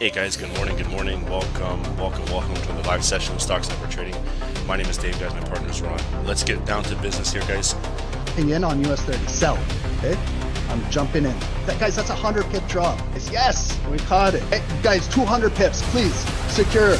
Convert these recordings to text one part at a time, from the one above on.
Hey guys, good morning, welcome to the live session of Stocks Network Trading. My name is Dave, guys, my partner is Ron. Let's get down to business here, guys. In on US 30, sell, okay? I'm jumping in. Guys, that's a 100 pip drop. Yes, we caught it. Hey, guys, 200 pips, please, secure.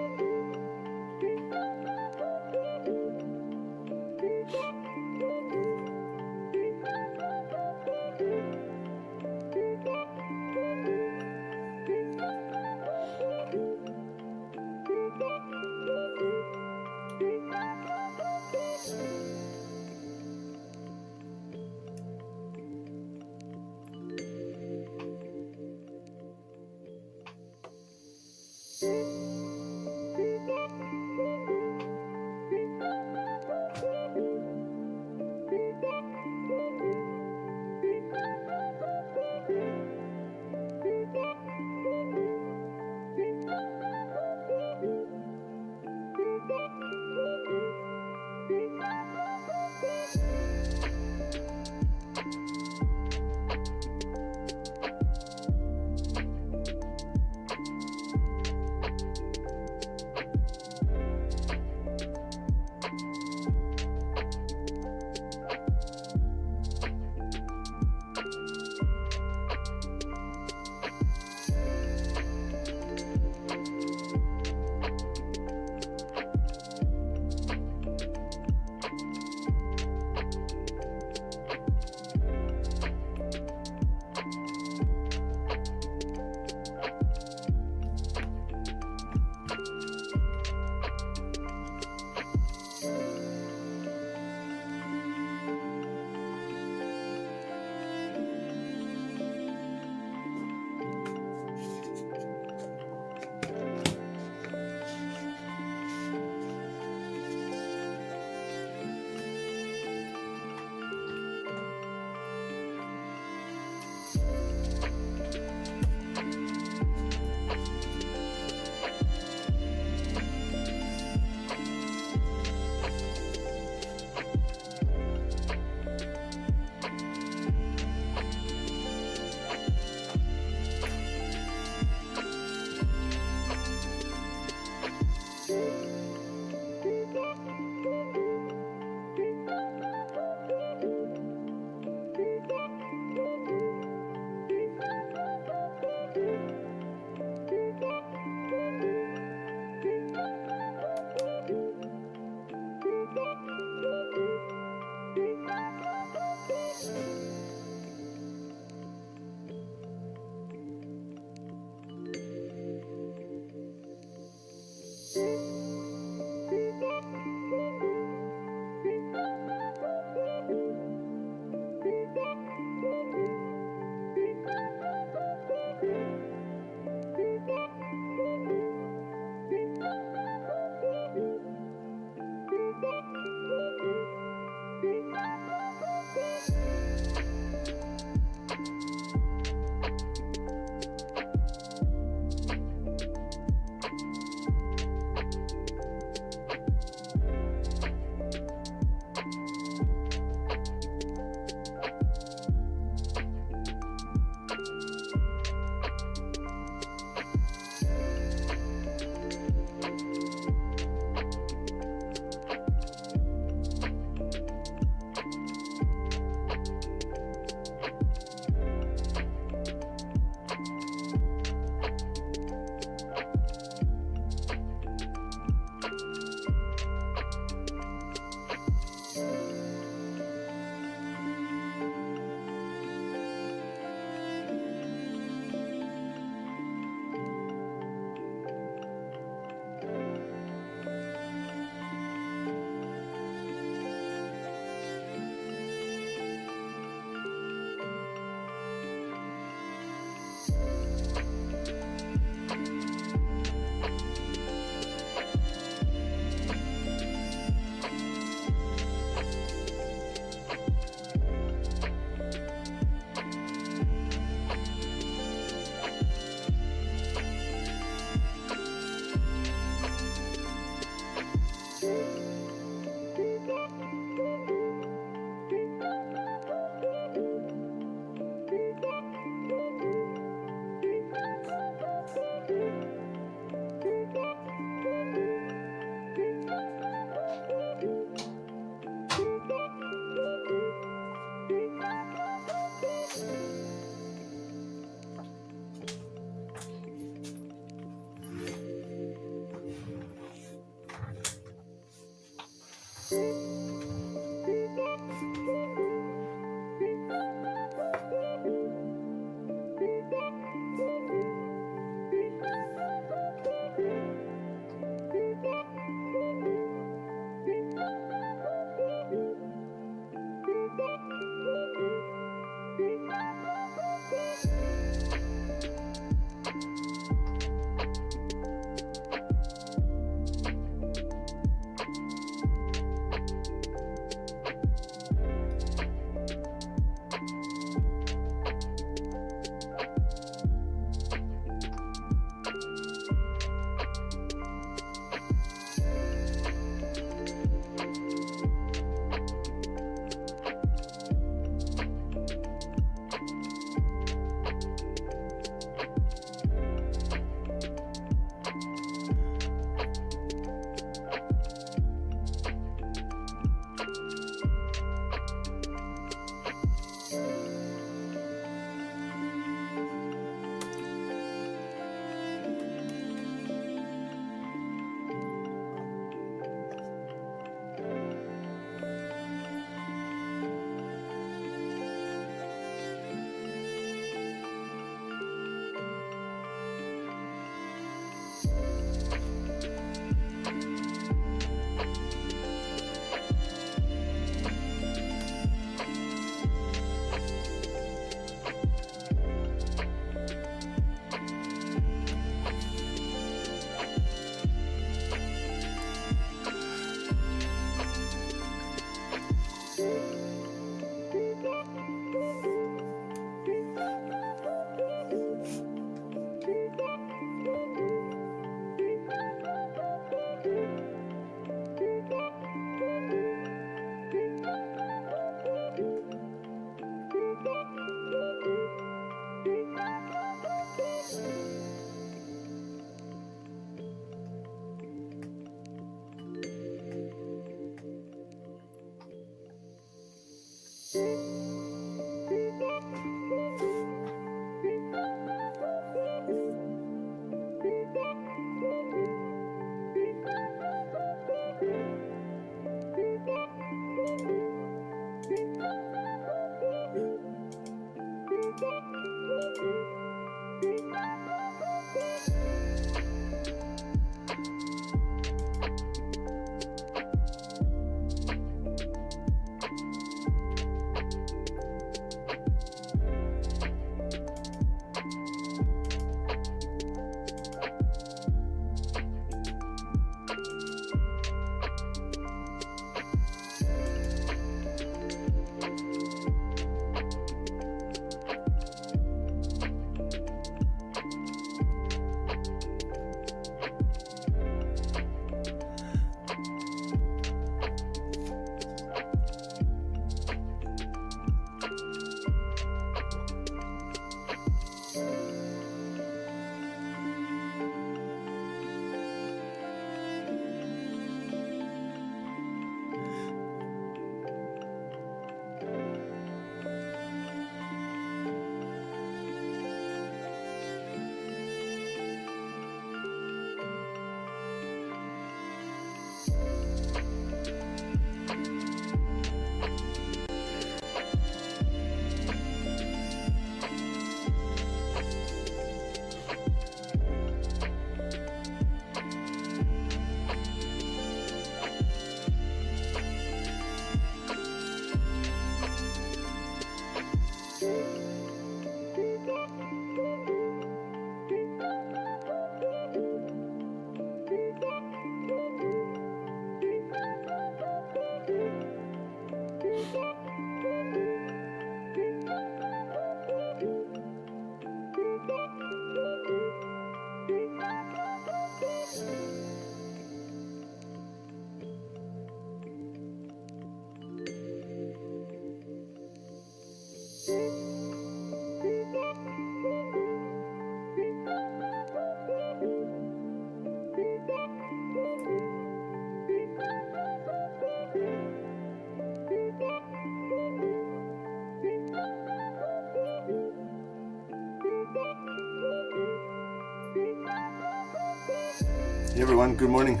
Hey everyone, good morning.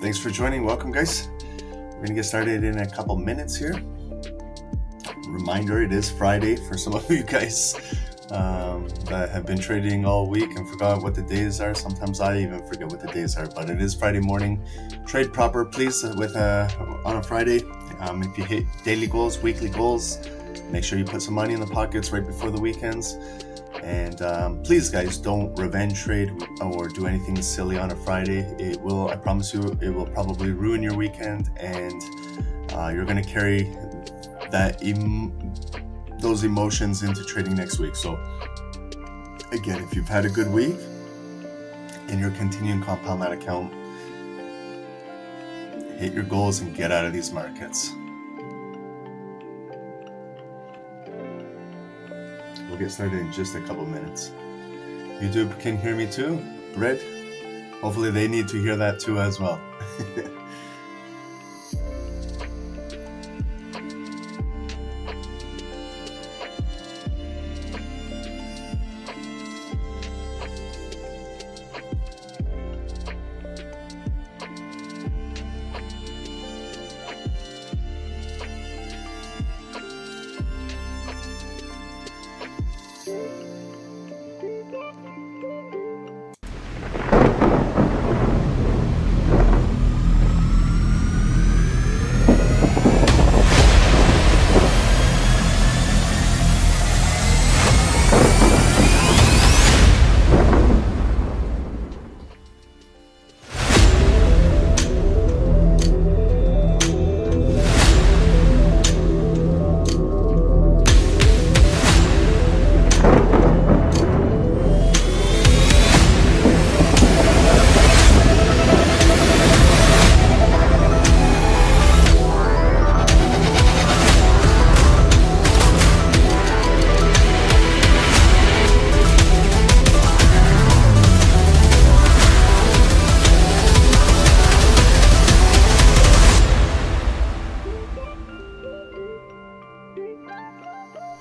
Thanks for joining. Welcome, guys. We're going to get started in a couple minutes here. Reminder, it is Friday for some of you guys that have been trading all week and forgot what the days are. Sometimes I even forget what the days are, but it is Friday morning. Trade proper, please, on a Friday. If you hit daily goals, weekly goals, make sure you put some money in the pockets right before the weekends. And please, guys, don't revenge trade or do anything silly on a Friday. It will, I promise you, it will probably ruin your weekend, and you're going to carry those emotions into trading next week. So again, if you've had a good week and you're continuing to compound that account, hit your goals and get out of these markets. We'll get started in just a couple minutes. YouTube can hear me too, Red. Hopefully they need to hear that too as well.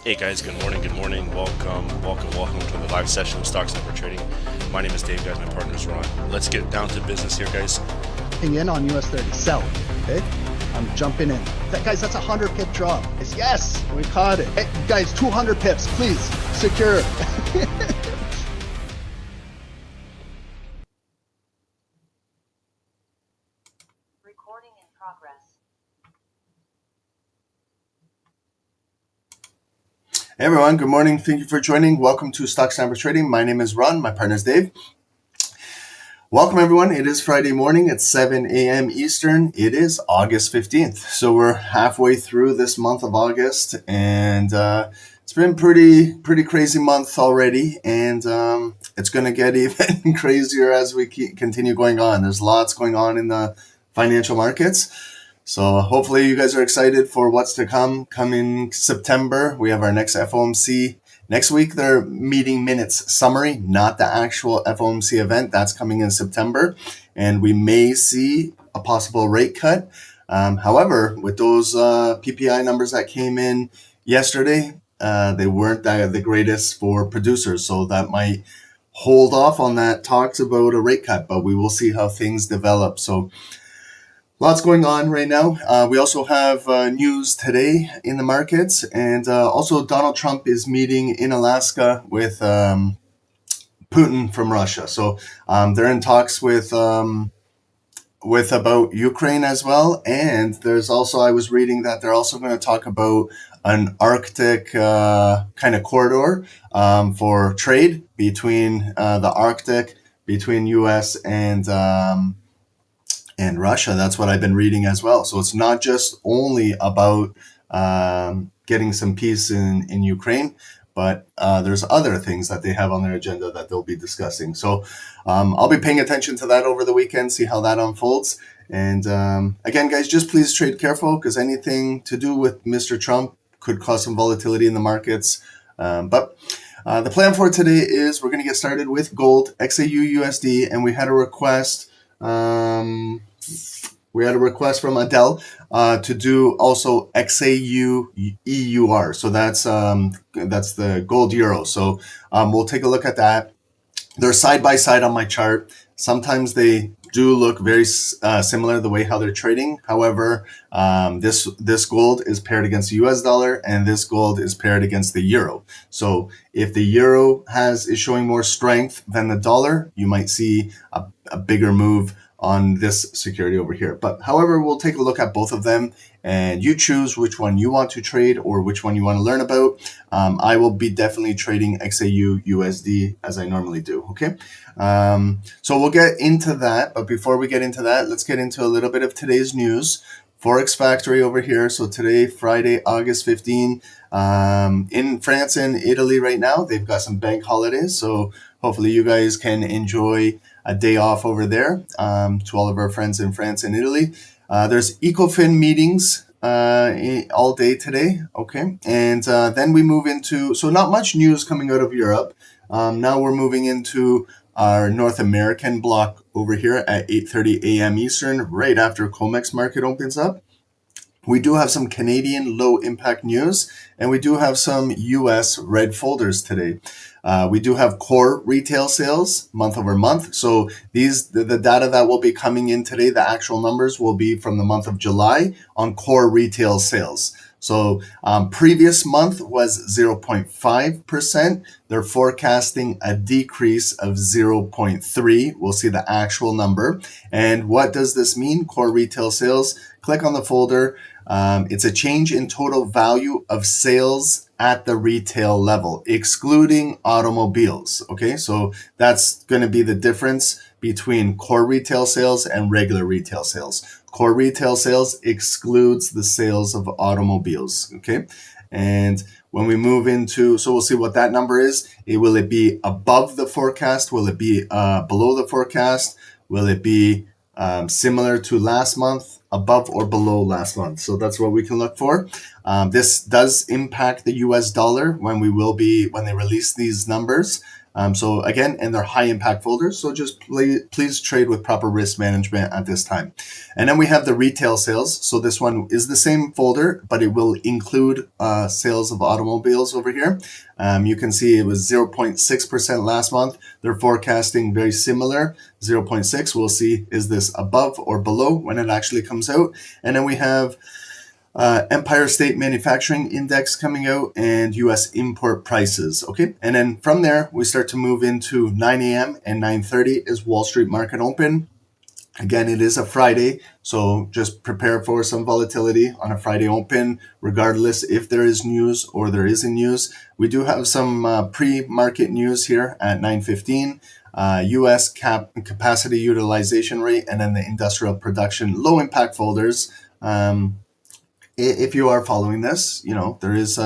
Hey guys, good morning, welcome to the live session of Stocks Number Trading. My name is Dave, guys, my partner is Ron. Let's get down to business here, guys. In on US 30, sell, okay? I'm jumping in. Guys, that's a 100 pip drop. Yes, we caught it. Hey, guys, 200 pips, please, secure. Recording in progress. Hey everyone, good morning. Thank you for joining. Welcome to Stocks Number Trading. My name is Ron. My partner is Dave. Welcome everyone. It is Friday morning at 7 a.m. Eastern. It is August 15th. So we're halfway through this month of August, and it's been pretty crazy month already, and it's going to get even crazier as we continue going on. There's lots going on in the financial markets. So hopefully you guys are excited for what's to come. Coming September, we have our next FOMC. Next week, their meeting minutes summary, not the actual FOMC event. That's coming in September. And we may see a possible rate cut. However, with those PPI numbers that came in yesterday, they weren't the greatest for producers. So that might hold off on that talks about a rate cut, but we will see how things develop. So lots going on right now. We also have news today in the markets, and also Donald Trump is meeting in Alaska with Putin from Russia. So they're in talks with about Ukraine as well. And there's also, I was reading that they're also going to talk about an Arctic kind of corridor for trade between the Arctic, between U.S. and Russia. That's what I've been reading as well. So it's not just only about getting some peace in Ukraine, but there's other things that they have on their agenda that they'll be discussing. So I'll be paying attention to that over the weekend, see how that unfolds. And again, guys, just please trade careful, because anything to do with Mr. Trump could cause some volatility in the markets. But the plan for today is we're going to get started with gold, XAU USD, and we had a request from Adele to do also XAU EUR. So that's the gold euro. So we'll take a look at that. They're side by side on my chart. Sometimes they do look very similar the way how they're trading. However, this gold is paired against the US dollar, and this gold is paired against the euro. So if the euro is showing more strength than the dollar, you might see a bigger move on this security over here. But however, we'll take a look at both of them, and you choose which one you want to trade or which one you want to learn about. I will be definitely trading XAU USD as I normally do. Okay. So we'll get into that. But before we get into that, let's get into a little bit of today's news. Forex Factory over here. So today, Friday, August 15, in France and Italy right now, they've got some bank holidays. So hopefully you guys can enjoy a day off over there. To all of our friends in France and Italy. There's ECOFIN meetings all day today. Okay. And then we move into, so not much news coming out of Europe. Now we're moving into our North American block over here at 8:30 a.m. Eastern, right after COMEX market opens up. We do have some Canadian low impact news, and we do have some US red folders today. We do have core retail sales month over month. So the data that will be coming in today, the actual numbers will be from the month of July on core retail sales. So previous month was 0.5%. They're forecasting a decrease of 0.3. We'll see the actual number. And what does this mean? Core retail sales. Click on the folder. It's a change in total value of sales at the retail level, excluding automobiles. Okay, so that's going to be the difference between core retail sales and regular retail sales. Core retail sales excludes the sales of automobiles. Okay, and when we move into, so we'll see what that number is. Will it be above the forecast? Will it be below the forecast? Will it be similar to last month, above or below last month? So that's what we can look for. This does impact the US dollar when they release these numbers. So again, and they're high impact folders. So just please trade with proper risk management at this time. And then we have the retail sales. So this one is the same folder, but it will include sales of automobiles over here. You can see it was 0.6% last month. They're forecasting very similar, 0.6. We'll see, is this above or below when it actually comes out? And then we have Empire State Manufacturing Index coming out and US import prices. Okay. And then from there, we start to move into 9 a.m. and 9:30 is Wall Street market open. Again, it is a Friday, so just prepare for some volatility on a Friday open, regardless if there is news or there isn't news. We do have some pre-market news here at 9:15. US capacity utilization rate, and then the industrial production low impact folders. If you are following this, there is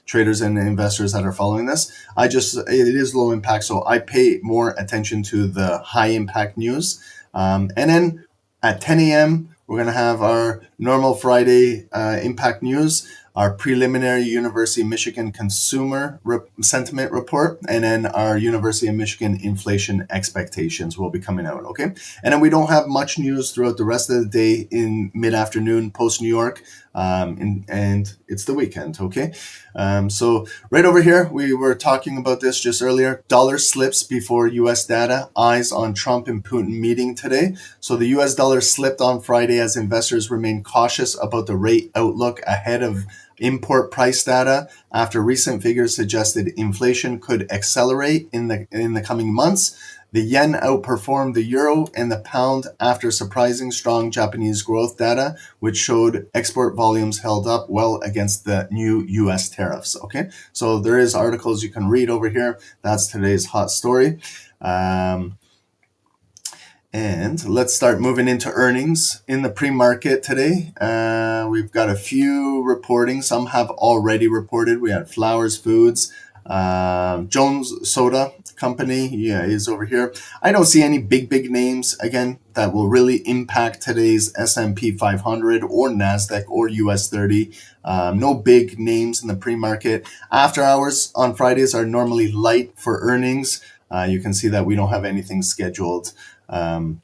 traders and investors that are following this. It is low impact, so I pay more attention to the high impact news. And then at 10 a.m., we're going to have our normal Friday impact news, our preliminary University of Michigan consumer sentiment report, and then our University of Michigan inflation expectations will be coming out. Okay. And then we don't have much news throughout the rest of the day in mid-afternoon post New York. And it's the weekend. Okay. So right over here, we were talking about this just earlier. Dollar slips before US data. Eyes on Trump and Putin meeting today. So the US dollar slipped on Friday as investors remain cautious about the rate outlook ahead of import price data after recent figures suggested inflation could accelerate in the coming months. The yen outperformed the euro and the pound after surprising strong Japanese growth data, which showed export volumes held up well against the new US tariffs. Okay, so there is articles you can read over here. That's today's hot story. And let's start moving into earnings in the pre-market today. We've got a few reporting. Some have already reported. We had Flowers Foods, Jones Soda Company is over here. I don't see any big names again that will really impact today's S&P 500 or NASDAQ or US 30. No big names in the pre-market. After hours on Fridays are normally light for earnings. You can see that we don't have anything scheduled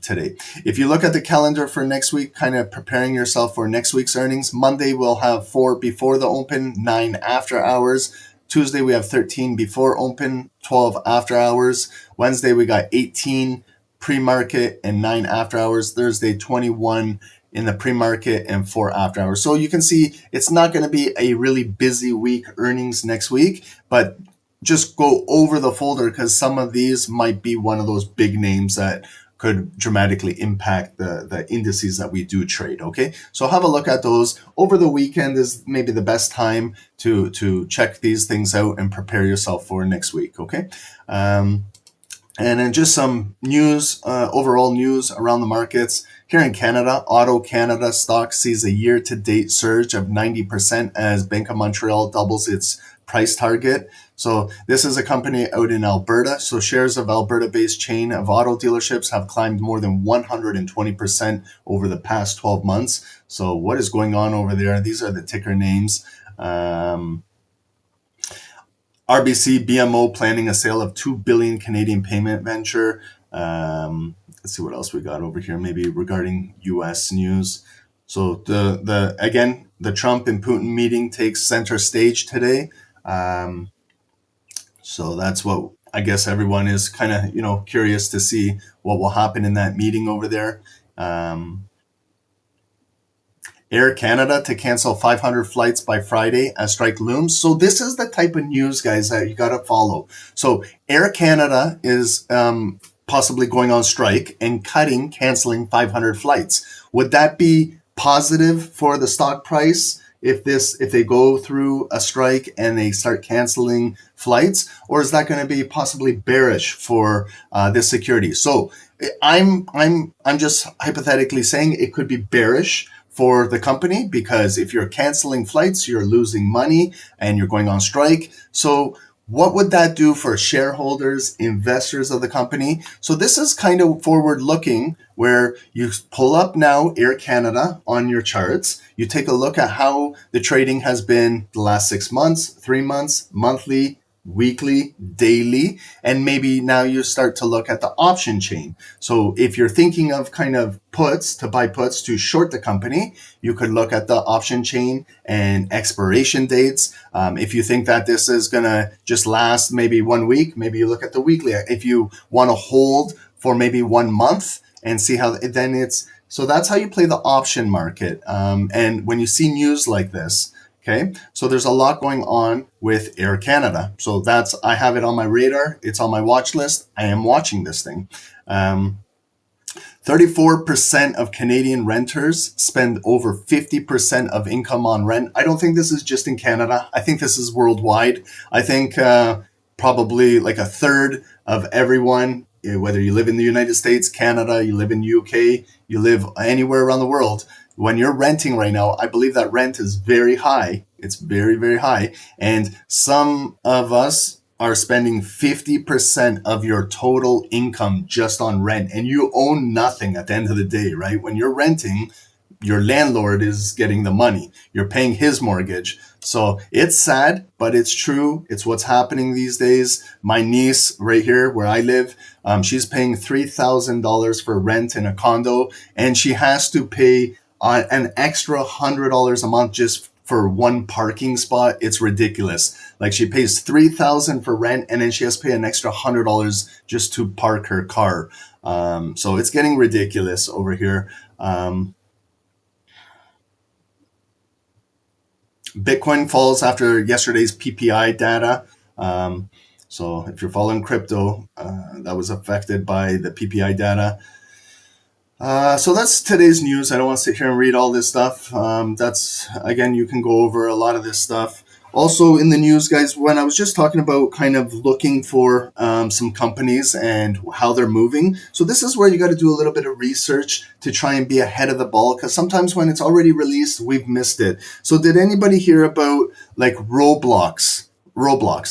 today. If you look at the calendar for next week, kind of preparing yourself for next week's earnings, Monday we'll have 4 before the open, 9 after hours. Tuesday we have 13 before open, 12 after hours. Wednesday we got 18 pre-market and 9 after hours. Thursday, 21 in the pre-market and 4 after hours. So you can see it's not going to be a really busy week earnings next week, but just go over the folder because some of these might be one of those big names that could dramatically impact the indices that we do trade. Okay, so have a look at those. Over the weekend is maybe the best time to check these things out and prepare yourself for next week. Okay. And then just some news, overall news around the markets. Here in Canada, Auto Canada stock sees a year-to-date surge of 90% as Bank of Montreal doubles its price target. So this is a company out in Alberta. So shares of Alberta-based chain of auto dealerships have climbed more than 120% over the past 12 months. So what is going on over there? These are the ticker names. RBC BMO planning a sale of 2 billion Canadian payment venture. Let's see what else we got over here, maybe regarding US news. So the Trump and Putin meeting takes center stage today. So that's what I guess everyone is kind of, curious to see what will happen in that meeting over there. Air Canada to cancel 500 flights by Friday as strike looms. So this is the type of news, guys, that you got to follow. So Air Canada is possibly going on strike and canceling 500 flights. Would that be positive for the stock price if they go through a strike and they start canceling flights, or is that going to be possibly bearish for this security? So I'm just hypothetically saying it could be bearish for the company, because if you're canceling flights, you're losing money and you're going on strike. So what would that do for shareholders, investors of the company? So this is kind of forward looking, where you pull up now Air Canada on your charts. You take a look at how the trading has been the last 6 months, 3 months, monthly, weekly, daily, and maybe now you start to look at the option chain. So if you're thinking of kind of buy puts to short the company, you could look at the option chain and expiration dates. If you think that this is going to just last maybe 1 week, maybe you look at the weekly. If you want to hold for maybe 1 month and see how, so that's how you play the option market. And when you see news like this, okay, so there's a lot going on with Air Canada. So I have it on my radar. It's on my watch list. I am watching this thing. 34% of Canadian renters spend over 50% of income on rent. I don't think this is just in Canada. I think this is worldwide. I think probably like a third of everyone, whether you live in the United States, Canada, you live in UK, you live anywhere around the world, when you're renting right now, I believe that rent is very high. It's very, very high. And some of us are spending 50% of your total income just on rent, and you own nothing at the end of the day, right? When you're renting, your landlord is getting the money. You're paying his mortgage. So it's sad, but it's true. It's what's happening these days. My niece right here where I live, she's paying $3,000 for rent in a condo, and she has to pay an extra $100 a month just for one parking spot. It's ridiculous. Like, she pays $3,000 for rent, and then she has to pay an extra $100 just to park her car. So it's getting ridiculous over here. Bitcoin falls after yesterday's PPI data. So if you're following crypto, that was affected by the PPI data. So that's today's news. I don't want to sit here and read all this stuff. Again, you can go over a lot of this stuff. Also in the news, guys, when I was just talking about kind of looking for some companies and how they're moving. So this is where you got to do a little bit of research to try and be ahead of the ball, because sometimes when it's already released, we've missed it. So did anybody hear about like Roblox?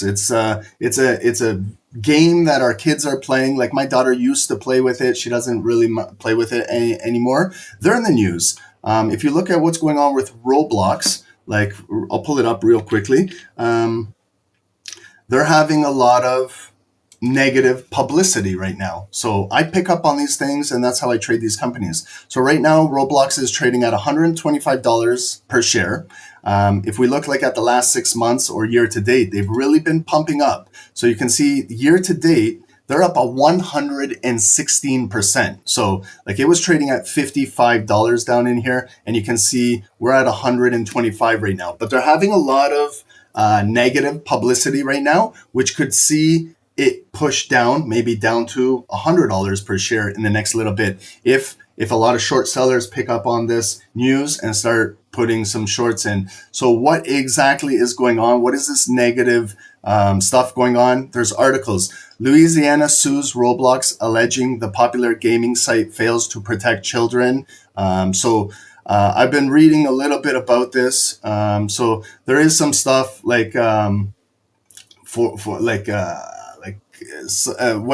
It's a game that our kids are playing. Like, my daughter used to play with it. She doesn't really play with it anymore. They're in the news. If you look at what's going on with Roblox, like, I'll pull it up real quickly. They're having a lot of negative publicity right now. So I pick up on these things, and that's how I trade these companies. So right now, Roblox is trading at $125 per share. If we look like at the last 6 months or year to date, they've really been pumping up. So you can see year to date, they're up a 116%. So like it was trading at $55 down in here, and you can see we're at 125 right now. But they're having a lot of negative publicity right now, which could see it push down, maybe down to $100 per share in the next little bit. If a lot of short sellers pick up on this news and start putting some shorts in. So what exactly is going on? What is this negative stuff going on? There's articles. Louisiana sues Roblox, alleging the popular gaming site fails to protect children. I've been reading a little bit about this. So there is some stuff like where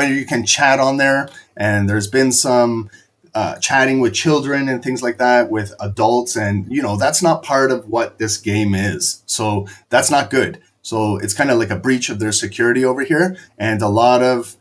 you can chat on there, and there's been some chatting with children and things like that with adults, and that's not part of what this game is. So that's not good. So it's kind of like a breach of their security over here, and a lot of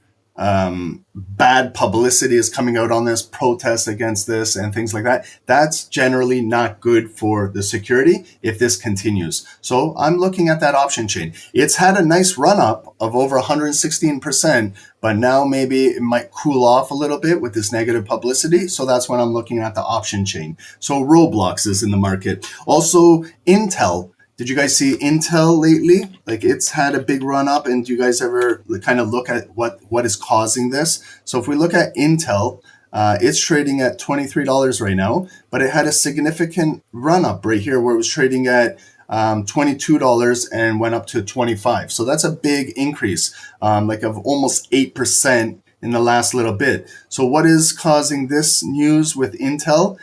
bad publicity is coming out on this, protests against this and things like that. That's generally not good for the security if this continues. So I'm looking at that option chain. It's had a nice run up of over 116%, but now maybe it might cool off a little bit with this negative publicity. So that's when I'm looking at the option chain. So Roblox is in the market. Also Intel. Did you guys see Intel lately? Like it's had a big run up, and do you guys ever kind of look at what is causing this? So if we look at Intel, it's trading at $23 right now, but it had a significant run up right here where it was trading at $22 and went up to 25. So that's a big increase, like of almost 8% in the last little bit. So what is causing this news with Intel?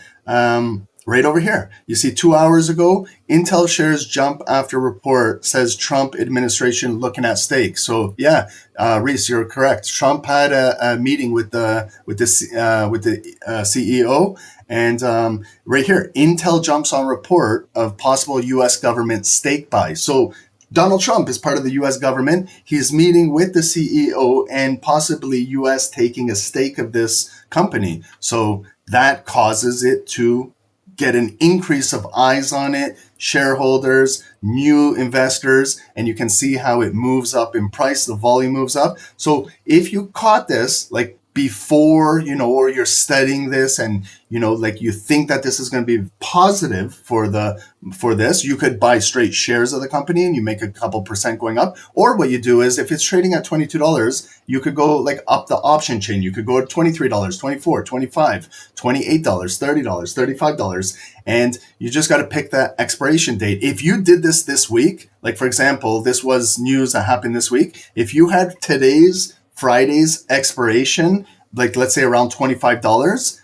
Right over here. You see 2 hours ago, Intel shares jump after report says Trump administration looking at stake. So yeah, Reese, you're correct. Trump had a meeting with the CEO, and right here, Intel jumps on report of possible U.S. government stake buy. So Donald Trump is part of the U.S. government. He's meeting with the CEO and possibly U.S. taking a stake of this company. So that causes it to get an increase of eyes on it, shareholders, new investors, and you can see how it moves up in price, the volume moves up. So if you caught this like before, or you're studying this and, like you think that this is going to be positive for this, you could buy straight shares of the company and you make a couple percent going up. Or what you do is if it's trading at $22, you could go like up the option chain. You could go to $23, $24, $25, $28, $30, $35. And you just got to pick that expiration date. If you did this week, like for example, this was news that happened this week. If you had Friday's expiration, like let's say around $25,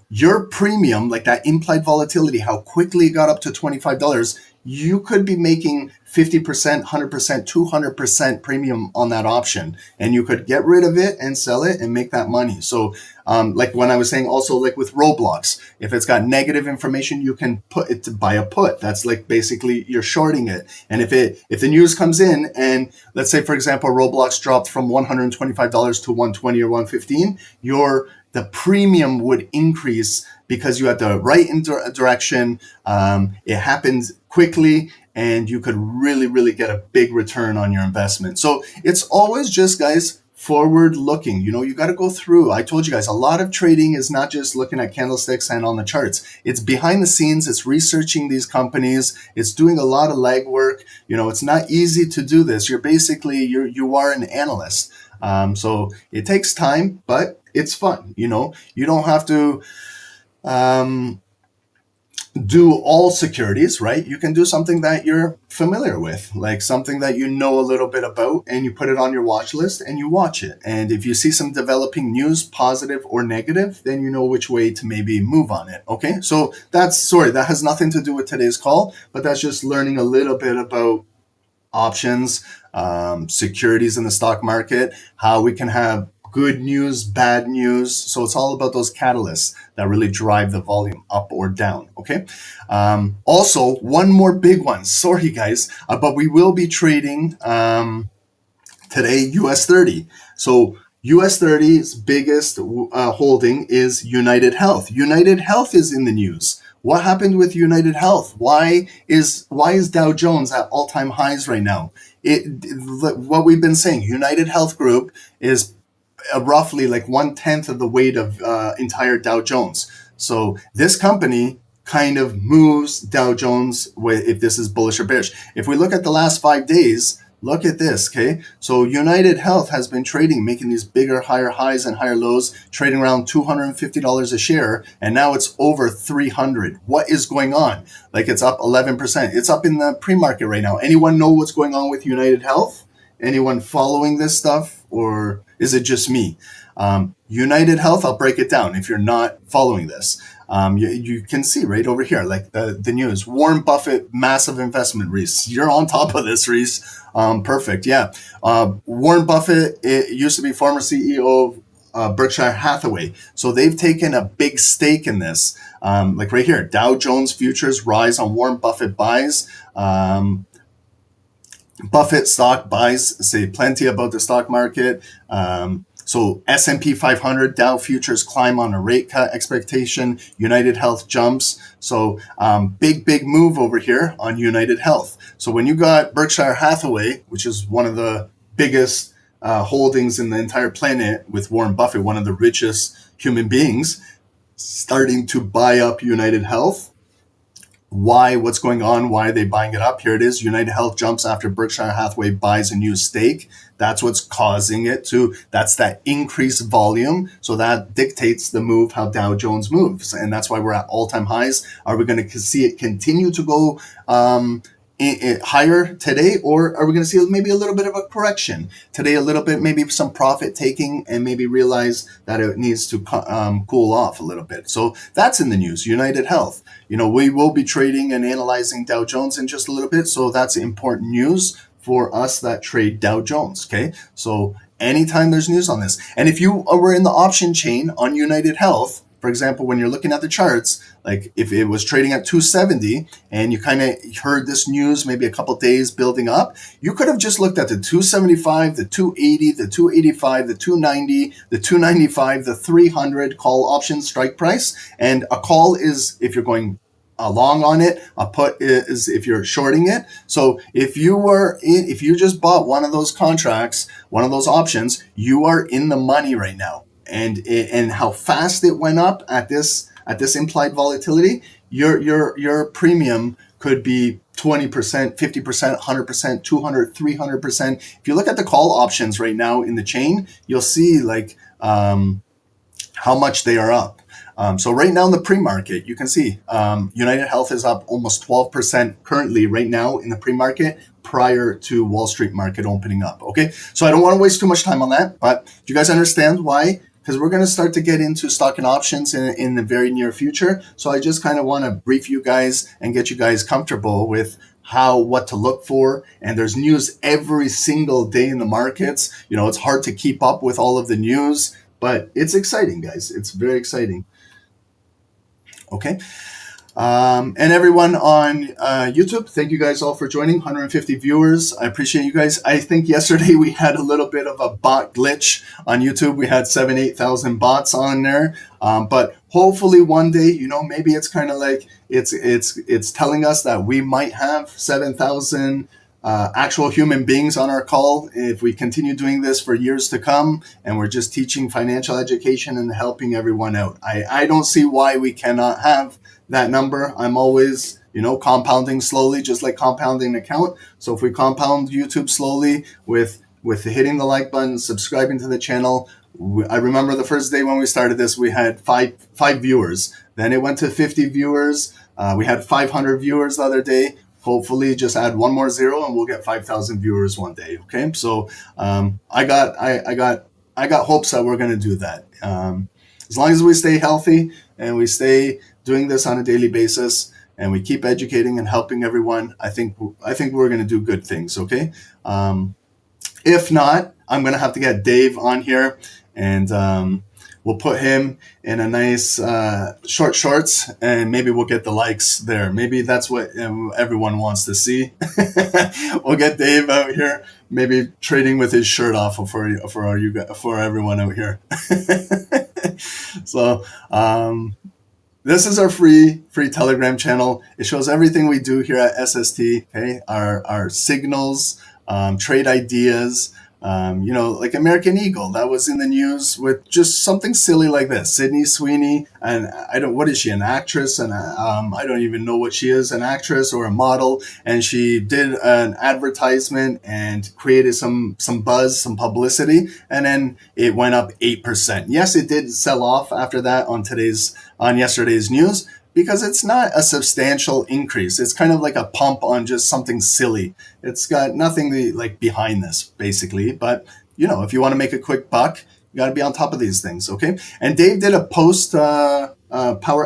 your premium, like that implied volatility, how quickly it got up to $25, you could be making 50%, 100%, 200% premium on that option. And you could get rid of it and sell it and make that money. So like when I was saying also like with Roblox, if it's got negative information, you can put it to buy a put. That's like basically you're shorting it. And if the news comes in and let's say, for example, Roblox dropped from $125 to $120 or $115, the premium would increase because you had the right direction. It happened quickly, and you could really, really get a big return on your investment. So it's always just, guys, forward looking. You got to go through. I told you guys, a lot of trading is not just looking at candlesticks and on the charts. It's behind the scenes. It's researching these companies. It's doing a lot of legwork. It's not easy to do this. You are an analyst. So it takes time, but it's fun. You don't have to do all securities, right? You can do something that you're familiar with, like something that you know a little bit about, and you put it on your watch list and you watch it. And if you see some developing news, positive or negative, then you know which way to maybe move on it. Okay. So that has nothing to do with today's call, but that's just learning a little bit about options, securities in the stock market, how we can have good news, bad news. So it's all about those catalysts that really drive the volume up or down. Okay. Also, one more big one. Sorry, guys, but we will be trading today US 30. So US 30's biggest holding is United Health. United Health is in the news. What happened with United Health? Why is Dow Jones at all-time highs right now? What we've been saying, United Health Group is roughly like 1/10 of the weight of entire Dow Jones. So this company kind of moves Dow Jones if this is bullish or bearish. If we look at the last 5 days, look at this, okay? So United Health has been trading, making these bigger, higher highs and higher lows, trading around $250 a share, and now it's over 300. What is going on? Like, it's up 11%. It's up in the pre-market right now. Anyone know what's going on with United Health? Anyone following this stuff, or is it just me? United Health, I'll break it down if you're not following this. You can see right over here, like the news. Warren Buffett, massive investment, Reese. You're on top of this, Reese. Perfect, yeah. Warren Buffett, it used to be former CEO of Berkshire Hathaway. So they've taken a big stake in this. Like right here, Dow Jones futures rise on Warren Buffett buys. Buffett stock buys say plenty about the stock market. So S&P 500 Dow futures climb on a rate cut expectation. United Health jumps. So big move over here on United Health. So when you got Berkshire Hathaway, which is one of the biggest holdings in the entire planet, with Warren Buffett, one of the richest human beings, starting to buy up United Health. Why? What's going on? Why are they buying it up? Here it is. United Health jumps after Berkshire Hathaway buys a new stake. That's what's causing it to. That's that increased volume. So that dictates the move, how Dow Jones moves. And that's why we're at all-time highs. Are we going to see it continue to go higher today, or are we going to see maybe a little bit of a correction today, a little bit, maybe some profit taking, and maybe realize that it needs to cool off a little bit? So that's in the news. United Health, we will be trading and analyzing Dow Jones in just a little bit, so that's important news for us that trade Dow Jones. Okay, so anytime there's news on this, and if you were in the option chain on United Health, for example, when you're looking at the charts, like if it was trading at 270 and you kind of heard this news maybe a couple days building up, you could have just looked at the 275, the 280, the 285, the 290, the 295, the 300 call option strike price. And a call is if you're going long on it, a put is if you're shorting it. So if you just bought one of those contracts, one of those options, you are in the money right now. And how fast it went up at this implied volatility, your premium could be 20%, 50%, 100%, 200, 300%. If you look at the call options right now in the chain, you'll see like how much they are up. So right now in the pre-market, you can see United Health is up almost 12% currently right now in the pre-market prior to Wall Street market opening up. Okay, so I don't want to waste too much time on that, but do you guys understand why? Because we're going to start to get into stock and options in the very near future. So I just kind of want to brief you guys and get you guys comfortable with what to look for. And there's news every single day in the markets. It's hard to keep up with all of the news, but it's exciting, guys. It's very exciting. Okay. And everyone on YouTube, thank you guys all for joining. 150 viewers. I appreciate you guys. I think yesterday we had a little bit of a bot glitch on YouTube. We had 8,000 bots on there. But hopefully one day, maybe it's kind of like it's telling us that we might have 7,000 actual human beings on our call if we continue doing this for years to come, and we're just teaching financial education and helping everyone out. I don't see why we cannot have that number. I'm always, compounding slowly, just like compounding an account. So if we compound YouTube slowly with hitting the like button, subscribing to the channel. I remember the first day when we started this, we had five viewers. Then it went to 50 viewers. We had 500 viewers the other day. Hopefully just add one more zero and we'll get 5,000 viewers one day. Okay. So, I got hopes that we're going to do that. As long as we stay healthy and we stay doing this on a daily basis and we keep educating and helping everyone, I think we're going to do good things. Okay. If not, I'm going to have to get Dave on here and, we'll put him in a nice short shorts and maybe we'll get the likes there. Maybe that's what everyone wants to see. We'll get Dave out here, maybe trading with his shirt off for everyone out here. So this is our free Telegram channel. It shows everything we do here at SST. Okay, our signals, trade ideas, Like American Eagle, that was in the news with just something silly like this. Sydney Sweeney, and what is she, an actress? And I don't even know what she is, an actress or a model. And she did an advertisement and created some buzz, some publicity, and then it went up 8%. Yes, it did sell off after that on yesterday's news, because it's not a substantial increase. It's kind of like a pump on just something silly. It's got nothing behind this, basically. But, if you want to make a quick buck, you got to be on top of these things, okay? And Dave did a post power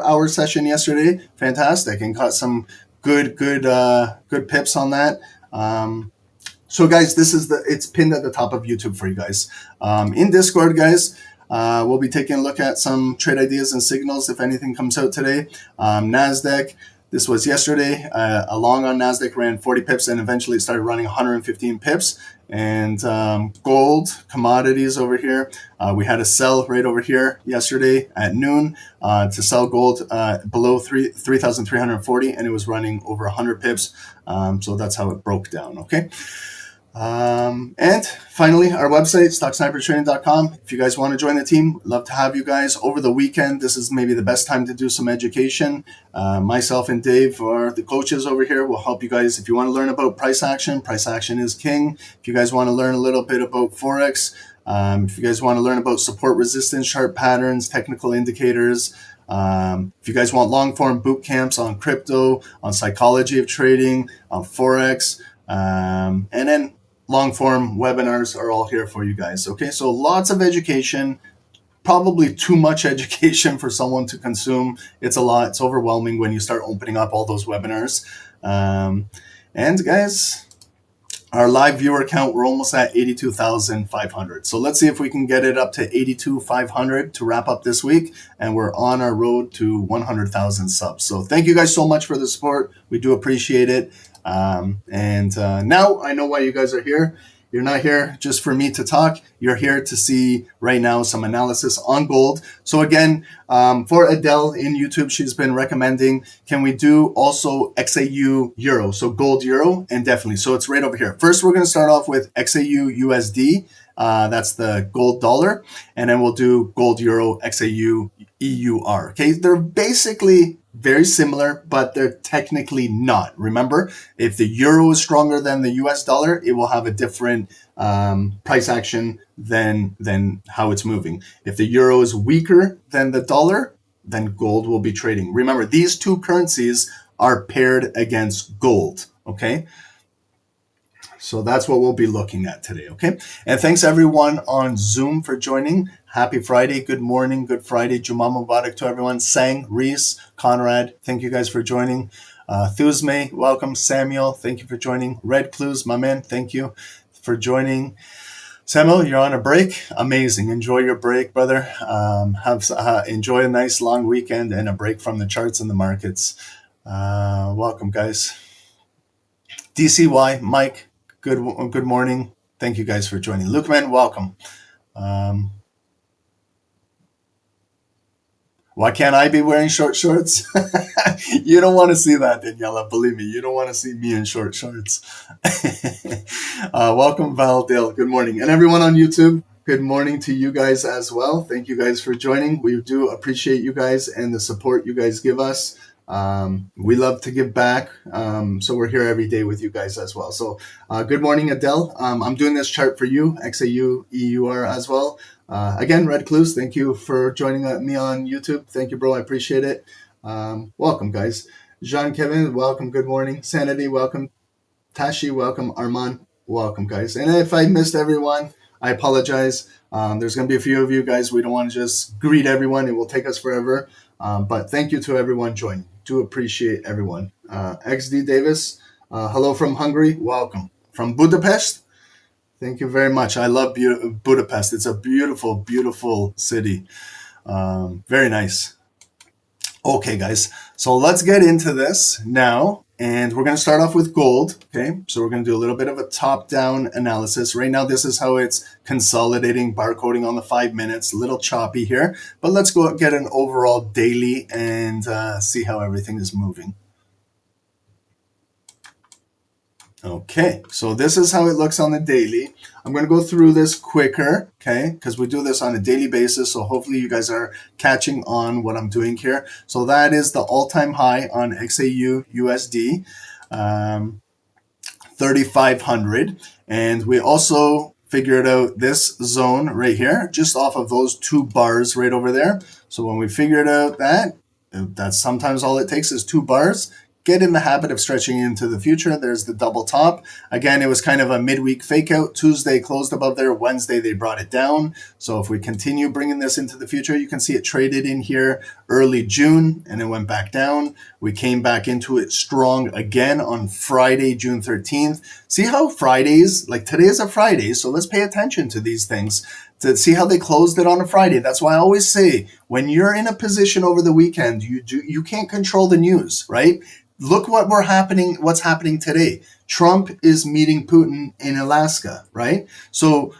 hour session yesterday. Fantastic. And got some good pips on that. So guys, it's pinned at the top of YouTube for you guys. In Discord, guys, we'll be taking a look at some trade ideas and signals if anything comes out today. NASDAQ, this was yesterday. A long on NASDAQ ran 40 pips and eventually it started running 115 pips. And gold, commodities over here. We had a sell right over here yesterday at noon to sell gold below 3,340, and it was running over 100 pips. So that's how it broke down, okay? And finally, our website, stocksnipertrading.com. If you guys want to join the team, love to have you guys over the weekend. This is maybe the best time to do some education. Myself and Dave are the coaches over here. We'll help you guys. If you want to learn about price action is king. If you guys want to learn a little bit about Forex, if you guys want to learn about support resistance chart patterns, technical indicators, if you guys want long form boot camps on crypto, on psychology of trading, on Forex, and then long form webinars are all here for you guys. Okay, so lots of education, probably too much education for someone to consume. It's a lot. It's overwhelming when you start opening up all those webinars. And guys, our live viewer count, we're almost at 82,500. So let's see if we can get it up to 82,500 to wrap up this week. And we're on our road to 100,000 subs. So thank you guys so much for the support. We do appreciate it. Now I know why you guys are here. You're not here just for me to talk. You're here to see right now some analysis on gold. So again, for Adele in YouTube, she's been recommending, can we do also XAU Euro? So gold Euro, and definitely. So it's right over here. First, we're going to start off with XAU USD. That's the gold dollar. And then we'll do gold Euro XAU EUR. Okay, they're basically very similar, but they're technically not. Remember, if the euro is stronger than the US dollar, it will have a different price action than how it's moving. If the euro is weaker than the dollar, then gold will be trading. Remember, these two currencies are paired against gold, okay? So that's what we'll be looking at today, okay? And thanks everyone on Zoom for joining. Happy Friday, good morning, good Friday. Juma Mubarak to everyone. Sang, Reese, Conrad, thank you guys for joining. Thuzme, welcome. Samuel, thank you for joining. Red Clues, my man, thank you for joining. Samuel, you're on a break. Amazing. Enjoy your break, brother. Enjoy a nice long weekend and a break from the charts and the markets. Welcome, guys. DCY, Mike, good morning. Thank you guys for joining. Lukeman, welcome. Why can't I be wearing short shorts? You don't want to see that, Daniela. Believe me, you don't want to see me in short shorts. Welcome, Valdale. Good morning. And everyone on YouTube, good morning to you guys as well. Thank you guys for joining. We do appreciate you guys and the support you guys give us. We love to give back. So we're here every day with you guys as well. So good morning, Adele. I'm doing this chart for you, XAU, EUR as well. Again, Red Clues, thank you for joining me on YouTube. Thank you, bro. I appreciate it. Welcome, guys. Jean-Kevin, welcome. Good morning. Sanity, welcome. Tashi, welcome. Armand, welcome, guys. And if I missed everyone, I apologize. There's going to be a few of you guys. We don't want to just greet everyone. It will take us forever. But thank you to everyone joining. Do appreciate everyone. XD Davis, hello from Hungary. Welcome. From Budapest, thank you very much. I love Budapest. It's a beautiful, beautiful city. Very nice. Okay, guys. So let's get into this now. And we're going to start off with gold. Okay, so we're going to do a little bit of a top-down analysis. Right now, this is how it's consolidating, barcoding on the 5 minutes. A little choppy here. But let's go get an overall daily and see how everything is moving. Okay, so this is how it looks on the daily. I'm going to go through this quicker, okay, because we do this on a daily basis, so hopefully you guys are catching on what I'm doing here. So that is the all-time high on XAU USD, 3,500, and we also figured out this zone right here, just off of those two bars right over there. So when we figured out that's sometimes all it takes is 2 bars. Get in the habit of stretching into the future. There's the double top. Again, it was kind of a midweek fake out. Tuesday closed above there. Wednesday, they brought it down. So if we continue bringing this into the future, you can see it traded in here early June and it went back down. We came back into it strong again on Friday, June 13th. See how Fridays, like today is a Friday, so let's pay attention to these things to see how they closed it on a Friday. That's why I always say when you're in a position over the weekend, you can't control the news, right? Look what's happening today. Trump is meeting Putin in Alaska, right? So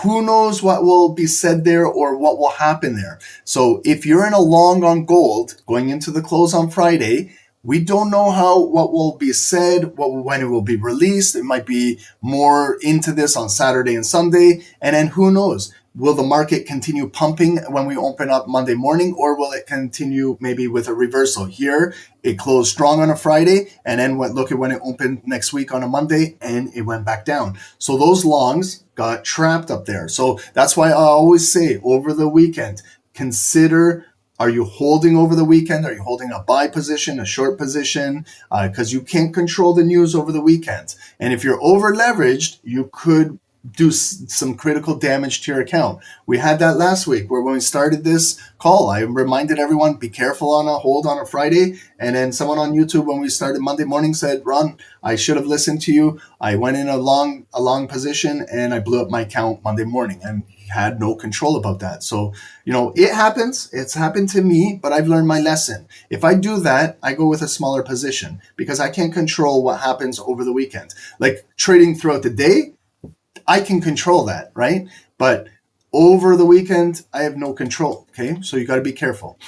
who knows what will be said there or what will happen there. So if you're in a long on gold going into the close on Friday, we don't know what will be said, when it will be released. It might be more into this on Saturday and Sunday. And then who knows? Will the market continue pumping when we open up Monday morning, or will it continue maybe with a reversal? Here, it closed strong on a Friday, and then look at when it opened next week on a Monday, and it went back down. So those longs got trapped up there. So that's why I always say over the weekend, consider, are you holding over the weekend? Are you holding a buy position, a short position? Because you can't control the news over the weekend. And if you're over leveraged, you could do some critical damage to your account. We had that last week where when we started this call, I reminded everyone, be careful on a hold on a Friday. And then someone on YouTube, when we started Monday morning, said, Ron, I should have listened to you. I went in a long position and I blew up my account Monday morning and had no control about that. So, it happens. It's happened to me, but I've learned my lesson. If I do that, I go with a smaller position because I can't control what happens over the weekend. Like trading throughout the day, I can control that, right? But over the weekend, I have no control, okay? So you got to be careful.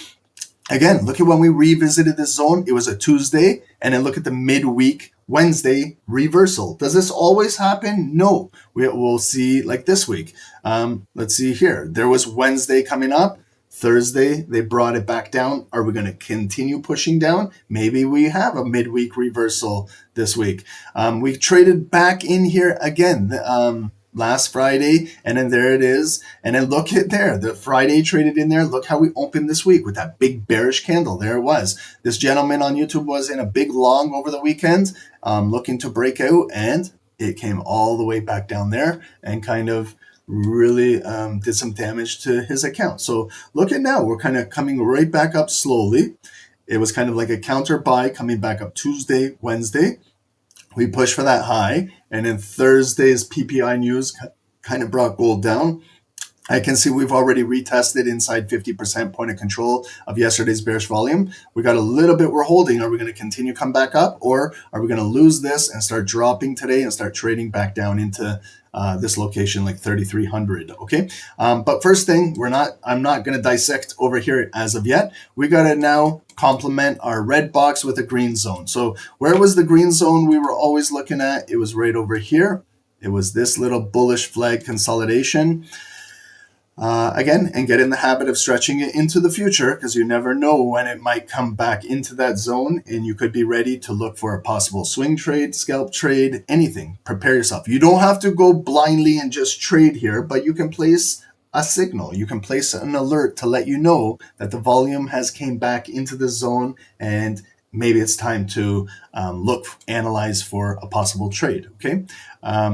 Again, look at when we revisited this zone. It was a Tuesday, and then look at the midweek Wednesday reversal. Does this always happen? No. We'll see like this week. Let's see here. There was Wednesday coming up. Thursday, they brought it back down. Are we going to continue pushing down? Maybe we have a midweek reversal this week. We traded back in here again last Friday, and then there it is. And then look at there. The Friday traded in there. Look how we opened this week with that big bearish candle. There it was. This gentleman on YouTube was in a big long over the weekend, looking to break out, and it came all the way back down there and kind of really did some damage to his account. So look at now, we're kind of coming right back up slowly. It was kind of like a counter buy coming back up Tuesday, Wednesday. We pushed for that high, and then Thursday's PPI news kind of brought gold down. I can see we've already retested inside 50% point of control of yesterday's bearish volume. We got a little bit we're holding. Are we going to continue come back up, or are we going to lose this and start dropping today and start trading back down into this location like 3,300? Okay. But first thing, I'm not going to dissect over here as of yet. We got to now complement our red box with a green zone. So where was the green zone we were always looking at? It was right over here. It was this little bullish flag consolidation. Again, and get in the habit of stretching it into the future, because you never know when it might come back into that zone, and you could be ready to look for a possible swing trade, scalp trade, anything. Prepare yourself. You don't have to go blindly and just trade here, but you can place a signal. You can place an alert to let you know that the volume has came back into the zone, and maybe it's time to analyze for a possible trade, okay?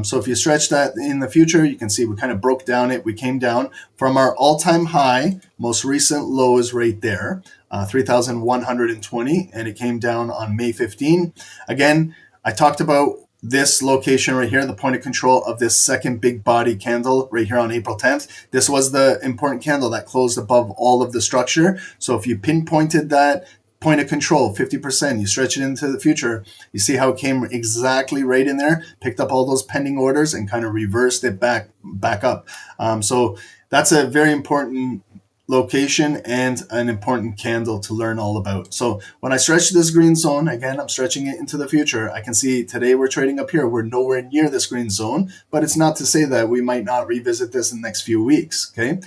So if you stretch that in the future, you can see we kind of broke down it. We came down from our all-time high, most recent low is right there, 3,120, and it came down on May 15. Again, I talked about this location right here, the point of control of this second big body candle right here on April 10th. This was the important candle that closed above all of the structure. So if you pinpointed that point of control, 50%, you stretch it into the future, you see how it came exactly right in there, picked up all those pending orders and kind of reversed it back up. So that's a very important location, and an important candle to learn all about. So when I stretch this green zone, again, I'm stretching it into the future. I can see today we're trading up here. We're nowhere near this green zone, but it's not to say that we might not revisit this in the next few weeks, okay?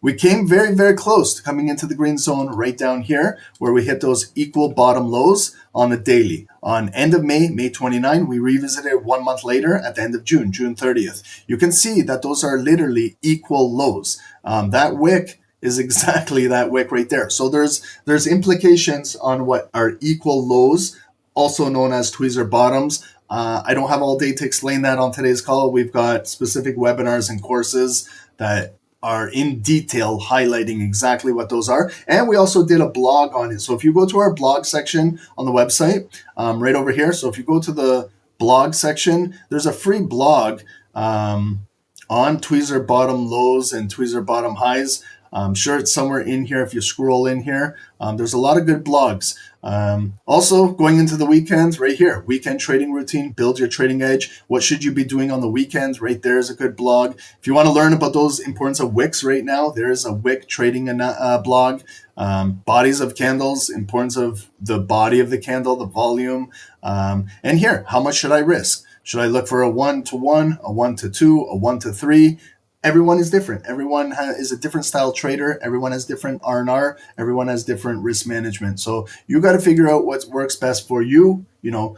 We came very, very close to coming into the green zone right down here where we hit those equal bottom lows on the daily. On end of May, May 29, we revisited 1 month later at the end of June, June 30th. You can see that those are literally equal lows. That wick is exactly that wick right there. So there's implications on what are equal lows, also known as tweezer bottoms. I don't have all day to explain that on today's call. We've got specific webinars and courses that are in detail highlighting exactly what those are. And we also did a blog on it. So if you go to our blog section on the website, right over here. So if you go to the blog section, there's a free blog on tweezer bottom lows and tweezer bottom highs. I'm sure it's somewhere in here if you scroll in here. There's a lot of good blogs. Also, going into the weekends, right here, weekend trading routine, build your trading edge. What should you be doing on the weekends? Right there is a good blog. If you want to learn about those importance of wicks right now, there's a wick trading blog. Bodies of candles, importance of the body of the candle, the volume. And here, how much should I risk? Should I look for a 1-to-1, a 1-to-2, a 1-to-3? Everyone is different. Everyone is a different style trader. Everyone has different R&R. Everyone has different risk management. So you got to figure out what works best for you. You know,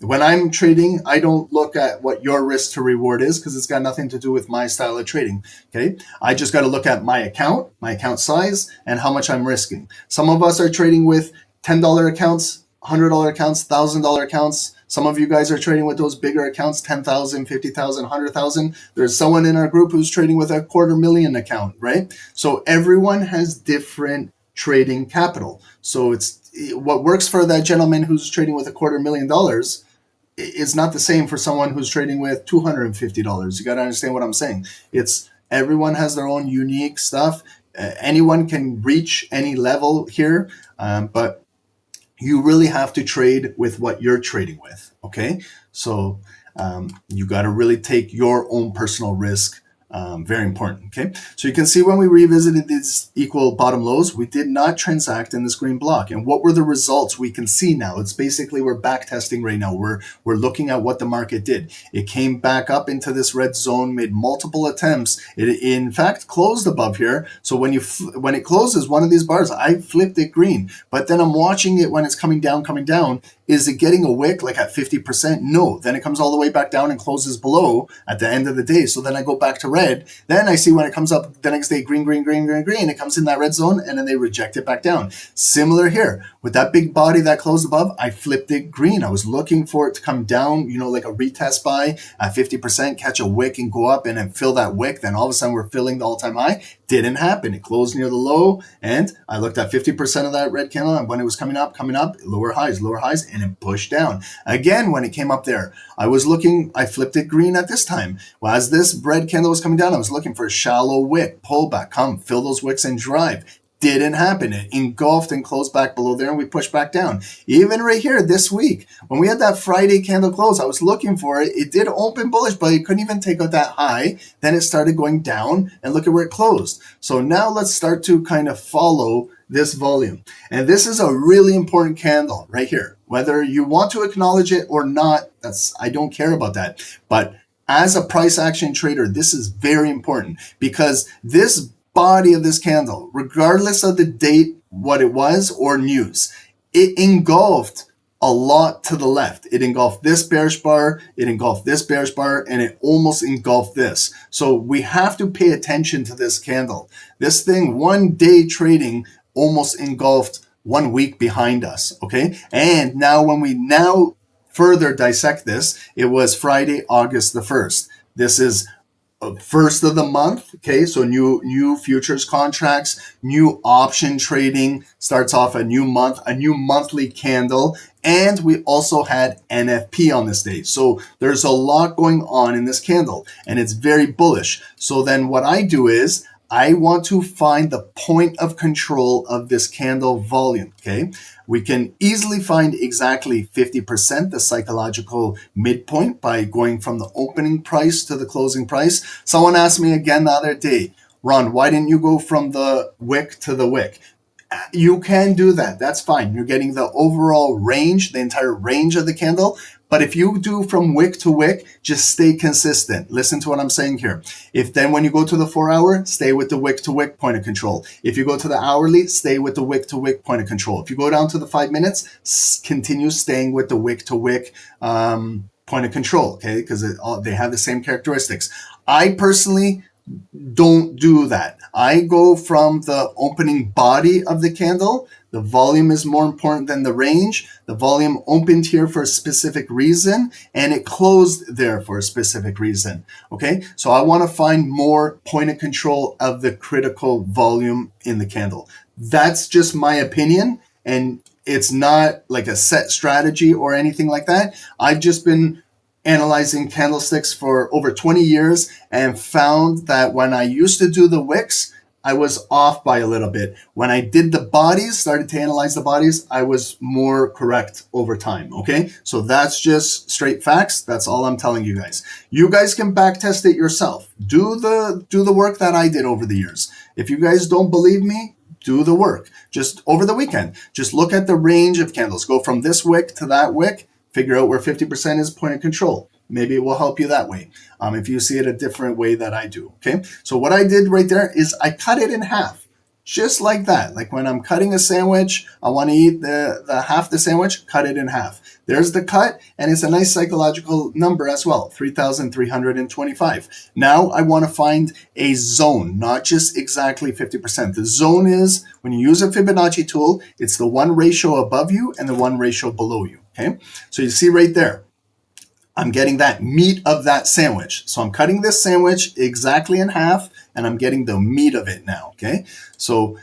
when I'm trading, I don't look at what your risk to reward is because it's got nothing to do with my style of trading. Okay. I just got to look at my account size, and how much I'm risking. Some of us are trading with $10 accounts, $100 accounts, $1,000 accounts. Some of you guys are trading with those bigger accounts, 10,000, 50,000, 100,000. There's someone in our group who's trading with a $250,000 account, right? So everyone has different trading capital. So it's what works for that gentleman who's trading with a $250,000 is not the same for someone who's trading with $250. You got to understand what I'm saying. It's everyone has their own unique stuff. Anyone can reach any level here, but you really have to trade with what you're trading with, okay? So you got to really take your own personal risk. Very important, okay? So you can see when we revisited these equal bottom lows, we did not transact in this green block. And what were the results? We can see now. It's basically we're back testing right now. We're looking at what the market did. It came back up into this red zone, made multiple attempts. It in fact closed above here. So when it closes one of these bars, I flipped it green. But then I'm watching it when it's coming down. Is it getting a wick like at 50%? No. Then it comes all the way back down and closes below at the end of the day. So then I go back to red. Then I see when it comes up the next day, green, it comes in that red zone, and then they reject it back down. Similar here. With that big body that closed above, I flipped it green. I was looking for it to come down, you know, like a retest buy at 50%, catch a wick and go up and then fill that wick. Then all of a sudden we're filling the all-time high. Didn't happen. It closed near the low, and I looked at 50% of that red candle, and when it was coming up, lower highs, and it pushed down. Again, when it came up there, I flipped it green at this time. Well, as this red candle was coming down, I was looking for a shallow wick, pullback, come, fill those wicks and drive. Didn't happen. It engulfed and closed back below there, and we pushed back down. Even right here this week, when we had that Friday candle close, I was looking for it. It did open bullish, but it couldn't even take out that high. Then it started going down, and look at where it closed. So now let's start to kind of follow this volume. And this is a really important candle right here. Whether you want to acknowledge it or not, I don't care about that. But as a price action trader, this is very important because this body of this candle, regardless of the date, what it was, or news, it engulfed a lot to the left. It engulfed this bearish bar, it engulfed this bearish bar, and it almost engulfed this. So we have to pay attention to this candle. This thing, 1 day trading, almost engulfed 1 week behind us, okay? And now when we further dissect this, it was Friday, August the 1st. This is first of the month, okay? So new futures contracts, new option trading starts off a new month, a new monthly candle, and we also had NFP on this day. So there's a lot going on in this candle, and it's very bullish. So then what I do is I want to find the point of control of this candle volume, okay? We can easily find exactly 50%, the psychological midpoint, by going from the opening price to the closing price. Someone asked me again the other day, Ron, why didn't you go from the wick to the wick? You can do that. That's fine. You're getting the overall range, the entire range of the candle. But if you do from wick to wick, just stay consistent. Listen to what I'm saying here. If then when you go to the 4 hour, stay with the wick to wick point of control. If you go to the hourly, stay with the wick to wick point of control. If you go down to the 5 minutes, continue staying with the wick to wick point of control. Okay, because they have the same characteristics. I personally don't do that. I go from the opening body of the candle. The volume is more important than the range. The volume opened here for a specific reason and it closed there for a specific reason. Okay, so I want to find more point of control of the critical volume in the candle. That's just my opinion, and it's not like a set strategy or anything like that. I've just been analyzing candlesticks for over 20 years and found that when I used to do the wicks, I was off by a little bit. When I did the bodies, started to analyze the bodies, I was more correct over time. Okay, so that's just straight facts. That's all I'm telling you guys. You guys can back test it yourself. Do the work that I did over the years. If you guys don't believe me, do the work. Just over the weekend, just look at the range of candles. Go from this wick to that wick. Figure out where 50% is point of control. Maybe it will help you that way. If you see it a different way that I do. Okay. So what I did right there is I cut it in half. Just like that. Like when I'm cutting a sandwich, I want to eat the half the sandwich, cut it in half. There's the cut, and it's a nice psychological number as well, 3,325. Now I want to find a zone, not just exactly 50%. The zone is, when you use a Fibonacci tool, it's the one ratio above you and the one ratio below you. Okay, so you see right there, I'm getting that meat of that sandwich. So I'm cutting this sandwich exactly in half, and I'm getting the meat of it now. Okay, so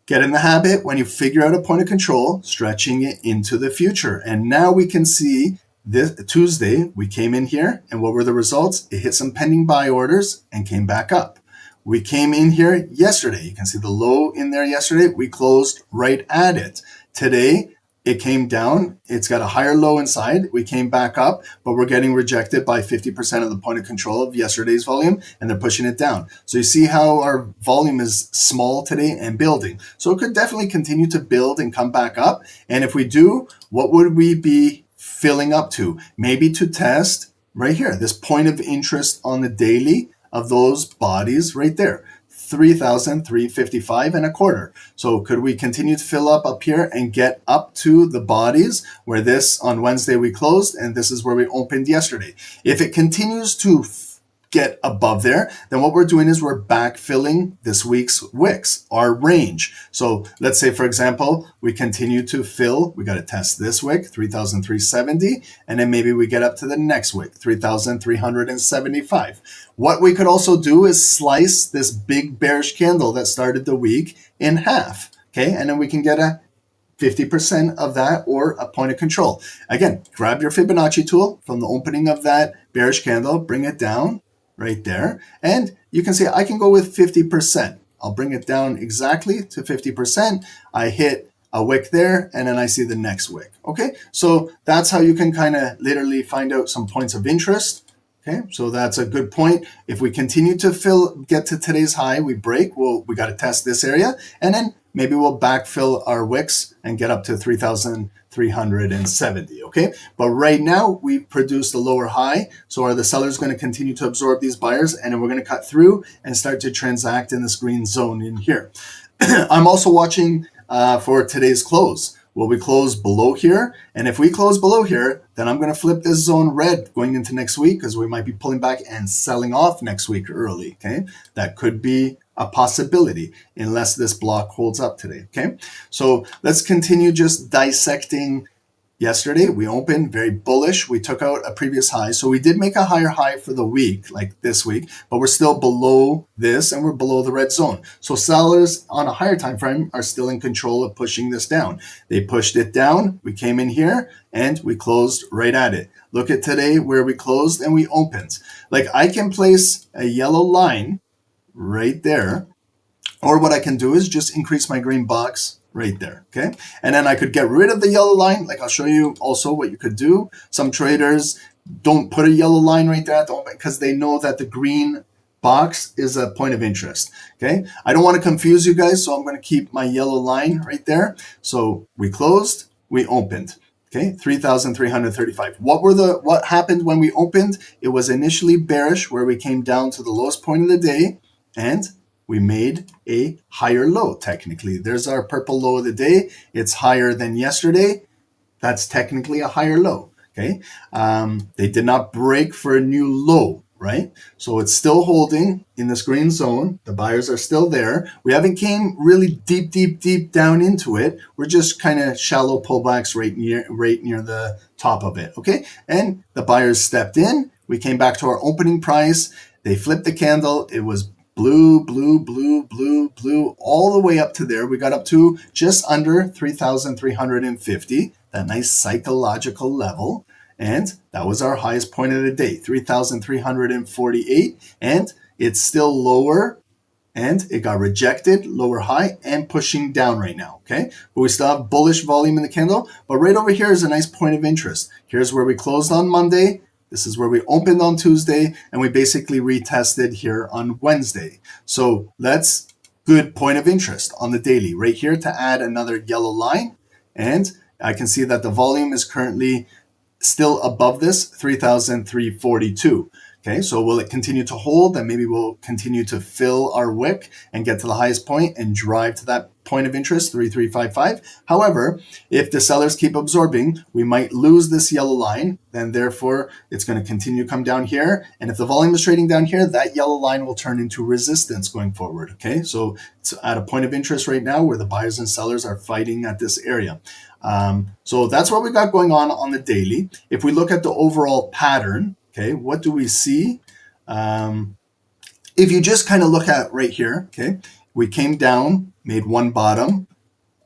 get in the habit when you figure out a point of control, stretching it into the future. And now we can see this Tuesday, we came in here, and what were the results? It hit some pending buy orders and came back up. We came in here yesterday. You can see the low in there yesterday. We closed right at it. Today, it came down. It's got a higher low inside. We came back up, but we're getting rejected by 50% of the point of control of yesterday's volume, and they're pushing it down. So you see how our volume is small today and building. So it could definitely continue to build and come back up. And if we do, what would we be filling up to? Maybe to test right here, this point of interest on the daily of those bodies right there. 3,355 and a quarter. So could we continue to fill up here and get up to the bodies where this on Wednesday we closed and this is where we opened yesterday? If it continues to get above there, then what we're doing is we're backfilling this week's wicks, our range. So let's say, for example, we continue to fill, we got to test this wick, 3,370, and then maybe we get up to the next wick, 3,375. What we could also do is slice this big bearish candle that started the week in half, okay? And then we can get a 50% of that or a point of control. Again, grab your Fibonacci tool from the opening of that bearish candle, bring it down right there. And you can see I can go with 50%. I'll bring it down exactly to 50%. I hit a wick there, and then I see the next wick. Okay, so that's how you can kind of literally find out some points of interest. Okay, so that's a good point. If we continue to get to today's high, we break, we got to test this area, and then maybe we'll backfill our wicks and get up to 3,370, okay? But right now, we've produced a lower high, so are the sellers going to continue to absorb these buyers, and then we're going to cut through and start to transact in this green zone in here. I'm also watching for today's close. Will we close below here? And if we close below here, then I'm going to flip this zone red going into next week because we might be pulling back and selling off next week early, okay? That could be a possibility unless this block holds up today, okay? So let's continue just dissecting. Yesterday, we opened very bullish. We took out a previous high. So we did make a higher high for the week, like this week, but we're still below this and we're below the red zone. So sellers on a higher time frame are still in control of pushing this down. They pushed it down. We came in here and we closed right at it. Look at today where we closed and we opened. Like I can place a yellow line right there, or what I can do is just increase my green box right there, okay? And then I could get rid of the yellow line. Like I'll show you also what you could do. Some traders don't put a yellow line right there because they know that the green box is a point of interest. Okay, I don't want to confuse you guys, so I'm going to keep my yellow line right there. So we closed, we opened. Okay, 3,335. What happened when we opened? It was initially bearish, where we came down to the lowest point of the day, and we made a higher low. Technically, there's our purple low of the day. It's higher than yesterday. That's technically a higher low. Okay, they did not break for a new low, right? So it's still holding in this green zone. The buyers are still there. We haven't came really deep down into it. We're just kind of shallow pullbacks right near the top of it. Okay, and the buyers stepped in. We came back to our opening price. They flipped the candle. It was blue, all the way up to there. We got up to just under 3,350, that nice psychological level. And that was our highest point of the day, 3,348. And it's still lower, and it got rejected, lower high, and pushing down right now. Okay, but we still have bullish volume in the candle. But right over here is a nice point of interest. Here's where we closed on Monday. This is where we opened on Tuesday, and we basically retested here on Wednesday. So that's good point of interest on the daily right here to add another yellow line. And I can see that the volume is currently still above this 3,342. Okay, so will it continue to hold? And maybe we'll continue to fill our wick and get to the highest point and drive to that point of interest, 3,355. However, if the sellers keep absorbing, we might lose this yellow line. Then therefore, it's going to continue to come down here. And if the volume is trading down here, that yellow line will turn into resistance going forward. Okay, so it's at a point of interest right now where the buyers and sellers are fighting at this area. So that's what we got going on the daily. If we look at the overall pattern, okay, what do we see? If you just kind of look at right here, okay, we came down, made one bottom.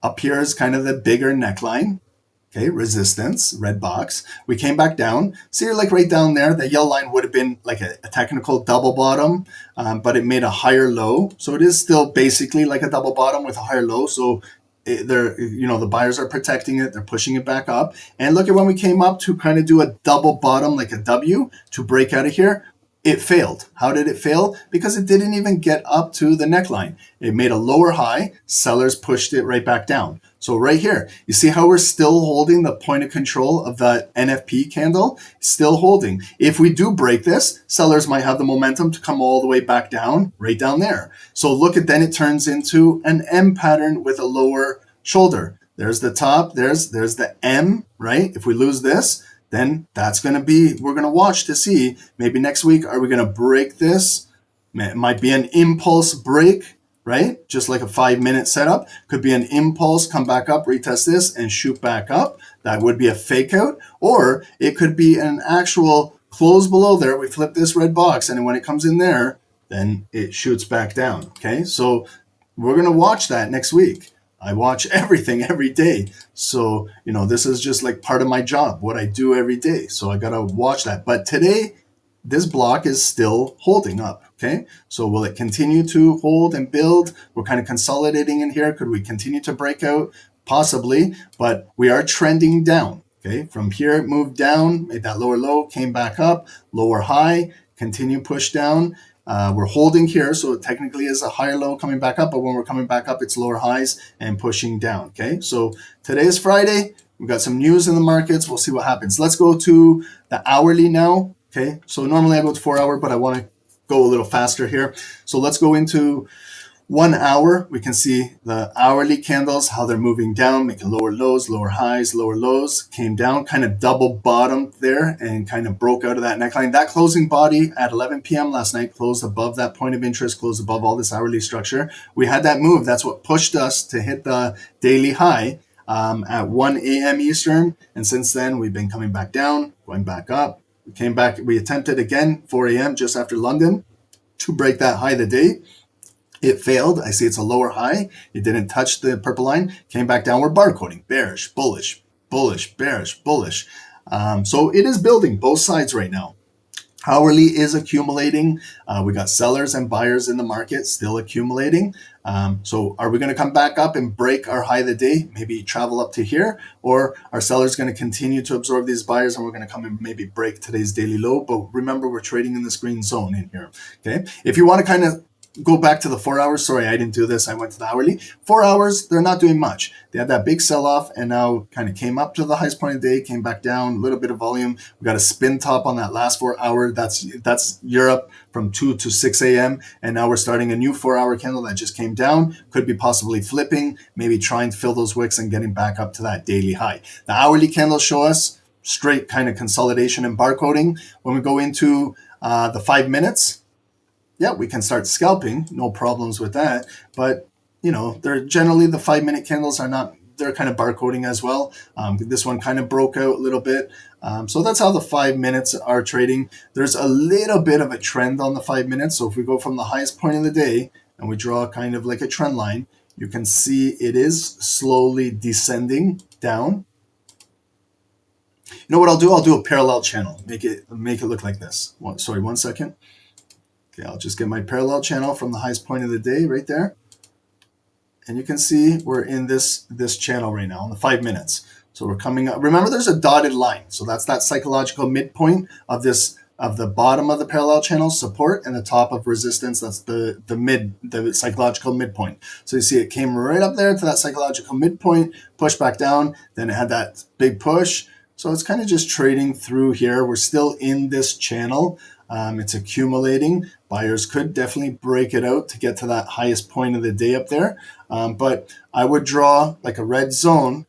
Up here is kind of the bigger neckline, okay, resistance, red box. We came back down. See, like right down there, the yellow line would have been like a technical double bottom, but it made a higher low. So it is still basically like a double bottom with a higher low. So the buyers are protecting it. They're pushing it back up. And look at when we came up to kind of do a double bottom, like a W, to break out of here. It failed. How did it fail? Because it didn't even get up to the neckline. It made a lower high. Sellers pushed it right back down. So right here, you see how we're still holding the point of control of that NFP candle? Still holding. If we do break this, sellers might have the momentum to come all the way back down, right down there. So look at, then it turns into an M pattern with a lower shoulder. There's the top, there's the M, right? If we lose this, then that's going to be, we're going to watch to see, maybe next week, are we going to break this? It might be an impulse break, right? Just like a 5-minute setup. Could be an impulse, come back up, retest this, and shoot back up. That would be a fake out. Or it could be an actual close below there. We flip this red box, and when it comes in there, then it shoots back down, okay? So we're going to watch that next week. I watch everything every day. So, this is just like part of my job, what I do every day. So I got to watch that. But today, this block is still holding up, okay? So will it continue to hold and build? We're kind of consolidating in here. Could we continue to break out? Possibly, but we are trending down, okay? From here, it moved down, made that lower low, came back up, lower high, continue push down. We're holding here, so it technically is a higher low coming back up, but when we're coming back up, it's lower highs and pushing down, okay? So today is Friday. We've got some news in the markets. We'll see what happens. Let's go to the hourly now, okay? So normally I go to 4 hour, but I want to go a little faster here. So let's go into 1 hour. We can see the hourly candles, how they're moving down, making lower lows, lower highs, lower lows, came down, kind of double bottomed there and kind of broke out of that neckline. That closing body at 11 p.m. last night closed above that point of interest, closed above all this hourly structure. We had that move. That's what pushed us to hit the daily high at 1 a.m. Eastern. And since then, we've been coming back down, going back up. We came back. We attempted again 4 a.m. just after London to break that high of the day. It failed. I see it's a lower high. It didn't touch the purple line. Came back downward, barcoding. Bearish, bullish, bullish, bearish, bullish. So it is building both sides right now. Hourly is accumulating. We got sellers and buyers in the market still accumulating. So are we going to come back up and break our high of the day, maybe travel up to here, or are sellers going to continue to absorb these buyers and we're going to come and maybe break today's daily low? But remember, we're trading in this green zone in here. Okay. If you want to kind of go back to the 4 hours. Sorry, I didn't do this. I went to the hourly. 4 hours, they're not doing much. They had that big sell-off and now kind of came up to the highest point of the day, came back down, a little bit of volume. We got a spin top on that last 4 hour. That's Europe from 2 to 6 a.m. And now we're starting a new 4-hour candle that just came down. Could be possibly flipping, maybe trying to fill those wicks and getting back up to that daily high. The hourly candles show us straight kind of consolidation and barcoding. When we go into the 5 minutes, yeah, we can start scalping, no problems with that. But, you know, they're generally the 5-minute candles are not, they're kind of barcoding as well. This one kind of broke out a little bit. So that's how the 5 minutes are trading. There's a little bit of a trend on the 5 minutes. So if we go from the highest point of the day and we draw kind of like a trend line, you can see it is slowly descending down. You know what I'll do? I'll do a parallel channel. Make it look like this. Sorry, 1 second. Okay, I'll just get my parallel channel from the highest point of the day right there. And you can see we're in this channel right now on the 5 minutes. So we're coming up. Remember, there's a dotted line. So that's that psychological midpoint of the bottom of the parallel channel support and the top of resistance. That's the psychological midpoint. So you see it came right up there to that psychological midpoint, pushed back down, then it had that big push. So it's kind of just trading through here. We're still in this channel. It's accumulating. Buyers could definitely break it out to get to that highest point of the day up there. But I would draw like a red zone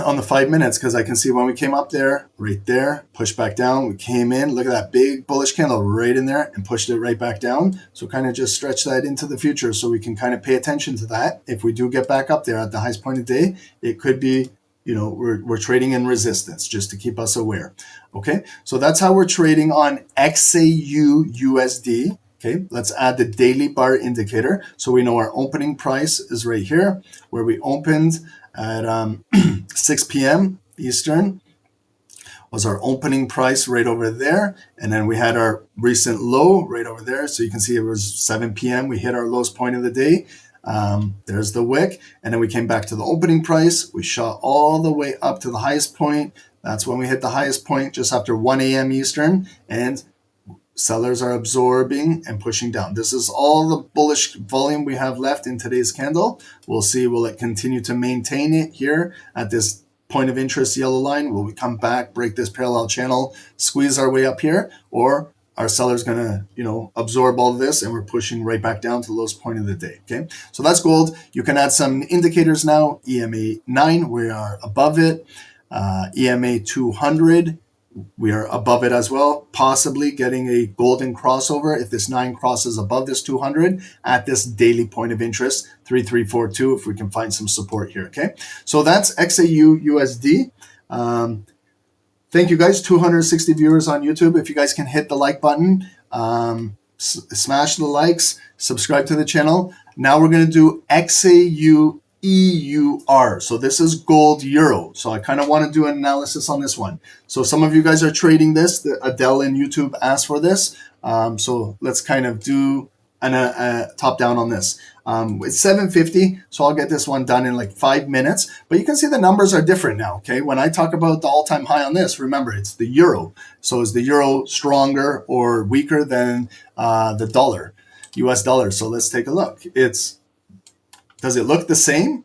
on the 5 minutes because I can see when we came up there, right there, pushed back down. We came in, look at that big bullish candle right in there and pushed it right back down. So kind of just stretch that into the future so we can kind of pay attention to that. If we do get back up there at the highest point of the day, it could be, you know, we're trading in resistance just to keep us aware. Okay, so that's how we're trading on XAU USD. Okay, let's add the daily bar indicator so we know our opening price is right here where we opened at 6 p.m. Eastern was our opening price right over there, and then we had our recent low right over there. So you can see it was 7 p.m. we hit our lowest point of the day. There's the wick, and then we came back to the opening price. We shot all the way up to the highest point. That's when we hit the highest point just after 1 a.m. Eastern, and sellers are absorbing and pushing down. This is all the bullish volume we have left in today's candle. We'll see, will it continue to maintain it here at this point of interest yellow line? Will we come back, break this parallel channel, squeeze our way up here, or our seller's going to, you know, absorb all of this and we're pushing right back down to the lowest point of the day. Okay, so that's gold. You can add some indicators now. EMA 9, we are above it. EMA 200, we are above it as well, possibly getting a golden crossover if this 9 crosses above this 200 at this daily point of interest, 3342, if we can find some support here. Okay, so that's XAU USD. Thank you guys, 260 viewers on YouTube. If you guys can hit the like button, smash the likes, subscribe to the channel. Now we're going to do XAU EUR. So this is gold euro. So I kind of want to do an analysis on this one. So some of you guys are trading this. Adele in YouTube asked for this. So let's kind of do a top down on this. It's 7:50, so I'll get this one done in like 5 minutes. But you can see the numbers are different now. Okay, when I talk about the all-time high on this, remember it's the euro. So is the euro stronger or weaker than the dollar, US dollar? So let's take a look. Does it look the same?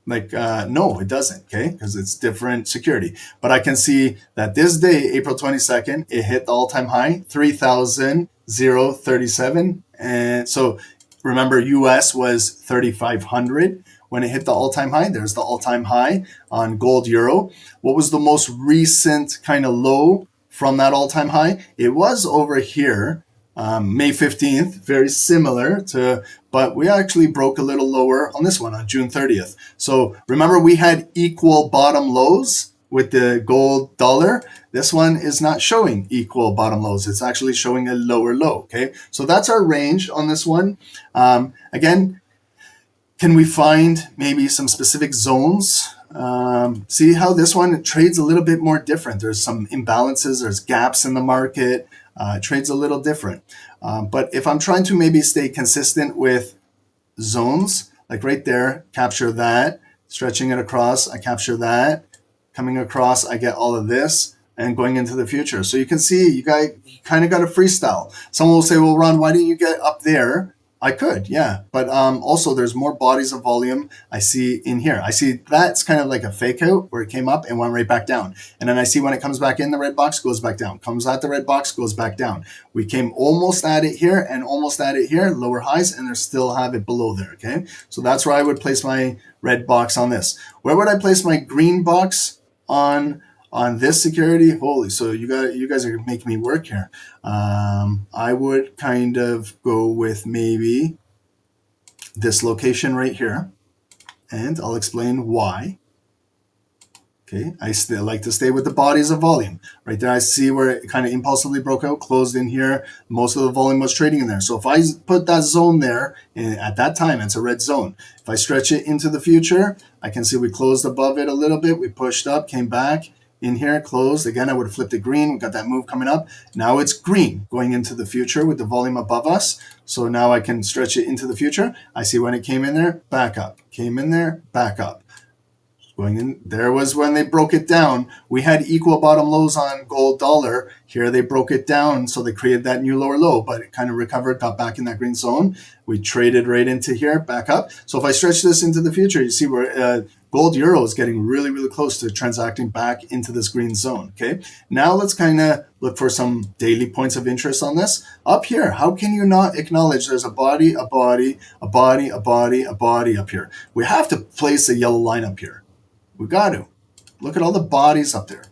Like, no, it doesn't, okay? Because it's different security. But I can see that this day, April 22nd, it hit the all-time high, 3,037. And so remember, US was 3,500 when it hit the all-time high. There's the all-time high on gold euro. What was the most recent kind of low from that all-time high? It was over here. May 15th, very similar to, but we actually broke a little lower on this one on June 30th. So remember, we had equal bottom lows with the gold dollar. This one is not showing equal bottom lows. It's actually showing a lower low. Okay, so that's our range on this one. Again, can we find maybe some specific zones? See how this one trades a little bit more different. There's some imbalances, there's gaps in the market. It trades a little different. But if I'm trying to maybe stay consistent with zones, like right there, capture that, stretching it across, I capture that, coming across, I get all of this, and going into the future. So you can see you kind of got a freestyle. Someone will say, well, Ron, why didn't you get up there? I could, yeah. But also there's more bodies of volume I see in here. I see that's kind of like a fake out where it came up and went right back down. And then I see when it comes back in the red box, goes back down. Comes at the red box, goes back down. We came almost at it here and almost at it here, lower highs, and they still have it below there, okay? So that's where I would place my red box on this. Where would I place my green box on this security? Holy, so you guys are making me work here. I would kind of go with maybe this location right here, and I'll explain why. Okay, I still like to stay with the bodies of volume. Right there, I see where it kind of impulsively broke out, closed in here. Most of the volume was trading in there. So if I put that zone there, and at that time, it's a red zone. If I stretch it into the future, I can see we closed above it a little bit. We pushed up, came back in here, closed. Again, I would have flipped it green. We got that move coming up. Now it's green going into the future with the volume above us. So now I can stretch it into the future. I see when it came in there, back up. Came in there, back up. Going in, there was when they broke it down. We had equal bottom lows on gold dollar. Here they broke it down, so they created that new lower low, but it kind of recovered, got back in that green zone. We traded right into here, back up. So if I stretch this into the future, you see where gold euro is getting really, really close to transacting back into this green zone, okay? Now let's kind of look for some daily points of interest on this. Up here, how can you not acknowledge there's a body, a body, a body, a body, a body up here? We have to place a yellow line up here. We got to. Look at all the bodies up there.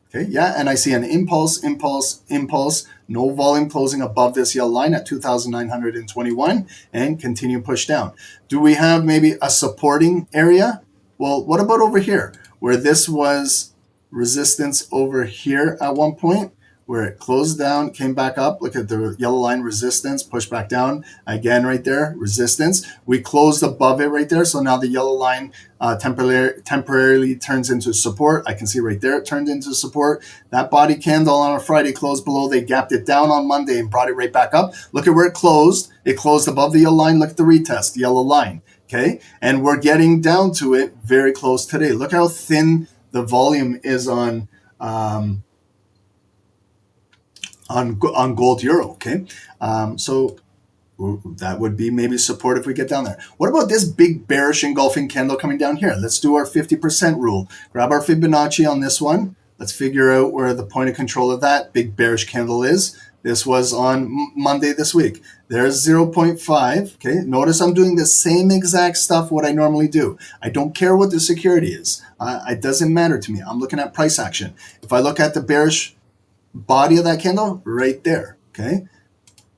Okay, yeah, and I see an impulse, impulse, impulse, no volume closing above this yellow line at 2,921 and continue push down. Do we have maybe a supporting area? Well, what about over here where this was resistance over here at one point? Where it closed down, came back up. Look at the yellow line resistance, push back down. Again, right there, resistance. We closed above it right there. So now the yellow line temporarily turns into support. I can see right there it turned into support. That body candle on a Friday closed below. They gapped it down on Monday and brought it right back up. Look at where it closed. It closed above the yellow line. Look at the retest, the yellow line. Okay, and we're getting down to it very close today. Look how thin the volume is on gold euro, okay? So that would be maybe support if we get down there. What about this big bearish engulfing candle coming down here? Let's do our 50% rule. Grab our Fibonacci on this one. Let's figure out where the point of control of that big bearish candle is. This was on Monday this week. There's 0.5, okay? Notice I'm doing the same exact stuff what I normally do. I don't care what the security is. It doesn't matter to me. I'm looking at price action. If I look at the bearish body of that candle right there, okay,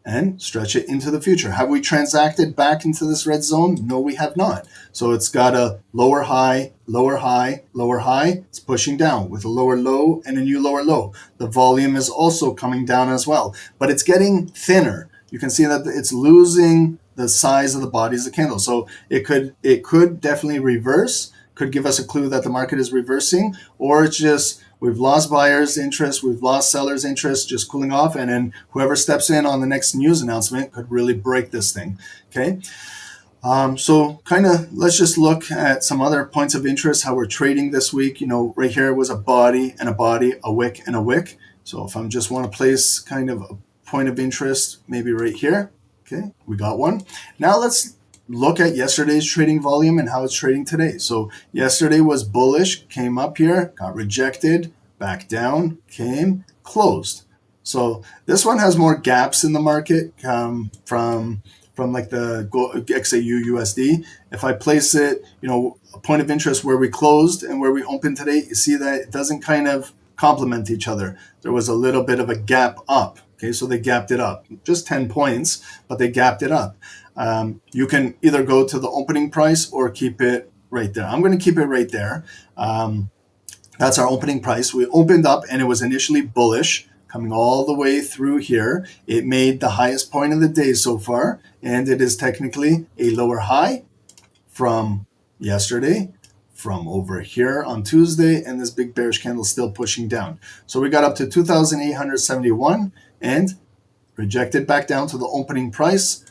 and stretch it into the future. Have we transacted back into this red zone? No, we have not. So it's got a lower high, lower high, lower high. It's pushing down with a lower low and a new lower low. The volume is also coming down as well, but it's getting thinner. You can see that it's losing the size of the bodies of the candle. So it could definitely reverse, could give us a clue that the market is reversing, or it's just we've lost buyers' interest, we've lost sellers' interest, just cooling off, and then whoever steps in on the next news announcement could really break this thing, okay? So kind of let's just look at some other points of interest, how we're trading this week. You know, right here was a body and a body, a wick and a wick. So if I just want to place kind of a point of interest, maybe right here, okay, we got one. Now let's look at yesterday's trading volume and how it's trading today. So yesterday was bullish, came up here, got rejected, back down, came, closed. So this one has more gaps in the market from like the XAU USD. If I place it, you know, a point of interest where we closed and where we opened today, you see that it doesn't kind of complement each other. There was a little bit of a gap up. Okay, so they gapped it up, just 10 points, but they gapped it up. You can either go to the opening price or keep it right there. I'm going to keep it right there. That's our opening price. We opened up and it was initially bullish, coming all the way through here. It made the highest point of the day so far, and it is technically a lower high from yesterday, from over here on Tuesday, and this big bearish candle still pushing down. So we got up to 2,871, and rejected back down to the opening price,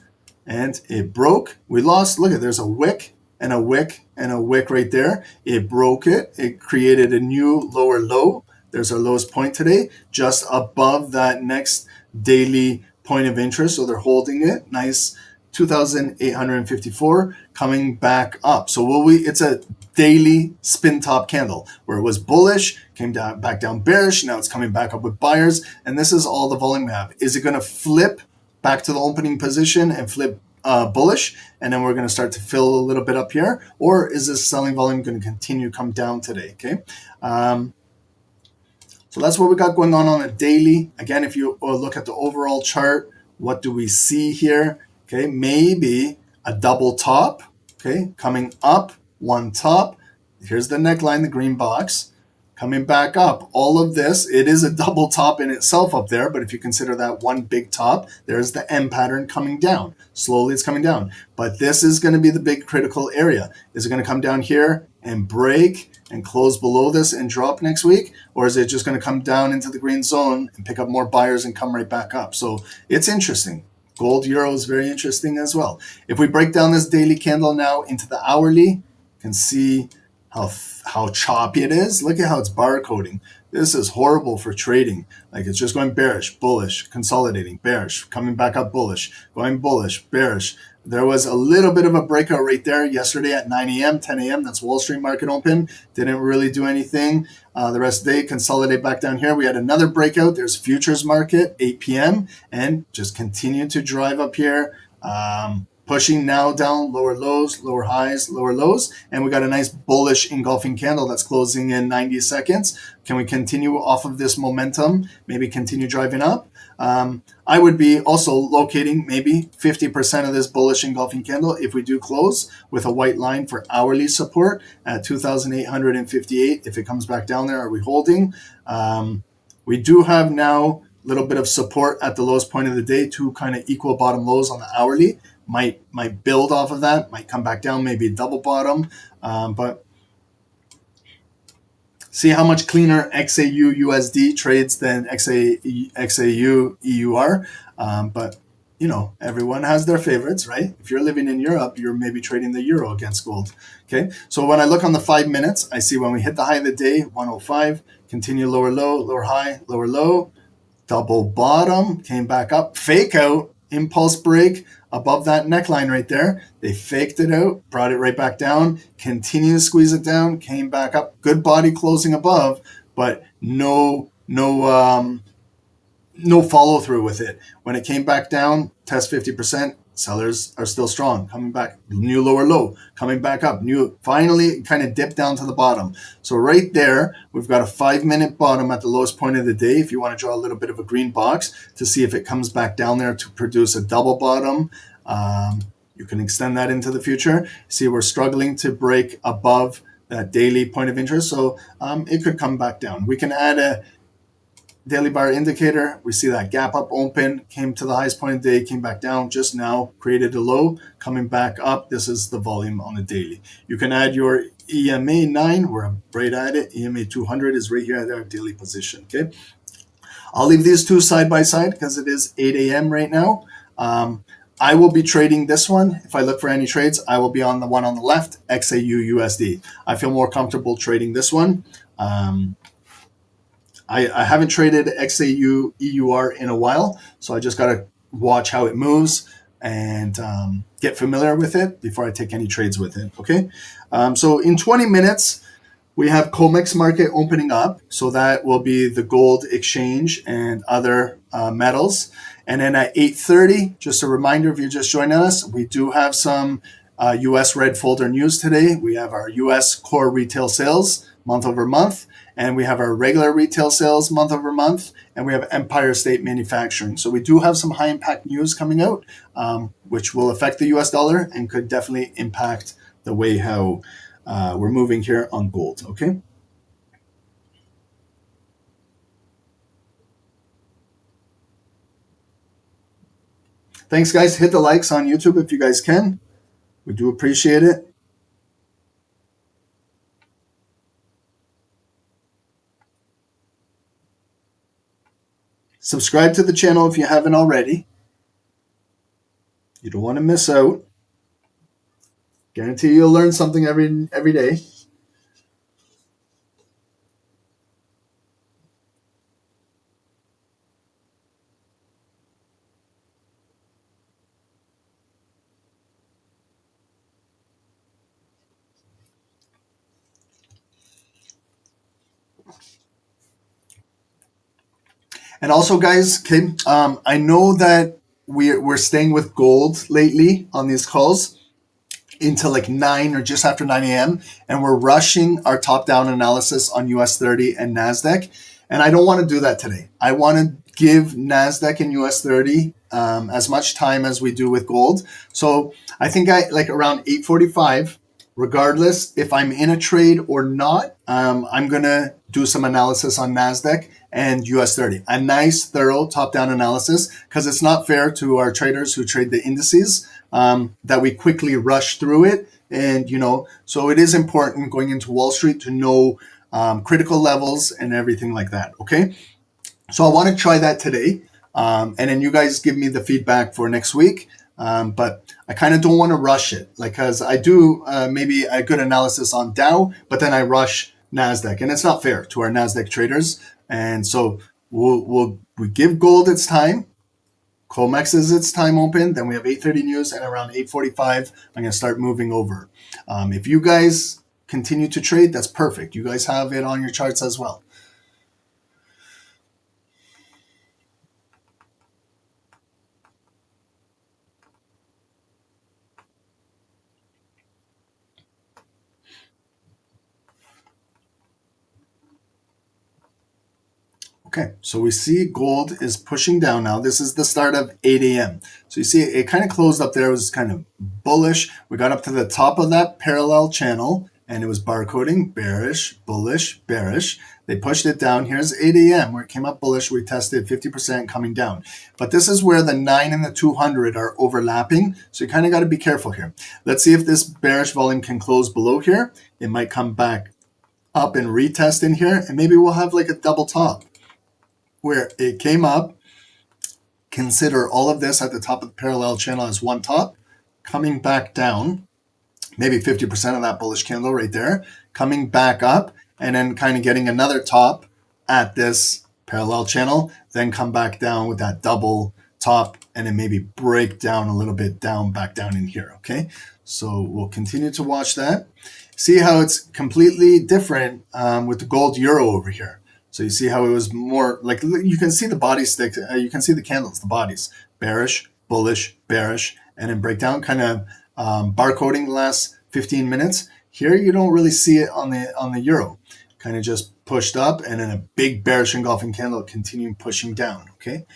and it broke. We lost. Look at, there's a wick and a wick and a wick right there. It broke it. It created a new lower low. There's our lowest point today, just above that next daily point of interest. So they're holding it. Nice. 2,854 coming back up. So it's a daily spin top candle where it was bullish, came down back down bearish. Now it's coming back up with buyers. And this is all the volume we have. Is it going to flip back to the opening position and flip bullish, and then we're going to start to fill a little bit up here? Or is this selling volume going to continue to come down today? Okay. So that's what we got going on a daily. Again, if you look at the overall chart, what do we see here? Okay, maybe a double top, okay, coming up, one top. Here's the neckline, the green box, coming back up. All of this, it is a double top in itself up there, but if you consider that one big top, there's the M pattern coming down. Slowly it's coming down. But this is going to be the big critical area. Is it going to come down here and break and close below this and drop next week? Or is it just going to come down into the green zone and pick up more buyers and come right back up? So it's interesting. Gold euro is very interesting as well. If we break down this daily candle now into the hourly, you can see how choppy it is. Look at how it's barcoding. This is horrible for trading. Like, it's just going bearish, bullish, consolidating, bearish, coming back up bullish, going bullish, bearish. There was a little bit of a breakout right there yesterday at 9 a.m., 10 a.m. That's Wall Street market open. Didn't really do anything. The rest of the day, consolidate back down here. We had another breakout. There's futures market, 8 p.m. and just continue to drive up here. Pushing now down, lower lows, lower highs, lower lows. And we got a nice bullish engulfing candle that's closing in 90 seconds. Can we continue off of this momentum? Maybe continue driving up? I would be also locating maybe 50% of this bullish engulfing candle if we do close with a white line for hourly support at 2,858. If it comes back down there, are we holding? We do have now a little bit of support at the lowest point of the day, two kind of equal bottom lows on the hourly. Might build off of that, might come back down, maybe a double bottom, but see how much cleaner XAU USD trades than XAU EUR. But you know, everyone has their favorites, right? If you're living in Europe, you're maybe trading the euro against gold. Okay, so when I look on the 5 minutes, I see when we hit the high of the day, 105, continue lower low, lower high, lower low, double bottom, came back up, fake out, impulse break above that neckline right there. They faked it out, brought it right back down, continued to squeeze it down, came back up, good body closing above, but no follow through with it. When it came back down, test 50%, sellers are still strong, coming back, new lower low, coming back up, new, finally kind of dipped down to the bottom. So right there, we've got a 5 minute bottom at the lowest point of the day. If you want to draw a little bit of a green box to see if it comes back down there to produce a double bottom, you can extend that into the future. See, we're struggling to break above that daily point of interest. So it could come back down. We can add a daily bar indicator. We see that gap up open, came to the highest point of the day, came back down just now, created a low, coming back up. This is the volume on the daily. You can add your EMA 9. We're right at it. EMA 200 is right here at our daily position. Okay, I'll leave these two side by side because it is 8 a.m. right now. I will be trading this one. If I look for any trades, I will be on the one on the left, XAU USD. I feel more comfortable trading this one. I haven't traded XAU EUR in a while, so I just got to watch how it moves and get familiar with it before I take any trades with it, okay? So in 20 minutes, we have COMEX market opening up, so that will be the gold exchange and other metals. And then at 8:30, just a reminder if you're just joining us, we do have some U.S. red folder news today. We have our U.S. core retail sales month over month, and we have our regular retail sales month over month, and we have Empire State Manufacturing. So we do have some high impact news coming out, which will affect the US dollar and could definitely impact the way how we're moving here on gold, okay? Thanks, guys. Hit the likes on YouTube if you guys can. We do appreciate it. Subscribe to the channel if you haven't already. You don't want to miss out. Guarantee you'll learn something every day. And also, guys, okay, I know that we're staying with gold lately on these calls into like 9 or just after 9 a.m. and we're rushing our top-down analysis on US 30 and NASDAQ. And I don't want to do that today. I want to give NASDAQ and US 30 as much time as we do with gold. So I think like around 8:45, regardless if I'm in a trade or not, I'm going to do some analysis on NASDAQ and US 30. A nice, thorough top-down analysis, because it's not fair to our traders who trade the indices that we quickly rush through it. And, so it is important going into Wall Street to know critical levels and everything like that, okay? So I want to try that today. And then you guys give me the feedback for next week. But I kind of don't want to rush it, because I do maybe a good analysis on Dow, but then I rush NASDAQ, and it's not fair to our NASDAQ traders. And so we give gold its time. COMEX is its time open. Then we have 8:30 news, and around 8:45, I'm going to start moving over. If you guys continue to trade, that's perfect. You guys have it on your charts as well. Okay, so we see gold is pushing down now. This is the start of 8 a.m. So you see it kind of closed up there. It was kind of bullish. We got up to the top of that parallel channel, and it was barcoding, bearish, bullish, bearish. They pushed it down. Here's 8 a.m. where it came up bullish. We tested 50% coming down. But this is where the 9 and the 200 are overlapping. So you kind of got to be careful here. Let's see if this bearish volume can close below here. It might come back up and retest in here, and maybe we'll have like a double top where it came up. Consider all of this at the top of the parallel channel as one top, coming back down, maybe 50% of that bullish candle right there, coming back up, and then kind of getting another top at this parallel channel, then come back down with that double top, and then maybe break down a little bit down, back down in here, okay? So we'll continue to watch that. See how it's completely different with the gold euro over here. So you see how it was more like, you can see the body stick, you can see the candles, the bodies, bearish, bullish, bearish, and then breakdown, kind of barcoding the last 15 minutes. Here you don't really see it on the euro, kind of just pushed up, and then a big bearish engulfing candle continuing pushing down, okay?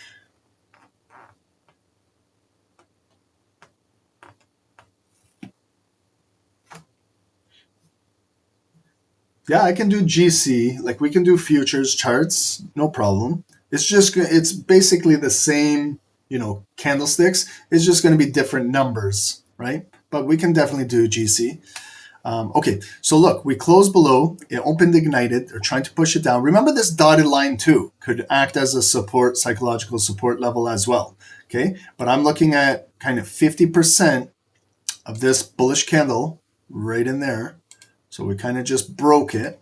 Yeah, I can do GC, like we can do futures charts, no problem. It's basically the same, candlesticks. It's just going to be different numbers, right? But we can definitely do GC. Okay, so look, we closed below, it opened ignited, they're trying to push it down. Remember, this dotted line too could act as a support, psychological support level as well, okay? But I'm looking at kind of 50% of this bullish candle right in there. So we kind of just broke it.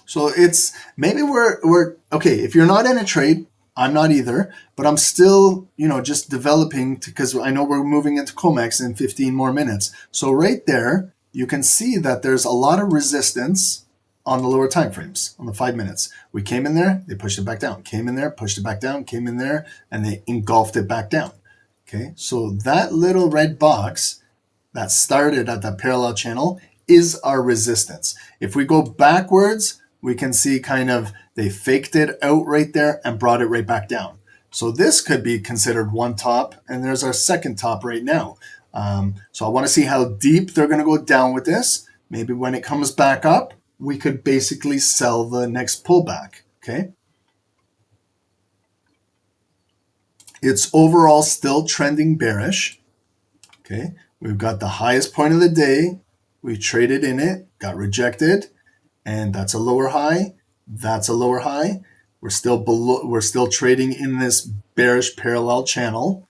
So it's, maybe we're okay, if you're not in a trade, I'm not either, but I'm still, just developing, because I know we're moving into COMEX in 15 more minutes. So right there, you can see that there's a lot of resistance on the lower time frames, on the 5 minutes. We came in there, they pushed it back down, came in there, pushed it back down, came in there, and they engulfed it back down. Okay, so that little red box that started at that parallel channel is our resistance. If we go backwards, we can see kind of they faked it out right there and brought it right back down. So this could be considered one top, and there's our second top right now. So I want to see how deep they're going to go down with this. Maybe when it comes back up, we could basically sell the next pullback, okay? It's overall still trending bearish, okay? We've got the highest point of the day. We traded in it, got rejected, and that's a lower high. That's a lower high. We're still below, we're still trading in this bearish parallel channel.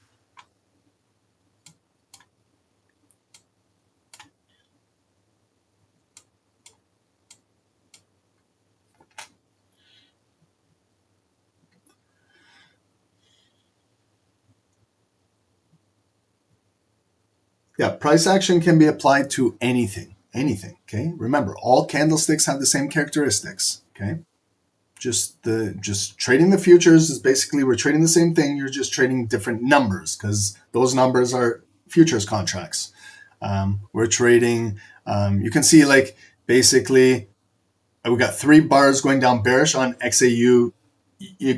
Yeah, price action can be applied to anything, okay? Remember, all candlesticks have the same characteristics, okay? Just trading the futures is basically we're trading the same thing, you're just trading different numbers because those numbers are futures contracts. We're trading, you can see like basically we got 3 bars going down bearish on XAU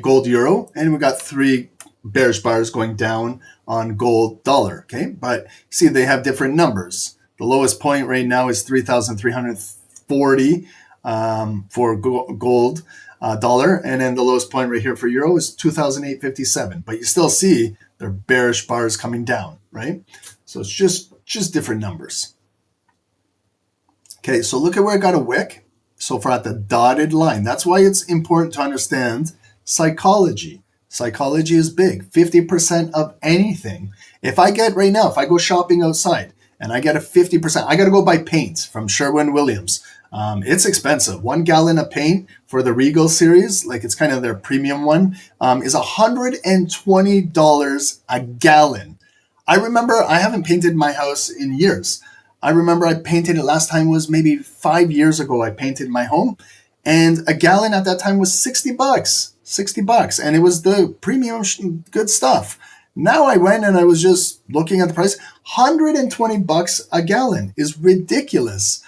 gold euro, and we got 3 bearish bars going down on gold dollar, okay? But see, they have different numbers. The lowest point right now is 3,340 for gold dollar, and then the lowest point right here for euro is 2,857. But you still see they're bearish bars coming down, right? So it's just different numbers. Okay, so look at where I got a wick. So far at the dotted line. That's why it's important to understand psychology. Psychology is big. 50% of anything. If I go shopping outside and I get a 50%, I got to go buy paint from Sherwin-Williams. It's expensive. 1 gallon of paint for the Regal series, like it's kind of their premium one, is $120 a gallon. I remember I haven't painted my house in years. I remember I painted it last time was maybe 5 years ago. I painted my home, and a gallon at that time was $60. $60, and it was the premium good stuff. Now I went and I was just looking at the price. $120 a gallon is ridiculous.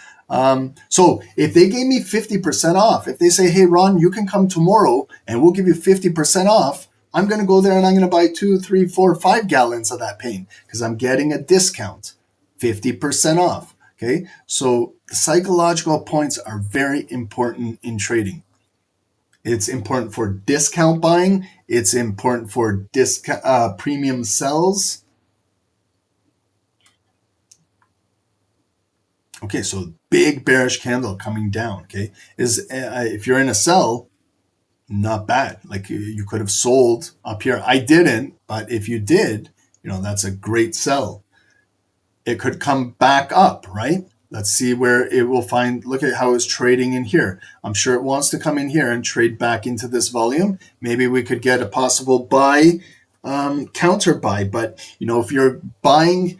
So if they gave me 50% off, if they say, hey, Ron, you can come tomorrow and we'll give you 50% off, I'm going to go there and I'm going to buy 2, 3, 4, 5 gallons of that paint because I'm getting a discount. 50% off, okay? So the psychological points are very important in trading. It's important for discount buying. It's important for premium sells. Okay, so big bearish candle coming down, okay? If you're in a sell, not bad. Like you could have sold up here. I didn't, but if you did, that's a great sell. It could come back up, right? Let's see where it will find. Look at how it's trading in here. I'm sure it wants to come in here and trade back into this volume. Maybe we could get a possible buy, counter buy. But, if you're buying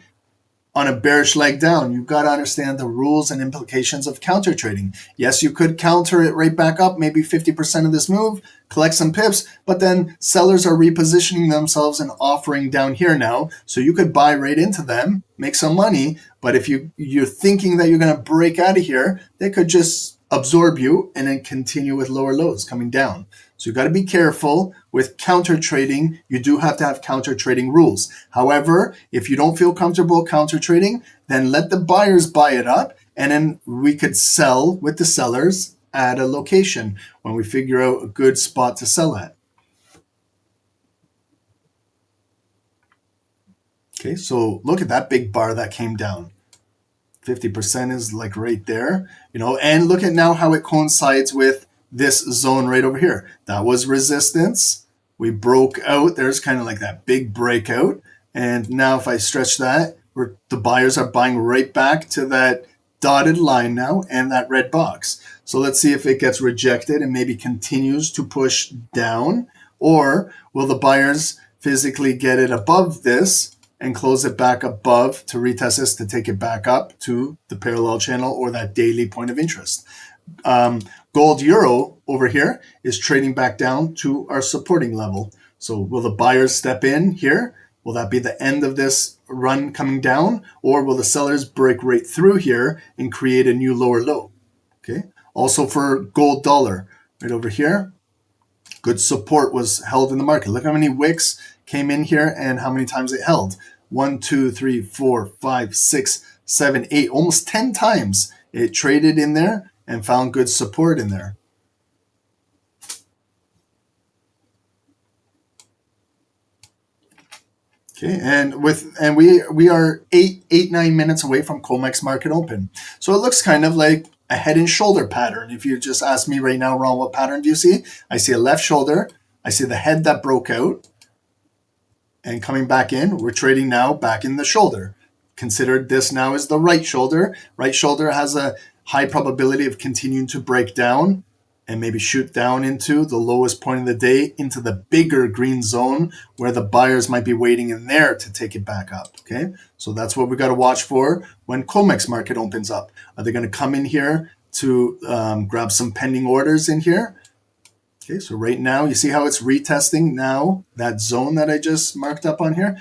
on a bearish leg down, you've got to understand the rules and implications of counter trading. Yes, you could counter it right back up, maybe 50% of this move, collect some pips, but then sellers are repositioning themselves and offering down here now. So you could buy right into them, make some money. But if you're thinking that you're going to break out of here, they could just absorb you and then continue with lower lows coming down. So you've got to be careful with counter trading. You do have to have counter trading rules. However, if you don't feel comfortable counter trading, then let the buyers buy it up, and then we could sell with the sellers at a location when we figure out a good spot to sell at. Okay, so look at that big bar that came down. 50% is like right there, and look at now how it coincides with this zone right over here. That was resistance. We broke out. There's kind of like that big breakout. And now if I stretch that, the buyers are buying right back to that dotted line now and that red box. So let's see if it gets rejected and maybe continues to push down, or will the buyers physically get it above this and close it back above to retest this to take it back up to the parallel channel or that daily point of interest. Gold euro over here is trading back down to our supporting level. So will the buyers step in here? Will that be the end of this run coming down? Or will the sellers break right through here and create a new lower low? Okay. Also for gold dollar, right over here, good support was held in the market. Look how many wicks came in here and how many times it held. 1, 2, 3, 4, 5, 6, 7, 8, almost 10 times it traded in there and found good support in there. Okay, and we are 9 minutes away from COMEX market open. So it looks kind of like a head and shoulder pattern. If you just ask me right now, Ron, what pattern do you see? I see a left shoulder. I see the head that broke out and coming back in. We're trading now back in the shoulder. Consider this now as the right shoulder. Right shoulder has a high probability of continuing to break down and maybe shoot down into the lowest point of the day, into the bigger green zone where the buyers might be waiting in there to take it back up. Okay, so that's what we got to watch for when COMEX market opens up. Are they going to come in here to grab some pending orders in here? Okay, so right now you see how it's retesting now that zone that I just marked up on here.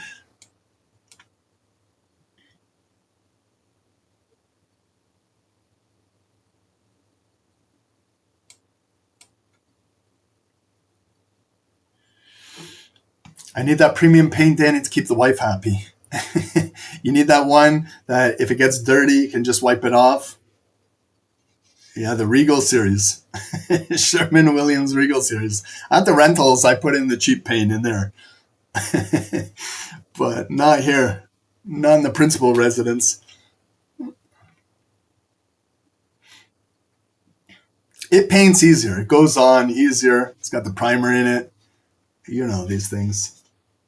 I need that premium paint, Danny, to keep the wife happy. You need that one that if it gets dirty, you can just wipe it off. Yeah, the Regal series. Sherwin-Williams Regal series. At the rentals, I put in the cheap paint in there. But not here. Not in the principal residence. It paints easier. It goes on easier. It's got the primer in it. You know these things.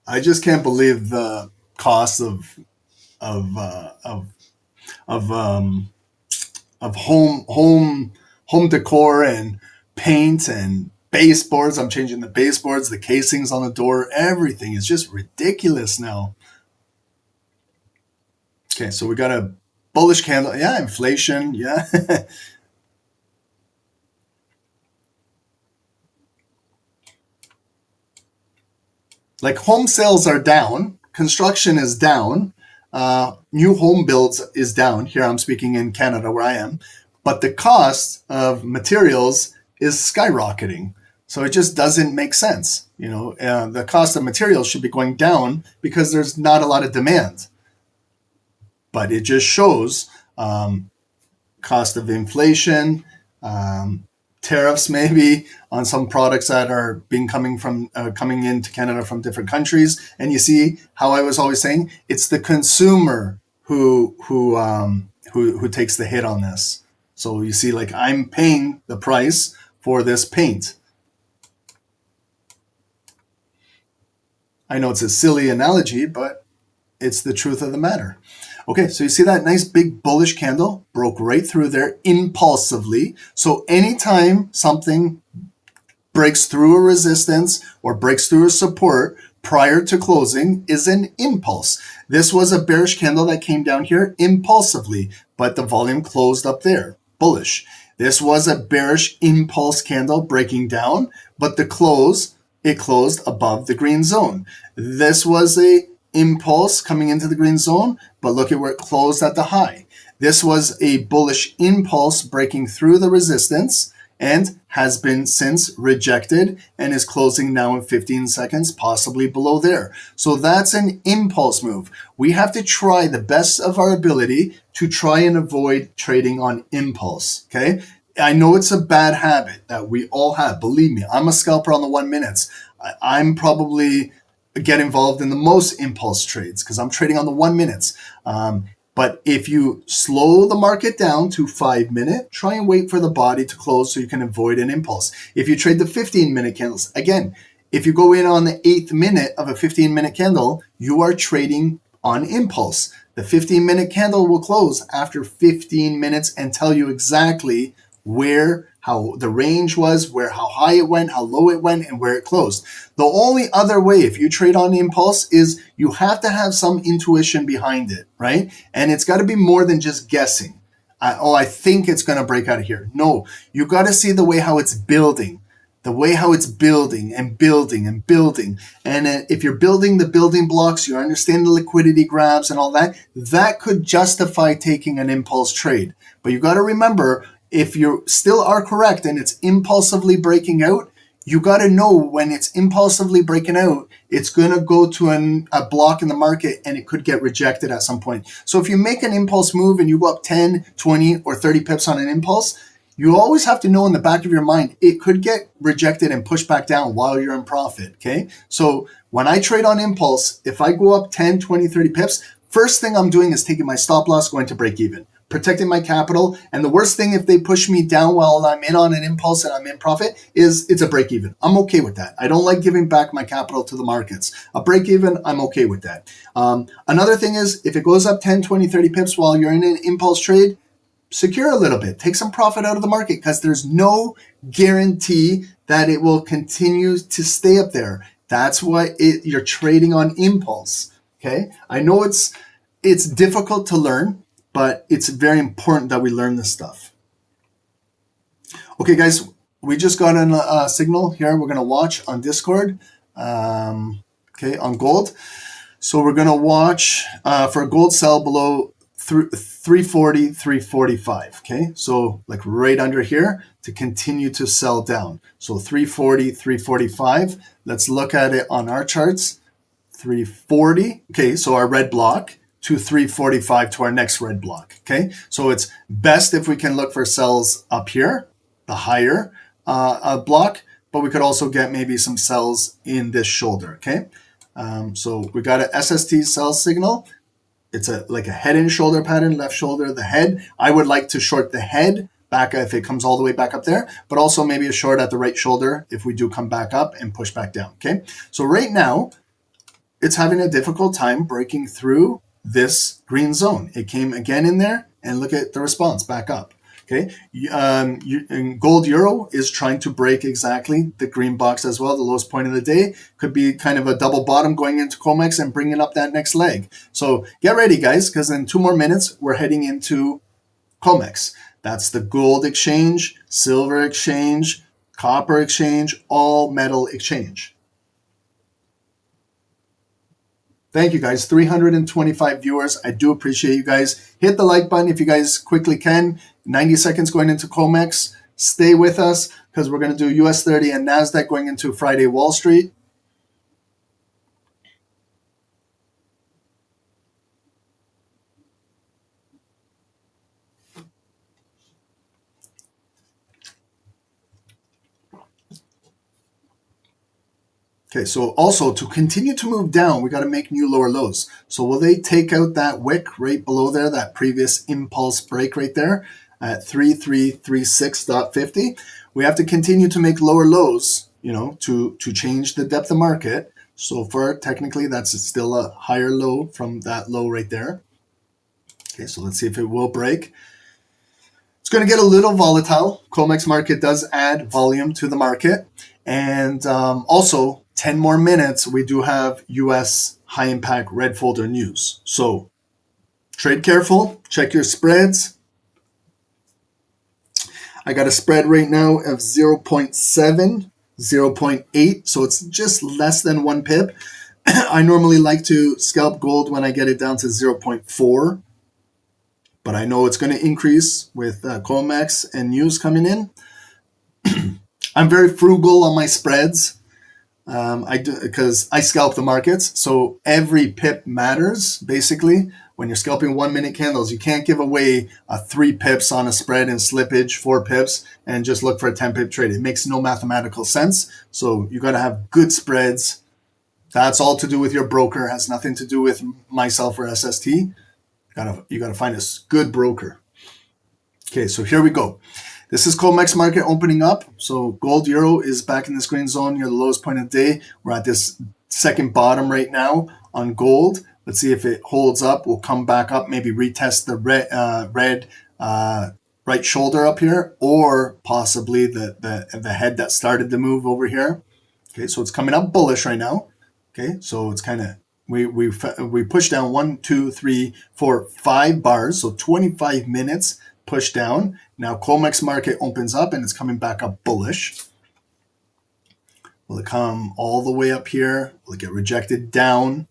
I just can't believe the cost of home decor and paint and baseboards. I'm changing the baseboards, the casings on the door. Everything is just ridiculous now. Okay, so we got a bullish candle. Yeah, inflation. Yeah. Like home sales are down, construction is down, new home builds is down. Here I'm speaking in Canada where I am, but the cost of materials is skyrocketing. So it just doesn't make sense. You know, the cost of materials should be going down because there's not a lot of demand. But it just shows cost of inflation, tariffs maybe on some products that are coming into Canada from different countries. And you see how I was always saying it's the consumer who takes the hit on this. So you see, like, I'm paying the price for this paint. I know it's a silly analogy, but it's the truth of the matter. Okay, so you see that nice big bullish candle broke right through there impulsively. So anytime something breaks through a resistance or breaks through a support prior to closing is an impulse. This was a bearish candle that came down here impulsively, but the volume closed up there, bullish. This was a bearish impulse candle breaking down, but it closed above the green zone. This was a impulse coming into the green zone, but look at where it closed at the high. This was a bullish impulse breaking through the resistance and has been since rejected and is closing now in 15 seconds, possibly below there. So that's an impulse move. We have to try the best of our ability to try and avoid trading on impulse, okay? I know it's a bad habit that we all have. Believe me, I'm a scalper on the 1 minutes. I'm probably get involved in the most impulse trades because I'm trading on the 1 minutes. But if you slow the market down to 5 minute, try and wait for the body to close so you can avoid an impulse. If you trade the 15-minute candles, again, if you go in on the 8th minute of a 15-minute candle, you are trading on impulse. The 15-minute candle will close after 15 minutes and tell you exactly how the range was, how high it went, how low it went, and where it closed. The only other way, if you trade on impulse, is you have to have some intuition behind it, right? And it's got to be more than just guessing. I think it's going to break out of here. No, you got to see the way how it's building, and building and building. And if you're building the building blocks, you understand the liquidity grabs and all that, that could justify taking an impulse trade. But you got to remember, if you still are correct and it's impulsively breaking out, you got to know when it's impulsively breaking out, it's going to go to a block in the market and it could get rejected at some point. So if you make an impulse move and you go up 10, 20, or 30 pips on an impulse, you always have to know in the back of your mind, it could get rejected and pushed back down while you're in profit, okay? So when I trade on impulse, if I go up 10, 20, 30 pips, first thing I'm doing is taking my stop loss, going to break even. protecting my capital. And the worst thing, if they push me down while I'm in on an impulse and I'm in profit, is it's a break even. I'm okay with that. I don't like giving back my capital to the markets. A break even, I'm okay with that. Another thing is, if it goes up 10, 20, 30 pips while you're in an impulse trade, secure a little bit. Take some profit out of the market, because there's no guarantee that it will continue to stay up there. That's why you're trading on impulse. Okay, I know it's difficult to learn, but it's very important that we learn this stuff. Okay, guys, we just got a signal here. We're going to watch on Discord, okay, on gold. So we're going to watch for a gold sell below 340, 345. Okay, so like right under here to continue to sell down. So 340, 345. Let's look at it on our charts. 340. Okay, so our red block to 345 to our next red block. Okay, so it's best if we can look for sells up here, the higher block, but we could also get maybe some sells in this shoulder. Okay, so we got a SST sell signal. It's like a head and shoulder pattern, left shoulder, the head. I would like to short the head back if it comes all the way back up there, but also maybe a short at the right shoulder if we do come back up and push back down. Okay, so right now it's having a difficult time breaking through this green zone. It came again in there, and look at the response back up. Okay, and gold euro is trying to break exactly the green box as well. The lowest point of the day could be kind of a double bottom going into COMEX and bringing up that next leg. So get ready, guys, because in 2 more minutes we're heading into COMEX. That's the gold exchange, silver exchange, copper exchange, all metal exchange. Thank you, guys. 325 viewers. I do appreciate you guys. Hit the like button if you guys quickly can. 90 seconds going into COMEX. Stay with us, because we're going to do US 30 and NASDAQ going into Friday Wall Street. Okay, so also to continue to move down, we got to make new lower lows. So will they take out that wick right below there, that previous impulse break right there at 3336.50? We have to continue to make lower lows, to change the depth of market. So far, technically, that's still a higher low from that low right there. Okay, so let's see if it will break. It's going to get a little volatile. COMEX market does add volume to the market. And also, 10 more minutes, we do have US high impact red folder news. So trade careful, check your spreads. I got a spread right now of 0.7, 0.8, so it's just less than 1 pip. I normally like to scalp gold when I get it down to 0.4, but I know it's going to increase with COMEX and news coming in. I'm very frugal on my spreads. Because I scalp the markets, so every pip matters. Basically, when you're scalping 1 minute candles, you can't give away 3 pips on a spread and slippage, 4 pips, and just look for a 10 pip trade. It makes no mathematical sense. So you got to have good spreads. That's all to do with your broker. It has nothing to do with myself or SST. You gotta find a good broker. Okay, so here we go. This is COMEX market opening up. So gold euro is back in this green zone near the lowest point of the day. We're at this second bottom right now on gold. Let's see if it holds up. We'll come back up, maybe retest the red right shoulder up here, or possibly the head that started the move over here. Okay, so it's coming up bullish right now. Okay, so it's kind of we pushed down 1, 2, 3, 4, 5 bars, so 25 minutes push down. Now COMEX market opens up and it's coming back up bullish. Will it come all the way up here? Will it get rejected down?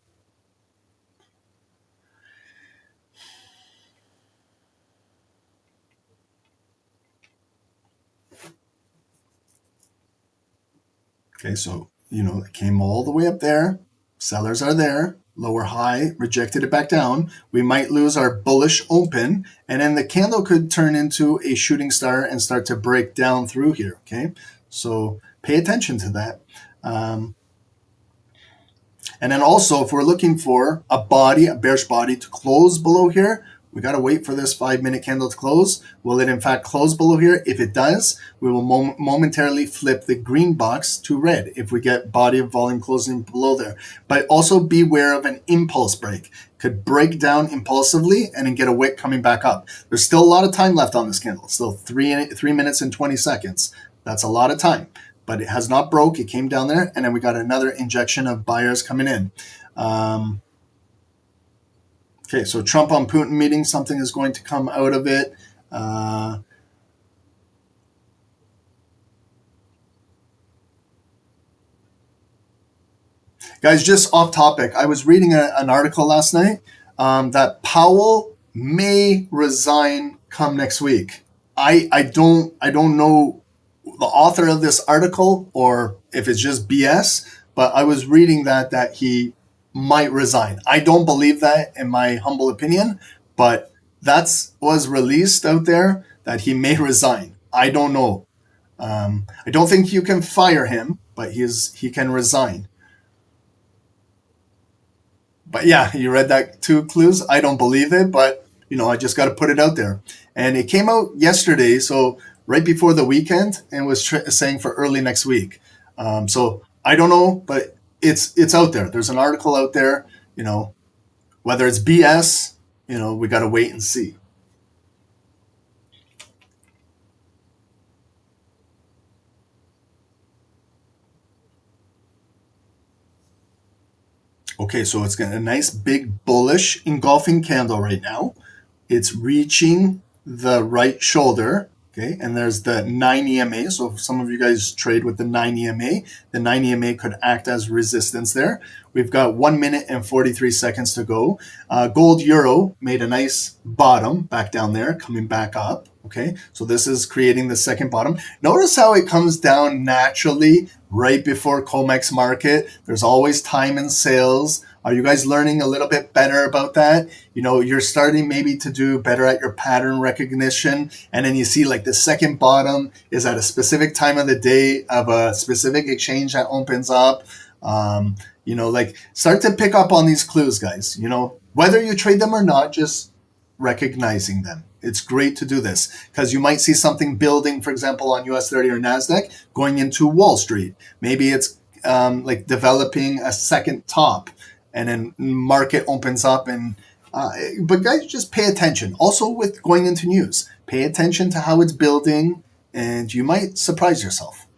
Okay, so it came all the way up there. Sellers are there. Lower high, rejected it back down. We might lose our bullish open, and then the candle could turn into a shooting star and start to break down through here. Okay, so pay attention to that. And then also, if we're looking for a bearish body to close below here, We got to wait for this 5-minute candle to close. Will it in fact close below here? If it does, we will momentarily flip the green box to red if we get body of volume closing below there. But also beware of an impulse break. Could break down impulsively and then get a wick coming back up. There's still a lot of time left on this candle. Still 3 minutes and 20 seconds. That's a lot of time. But it has not broke. It came down there, and then we got another injection of buyers coming in. Okay, so Trump on Putin meeting, something is going to come out of it. Guys, just off topic, I was reading an article last night that Powell may resign come next week. I don't know the author of this article or if it's just BS, but I was reading that he might resign. I don't believe that, in my humble opinion, but was released out there that he may resign. I don't know. I don't think you can fire him, but he can resign. But yeah, you read that too, Clues. I don't believe it, but I just got to put it out there. And it came out yesterday, so right before the weekend, and was saying for early next week. So I don't know, but it's out there. There's an article out there. Whether it's BS, we got to wait and see. Okay, so it's got a nice big bullish engulfing candle right now. It's reaching the right shoulder, okay, and there's the 9 EMA. So if some of you guys trade with the 9 EMA, the 9 EMA could act as resistance there. We've got 1 minute and 43 seconds to go. Gold euro made a nice bottom back down there, coming back up. Okay, so this is creating the second bottom. Notice how it comes down naturally right before COMEX market. There's always time in sales. Are you guys learning a little bit better about that? You're starting maybe to do better at your pattern recognition. And then you see like the second bottom is at a specific time of the day of a specific exchange that opens up. Start to pick up on these clues, guys. Whether you trade them or not, just recognizing them. It's great to do this because you might see something building, for example, on US 30 or NASDAQ going into Wall Street. Maybe it's developing a second top and then market opens up. But guys, just pay attention. Also with going into news, pay attention to how it's building and you might surprise yourself.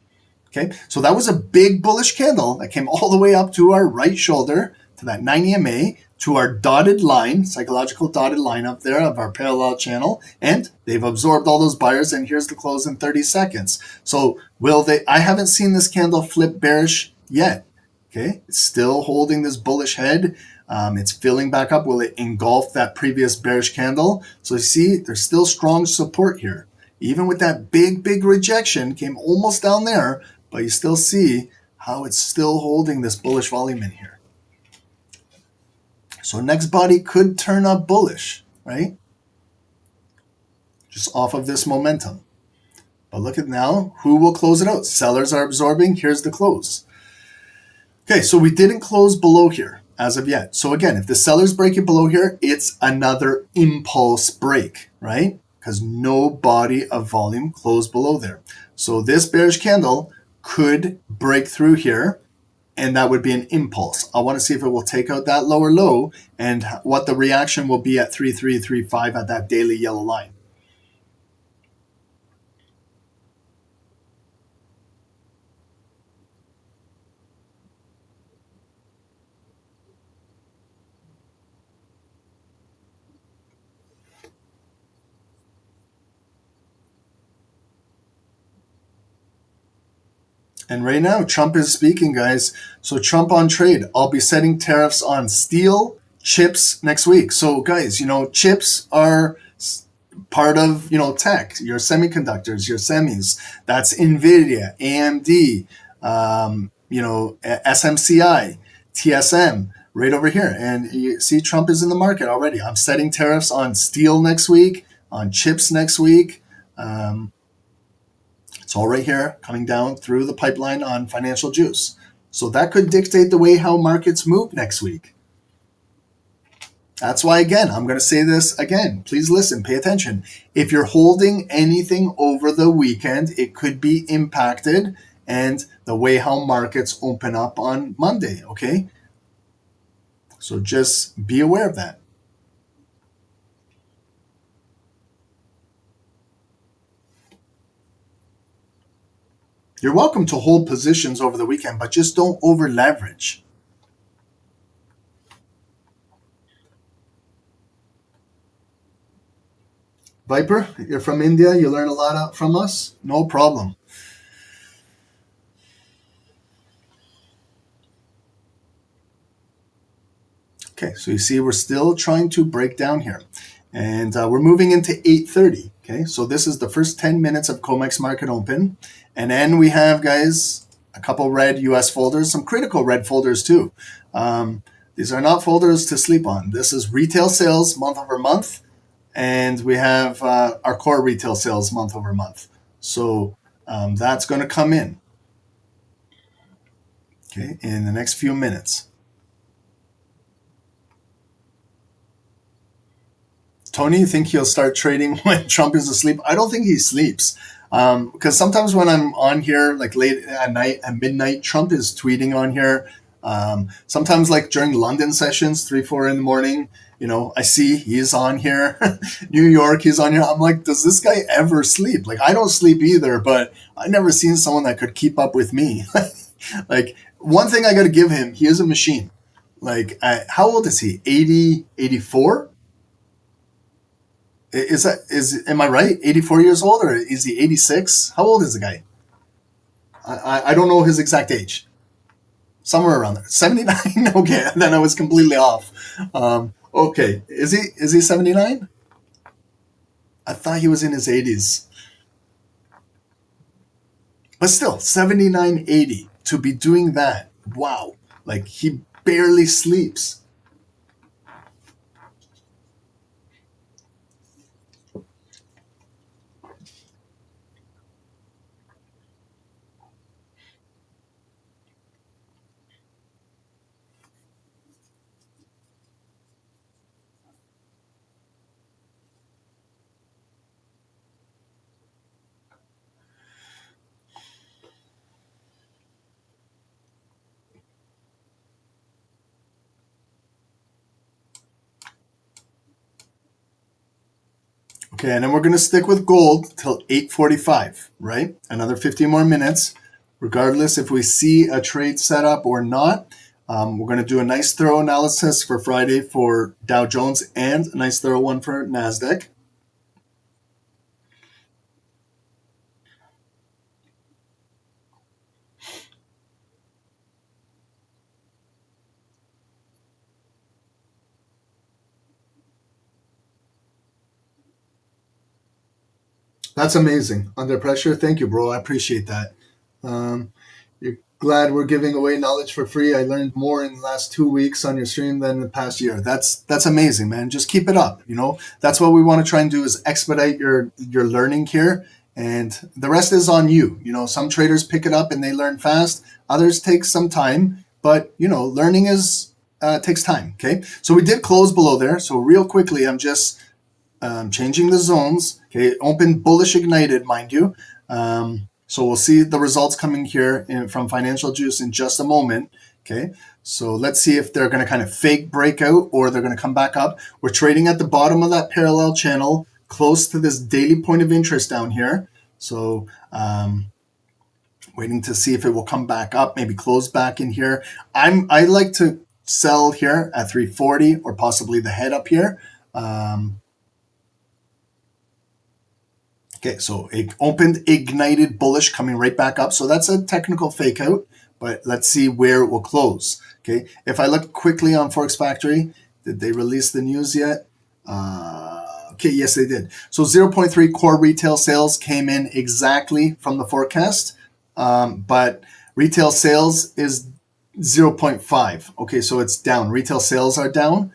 Okay, so that was a big bullish candle that came all the way up to our right shoulder, to that 9 EMA, to our dotted line, psychological dotted line up there of our parallel channel, and they've absorbed all those buyers, and here's the close in 30 seconds. So I haven't seen this candle flip bearish yet. Okay, it's still holding this bullish head. It's filling back up. Will it engulf that previous bearish candle? So you see, there's still strong support here. Even with that big rejection, came almost down there, but you still see how it's still holding this bullish volume in here. So next body could turn up bullish, right? Just off of this momentum. But look at now, who will close it out? Sellers are absorbing. Here's the close. Okay, so we didn't close below here as of yet. So again, if the sellers break it below here, it's another impulse break, right? Because no body of volume closed below there. So this bearish candle could break through here, and that would be an impulse. I want to see if it will take out that lower low and what the reaction will be at 3335 at that daily yellow line. And right now, Trump is speaking, guys. So Trump on trade. I'll be setting tariffs on steel, chips next week. So guys, chips are part of, tech, your semiconductors, your semis. That's NVIDIA, AMD, SMCI, TSM, right over here. And you see Trump is in the market already. I'm setting tariffs on steel next week, on chips next week. It's all right here, coming down through the pipeline on financial juice. So that could dictate the way how markets move next week. That's why, again, I'm going to say this again. Please listen, pay attention. If you're holding anything over the weekend, it could be impacted and the way how markets open up on Monday, okay? So just be aware of that. You're welcome to hold positions over the weekend, but just don't over leverage. Viper, you're from India. You learn a lot from us. No problem. Okay, so you see we're still trying to break down here. And we're moving into 8:30. Okay, so this is the first 10 minutes of COMEX market open. And then we have, guys, a couple red US folders, some critical red folders too. These are not folders to sleep on. This is retail sales month over month. And we have our core retail sales month over month. So that's going to come in, okay, in the next few minutes. Tony, you think he'll start trading when Trump is asleep? I don't think he sleeps. Because sometimes when I'm on here, like late at night, at midnight, Trump is tweeting on here. Sometimes like during London sessions, 3, 4 in the morning, I see he's on here. New York, he's on here. I'm like, does this guy ever sleep? Like, I don't sleep either, but I never seen someone that could keep up with me. Like, one thing I got to give him, he is a machine. Like, how old is he? 80, 84? Am I right? 84 years old, or is he 86? How old is the guy? I don't know his exact age. Somewhere around there. 79? Okay, then I was completely off. Okay, is he 79? I thought he was in his 80s. But still, 79, 80. To be doing that, wow. Like, he barely sleeps. Okay, and then we're going to stick with gold till 8:45, right? Another 15 more minutes. Regardless if we see a trade set up or not, we're going to do a nice thorough analysis for Friday for Dow Jones and a nice thorough one for NASDAQ. That's amazing. Under pressure. Thank you, bro. I appreciate that. You're glad we're giving away knowledge for free. I learned more in the last 2 weeks on your stream than the past year. That's amazing, man. Just keep it up. That's what we want to try and do is expedite your learning here. And the rest is on you. Some traders pick it up and they learn fast. Others take some time. But, learning takes time. Okay. So we did close below there. So real quickly, I'm just changing the zones. Okay, open bullish ignited, mind you. So we'll see the results coming here from Financial Juice in just a moment. Okay, so let's see if they're going to kind of fake breakout or they're going to come back up. We're trading at the bottom of that parallel channel, close to this daily point of interest down here. So waiting to see if it will come back up, maybe close back in here. I like to sell here at 340 or possibly the head up here. Okay, so it opened ignited bullish coming right back up. So that's a technical fake out, but let's see where it will close. Okay, if I look quickly on Forex Factory, did they release the news yet? Okay, yes, they did. So 0.3 core retail sales came in exactly from the forecast, but retail sales is 0.5. Okay, so it's down. Retail sales are down.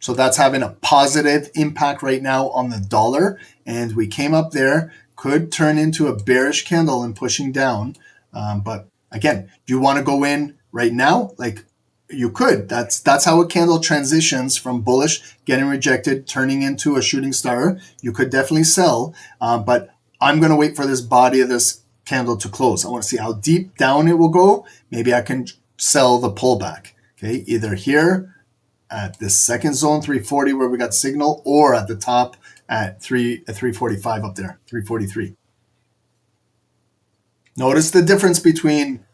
So that's having a positive impact right now on the dollar. And we came up there, could turn into a bearish candle and pushing down. But again, do you want to go in right now? Like You could. That's how a candle transitions from bullish, getting rejected, turning into a shooting star. You could definitely sell, but I'm going to wait for this body of this candle to close. I want to see how deep down it will go. Maybe I can sell the pullback. Okay, either here at this second zone, 340, where we got signal, or at the top at 345 up there, 343. Notice the difference between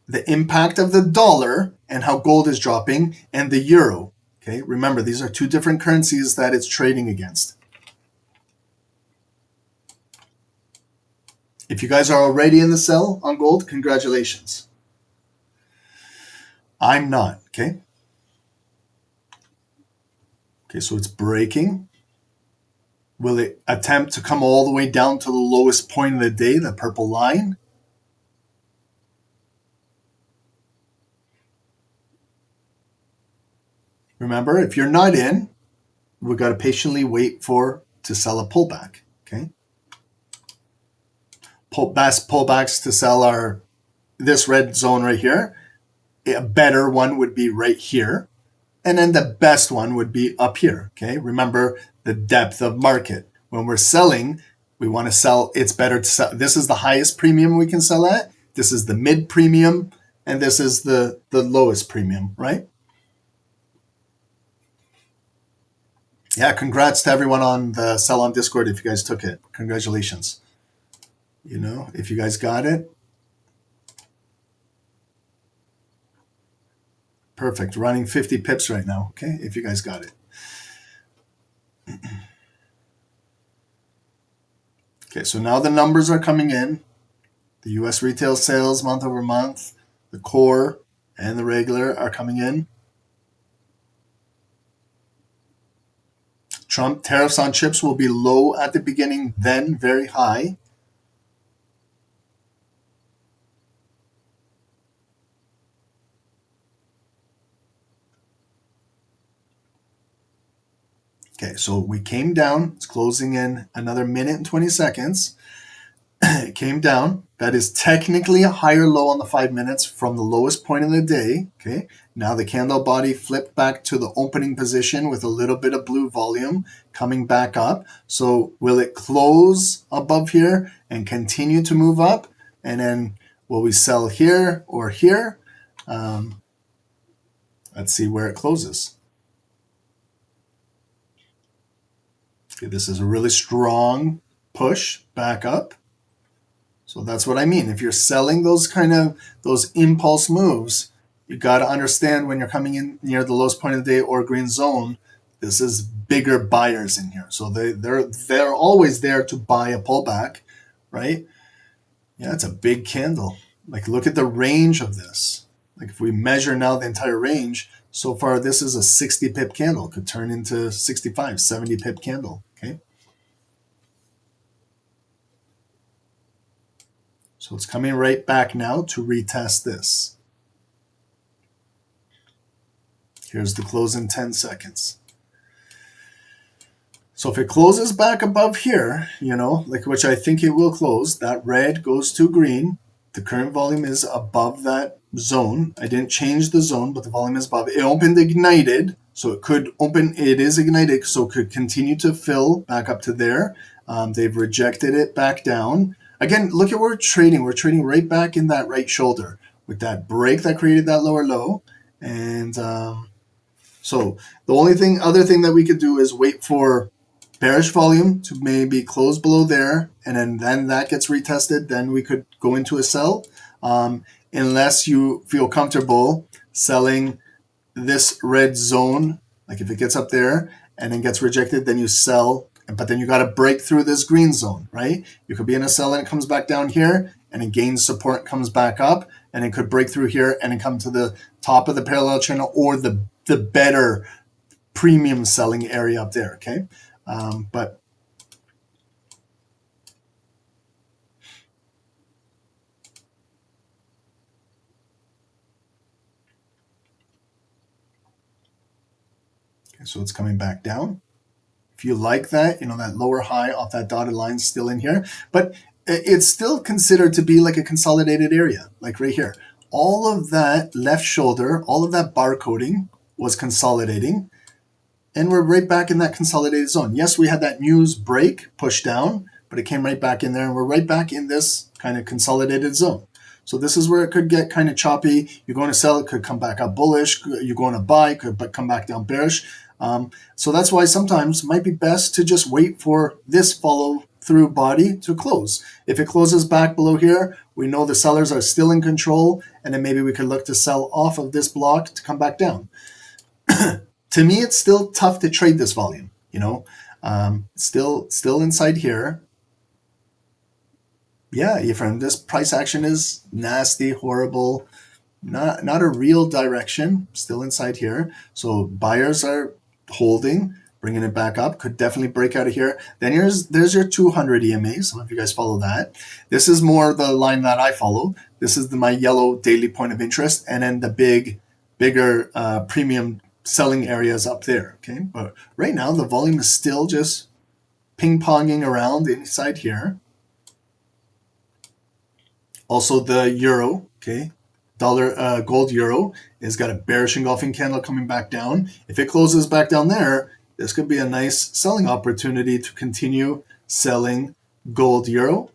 the impact of the dollar and how gold is dropping and the euro. Okay, remember, these are two different currencies that it's trading against. If you guys are already in the sell on gold, congratulations. I'm not, okay? Okay, so it's breaking. Will it attempt to come all the way down to the lowest point of the day, the purple line? Remember, if you're not in, we've got to patiently wait to sell a pullback, okay? Best pullbacks to sell are this red zone right here. A better one would be right here. And then the best one would be up here, okay? Remember the depth of market. When we're selling, we want to sell, it's better to sell. This is the highest premium we can sell at. This is the mid premium. And this is the lowest premium, right? Yeah, congrats to everyone on the sell on Discord if you guys took it. Congratulations. You know, if you guys got it. Perfect. Running 50 pips right now, okay, if you guys got it. Okay, so now the numbers are coming in. The U.S. retail sales month over month, the core and the regular are coming in. Trump tariffs on chips will be low at the beginning, then very high. Okay, so we came down. It's closing in another minute and 20 seconds. It came down. That is technically a higher low on the 5 minutes from the lowest point of the day. Okay, now the candle body flipped back to the opening position with a little bit of blue volume coming back up. So will it close above here and continue to move up? And then will we sell here or here? Let's see where it closes. Okay, this is a really strong push back up. So that's what I mean. If you're selling those impulse moves, you got to understand when you're coming in near the lowest point of the day or green zone, this is bigger buyers in here. So they're always there to buy a pullback, right? Yeah, it's a big candle. Like, look at the range of this. Like, if we measure now the entire range, so far this is a 60 pip candle. It could turn into 65, 70 pip candle, okay? So it's coming right back now to retest this. Here's the close in 10 seconds. So if it closes back above here, you know, like which I think it will close, that red goes to green. The current volume is above that zone. I didn't change the zone, but the volume is above. It opened ignited, so it could open, it is ignited, so it could continue to fill back up to there. They've rejected it back down. Again, look at where we're trading. We're trading right back in that right shoulder with that break that created that lower low. And so the only other thing that we could do is wait for bearish volume to maybe close below there, and then that gets retested. Then we could go into a sell, unless you feel comfortable selling this red zone. Like if it gets up there and then gets rejected, then you sell. But then you got to break through this green zone, right? You could be in a sell and it comes back down here and it gains support, comes back up, and it could break through here and then come to the top of the parallel channel or the better premium selling area up there, okay? But okay, so it's coming back down. If you like that, you know, that lower high off that dotted line still in here, but it's still considered to be like a consolidated area, like right here. all of that left shoulder, all of that bar coding was consolidating, and we're right back in that consolidated zone. Yes, we had that news break push down, but it came right back in there, and we're right back in this kind of consolidated zone. So this is where it could get kind of choppy. You're going to sell, it could come back up bullish. You're going to buy, could come back down bearish. So that's why sometimes it might be best to just wait for this follow through body to close. If it closes back below here, we know the sellers are still in control, and then maybe we could look to sell off of this block to come back down. To me, it's still tough to trade this volume, still inside here. Yeah, Ephraim, this price action is nasty, horrible, not a real direction, still inside here. So buyers are holding, bringing it back up, could definitely break out of here. Then there's your 200 EMA. Some of you guys follow that. This is more the line that I follow. This is my yellow daily point of interest, and then the bigger premium selling areas up there. Okay, but right now the volume is still just ping-ponging around inside here. Also the euro, okay, gold euro has got a bearish engulfing candle coming back down. If it closes back down there, this could be a nice selling opportunity to continue selling gold euro.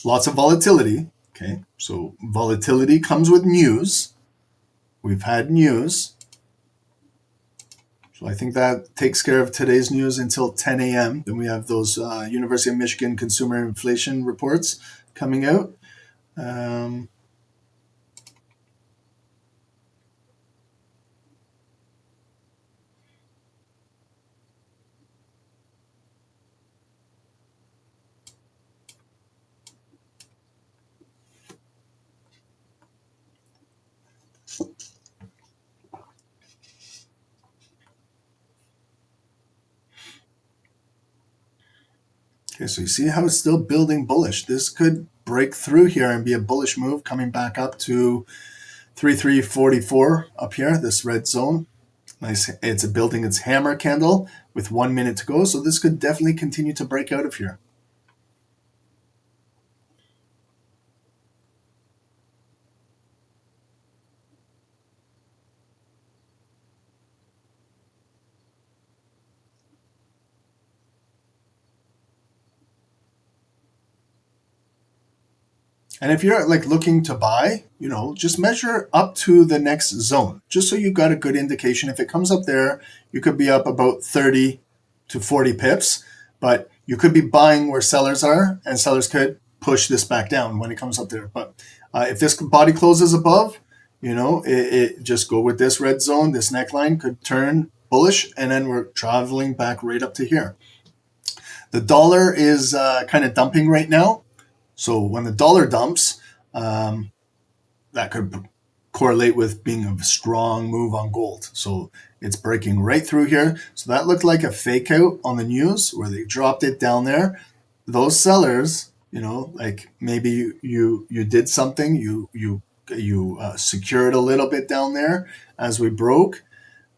Lots of volatility. Okay, so volatility comes with news. We've had news. So I think that takes care of today's news until 10 a.m. Then we have those University of Michigan consumer inflation reports coming out. Okay, so you see how it's still building bullish. This could break through here and be a bullish move coming back up to 3344 up here, this red zone. Nice, it's building its hammer candle with 1 minute to go. So this could definitely continue to break out of here. And if you're like looking to buy, just measure up to the next zone, just so you've got a good indication. If it comes up there, you could be up about 30 to 40 pips, but you could be buying where sellers are, and sellers could push this back down when it comes up there. But if this body closes above, it just go with this red zone. This neckline could turn bullish, and then we're traveling back right up to here. The dollar is kind of dumping right now. So when the dollar dumps, that could correlate with being a strong move on gold. So it's breaking right through here. So that looked like a fake out on the news where they dropped it down there. Those sellers, like maybe you did something, you secured a little bit down there as we broke,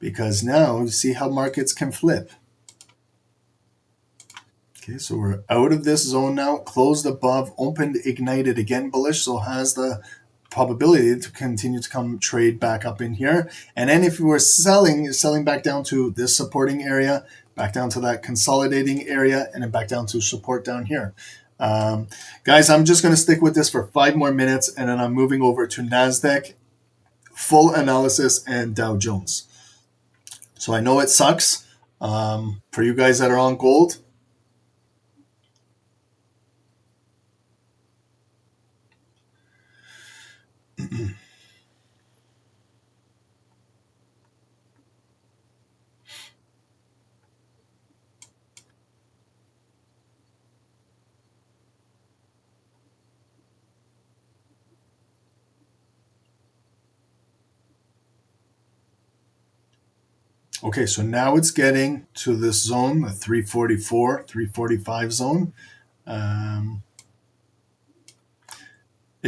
because now you see how markets can flip. Okay, so we're out of this zone now, closed above, opened, ignited again bullish, so has the probability to continue to come trade back up in here. And then if you were selling, you're selling back down to this supporting area, back down to that consolidating area, and then back down to support down here. Guys, I'm just going to stick with this for 5 more minutes, and then I'm moving over to NASDAQ, full analysis, and Dow Jones. So I know it sucks for you guys that are on gold. Okay, so now it's getting to this zone, the 344, 345 zone.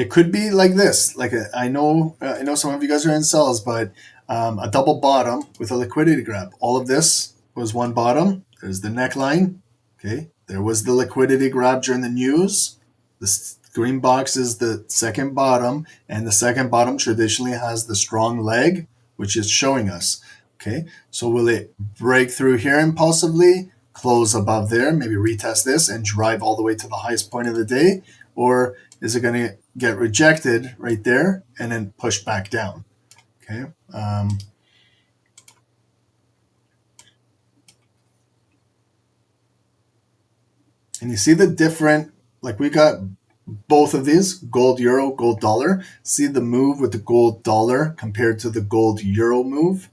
It could be like this. I know some of you guys are in sells, but a double bottom with a liquidity grab. All of this was one bottom. There's the neckline. Okay, there was the liquidity grab during the news. This green box is the second bottom, and the second bottom traditionally has the strong leg, which is showing us. Okay, so will it break through here impulsively, close above there, maybe retest this and drive all the way to the highest point of the day? Or is it going to get rejected right there and then push back down? Okay. And you see the different, like we got both of these, gold euro, gold dollar. See the move with the gold dollar compared to the gold euro move.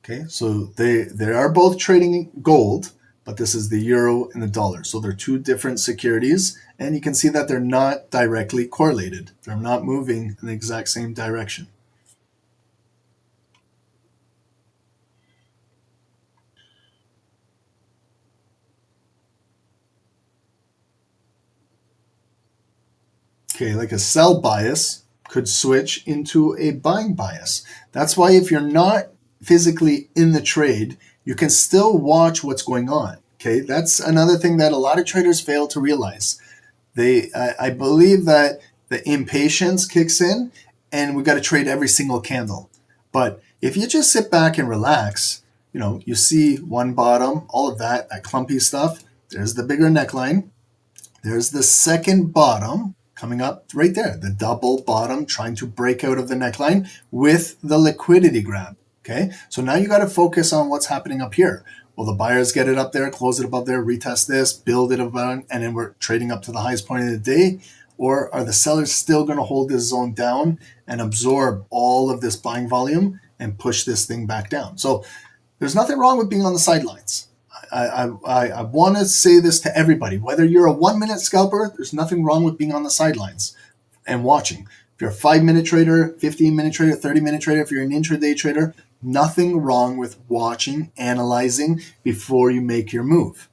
Okay, so they are both trading gold, but this is the euro and the dollar. So they're two different securities, and you can see that they're not directly correlated. They're not moving in the exact same direction. Okay, like a sell bias could switch into a buying bias. That's why if you're not physically in the trade, you can still watch what's going on. Okay, that's another thing that a lot of traders fail to realize. I believe that the impatience kicks in and we got to trade every single candle. But if you just sit back and relax, you see one bottom, all of that clumpy stuff. There's the bigger neckline. There's the second bottom coming up right there, the double bottom trying to break out of the neckline with the liquidity grab. Okay, so now you got to focus on what's happening up here. Will the buyers get it up there, close it above there, retest this, build it above, and then we're trading up to the highest point of the day? Or are the sellers still going to hold this zone down and absorb all of this buying volume and push this thing back down? So there's nothing wrong with being on the sidelines. I want to say this to everybody. Whether you're a 1 minute scalper, there's nothing wrong with being on the sidelines and watching. If you're a 5-minute trader, 15-minute trader, 30-minute trader, if you're an intraday trader, nothing wrong with watching, analyzing before you make your move.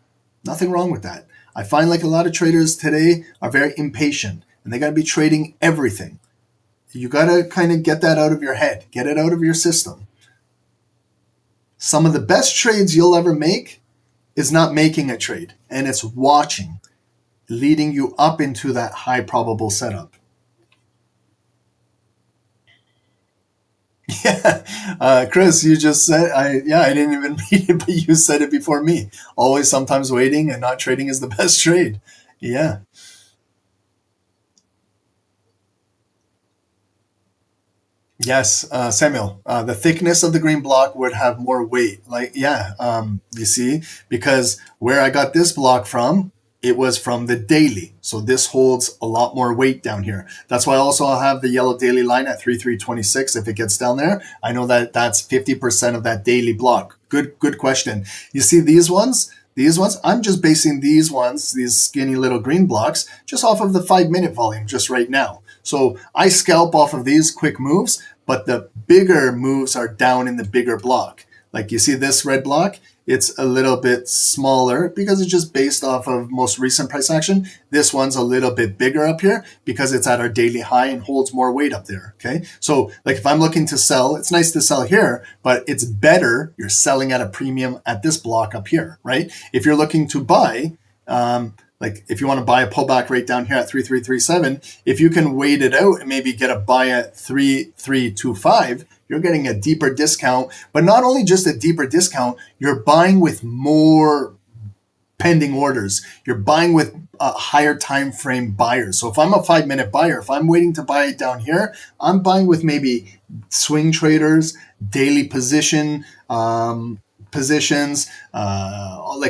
Nothing wrong with that. I find like a lot of traders today are very impatient and they got to be trading everything. You got to kind of get that out of your head, get it out of your system. Some of the best trades you'll ever make is not making a trade, and it's watching, leading you up into that high probable setup. Yeah, Chris, you just said, I didn't even read it, but you said it before me. Always sometimes waiting and not trading is the best trade. Yeah. Yes, Samuel, the thickness of the green block would have more weight. You see, because where I got this block from, it was from the daily. So this holds a lot more weight down here. That's why also I'll have the yellow daily line at 3326 if it gets down there. I know that that's 50% of that daily block. Good question. You see these ones? I'm just basing these skinny little green blocks, just off of the 5-minute volume just right now. So I scalp off of these quick moves, but the bigger moves are down in the bigger block. Like you see this red block, it's a little bit smaller because it's just based off of most recent price action. This one's a little bit bigger up here because it's at our daily high and holds more weight up there. Okay, so like if I'm looking to sell, it's nice to sell here, but it's better you're selling at a premium at this block up here, right? If you're looking to buy, like if you want to buy a pullback right down here at 3337, if you can wait it out and maybe get a buy at 3325, you're getting a deeper discount. But not only just a deeper discount, you're buying with more pending orders. You're buying with higher time frame buyers. So if I'm a 5-minute buyer, if I'm waiting to buy it down here, I'm buying with maybe swing traders, daily positions, like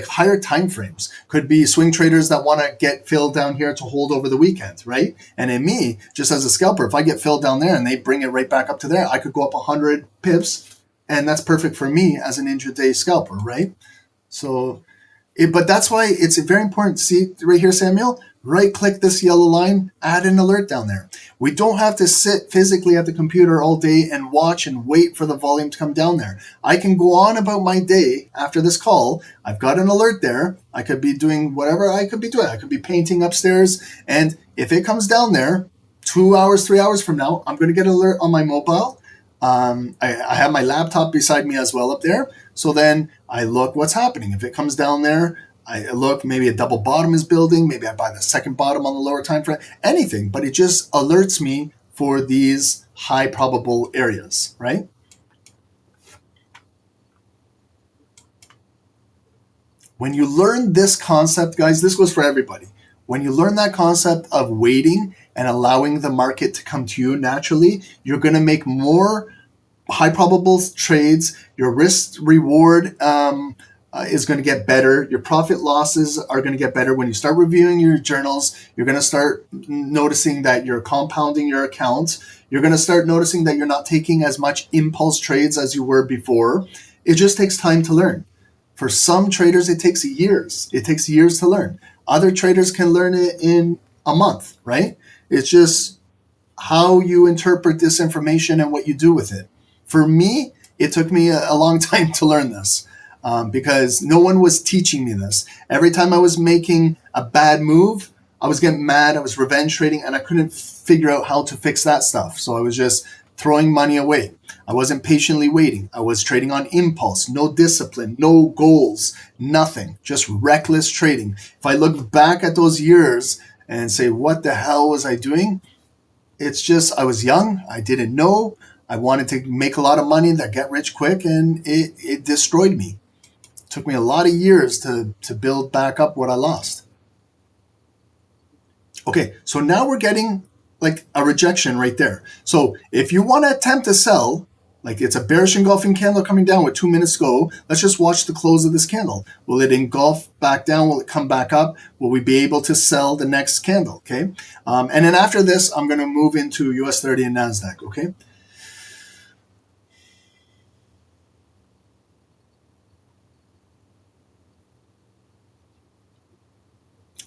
higher time frames. Could be swing traders that want to get filled down here to hold over the weekend, right? And in me, just as a scalper, if I get filled down there and they bring it right back up to there, I could go up 100 pips, and that's perfect for me as an intraday scalper, right? So, but that's why it's very important. See right here, Samuel? Right click this yellow line, add an alert down there. We don't have to sit physically at the computer all day and watch and wait for the volume to come down there. I can go on about my day after this call. I've got an alert there. I could be doing whatever I could be doing. I could be painting upstairs. And if it comes down there, 2 hours, 3 hours from now, I'm going to get an alert on my mobile. I have my laptop beside me as well up there. So then I look what's happening. If it comes down there, I look, maybe a double bottom is building. Maybe I buy the second bottom on the lower time frame, anything. But it just alerts me for these high probable areas, right? When you learn this concept, guys, this goes for everybody. When you learn that concept of waiting and allowing the market to come to you naturally, you're going to make more high probable trades. Your risk reward is going to get better. Your profit losses are going to get better. When you start reviewing your journals, you're going to start noticing that you're compounding your accounts. You're going to start noticing that you're not taking as much impulse trades as you were before. It just takes time to learn. For some traders, it takes years. It takes years to learn. Other traders can learn it in a month, right? It's just how you interpret this information and what you do with it. For me, it took me a long time to learn this because no one was teaching me this. Every time I was making a bad move, I was getting mad. I was revenge trading, and I couldn't figure out how to fix that stuff. So I was just throwing money away. I wasn't patiently waiting. I was trading on impulse, no discipline, no goals, nothing, just reckless trading. If I look back at those years and say, what the hell was I doing? It's just, I was young. I didn't know. I wanted to make a lot of money that get rich quick, and it destroyed me. It took me a lot of years to build back up what I lost. Okay, so now we're getting like a rejection right there. So if you want to attempt to sell, like it's a bearish engulfing candle coming down with 2 minutes to go, let's just watch the close of this candle. Will it engulf back down? Will it come back up? Will we be able to sell the next candle? Okay. And then after this, I'm going to move into US 30 and NASDAQ. Okay.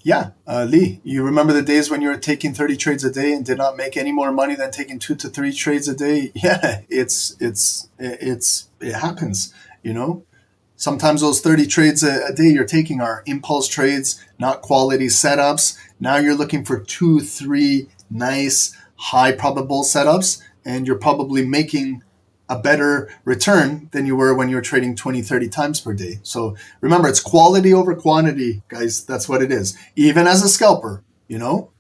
Yeah, Lee, you remember the days when you were taking 30 trades a day and did not make any more money than taking 2 to 3 trades a day? Yeah, it happens, you know. Sometimes those 30 trades a day you're taking are impulse trades, not quality setups. Now you're looking for 2, 3 nice, high probable setups, and you're probably making a better return than you were when you were trading 20, 30 times per day. So remember, it's quality over quantity, guys. That's what it is. Even as a scalper, you know,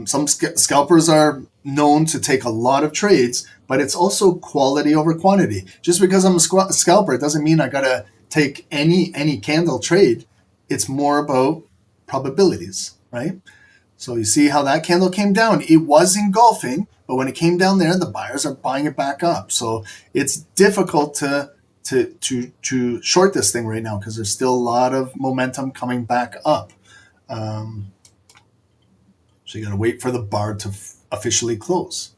some scalpers are known to take a lot of trades, but it's also quality over quantity. Just because I'm a scalper, it doesn't mean I got to take any candle trade. It's more about probabilities, right? So you see how that candle came down. It was engulfing, but when it came down there, the buyers are buying it back up. So it's difficult to short this thing right now because there's still a lot of momentum coming back up. So you got to wait for the bar to officially close.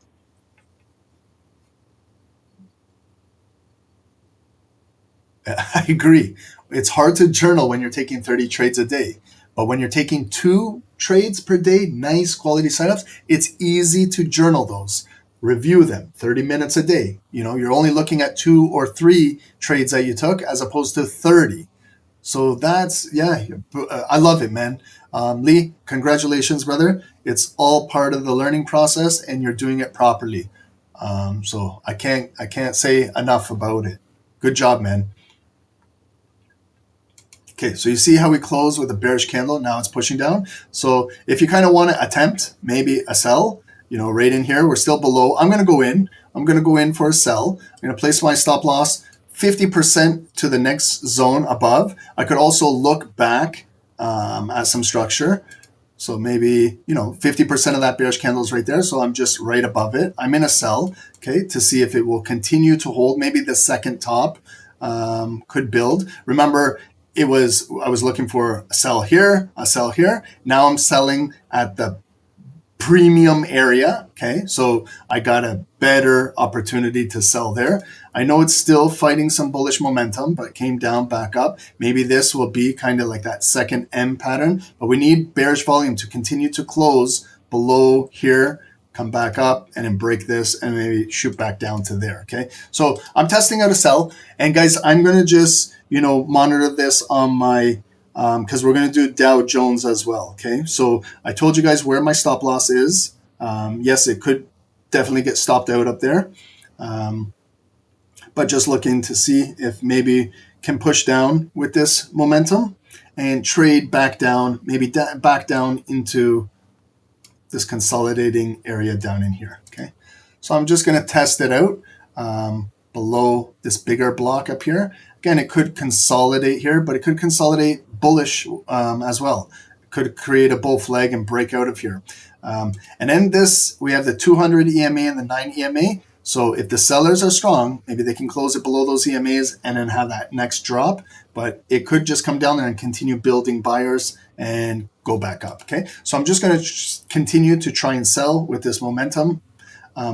I agree. It's hard to journal when you're taking 30 trades a day. But when you're taking 2 trades per day, nice quality setups, it's easy to journal those. Review them 30 minutes a day. You know, you're only looking at 2 or 3 trades that you took as opposed to 30. So that's, yeah, I love it, man. Lee, congratulations, brother. It's all part of the learning process and you're doing it properly. So I can't say enough about it. Good job, man. Okay, so you see how we close with a bearish candle. Now it's pushing down. So if you kind of want to attempt maybe a sell, you know, right in here, we're still below. I'm going to go in. I'm going to go in for a sell. I'm going to place my stop loss 50% to the next zone above. I could also look back at some structure. So maybe, you know, 50% of that bearish candle is right there. So I'm just right above it. I'm in a sell, okay, to see if it will continue to hold. Maybe the second top could build. Remember, I was looking for a sell here, a sell here. Now I'm selling at the premium area. Okay, so I got a better opportunity to sell there. I know it's still fighting some bullish momentum, but came down back up. Maybe this will be kind of like that second M pattern, but we need bearish volume to continue to close below here, come back up and then break this and maybe shoot back down to there. Okay, so I'm testing out a sell, and guys, I'm going to just, you know, monitor this on my, because we're going to do Dow Jones as well. Okay, so I told you guys where my stop loss is. Yes, it could definitely get stopped out up there. But just looking to see if maybe can push down with this momentum and trade back down, maybe back down into this consolidating area down in here. Okay, so I'm just going to test it out below this bigger block up here. Again, it could consolidate here, but it could consolidate bullish as well. It could create a bull flag and break out of here. And then this, we have the 200 EMA and the 9 EMA. So if the sellers are strong, maybe they can close it below those EMAs and then have that next drop. But it could just come down there and continue building buyers and go back up. Okay, so I'm just going to continue to try and sell with this momentum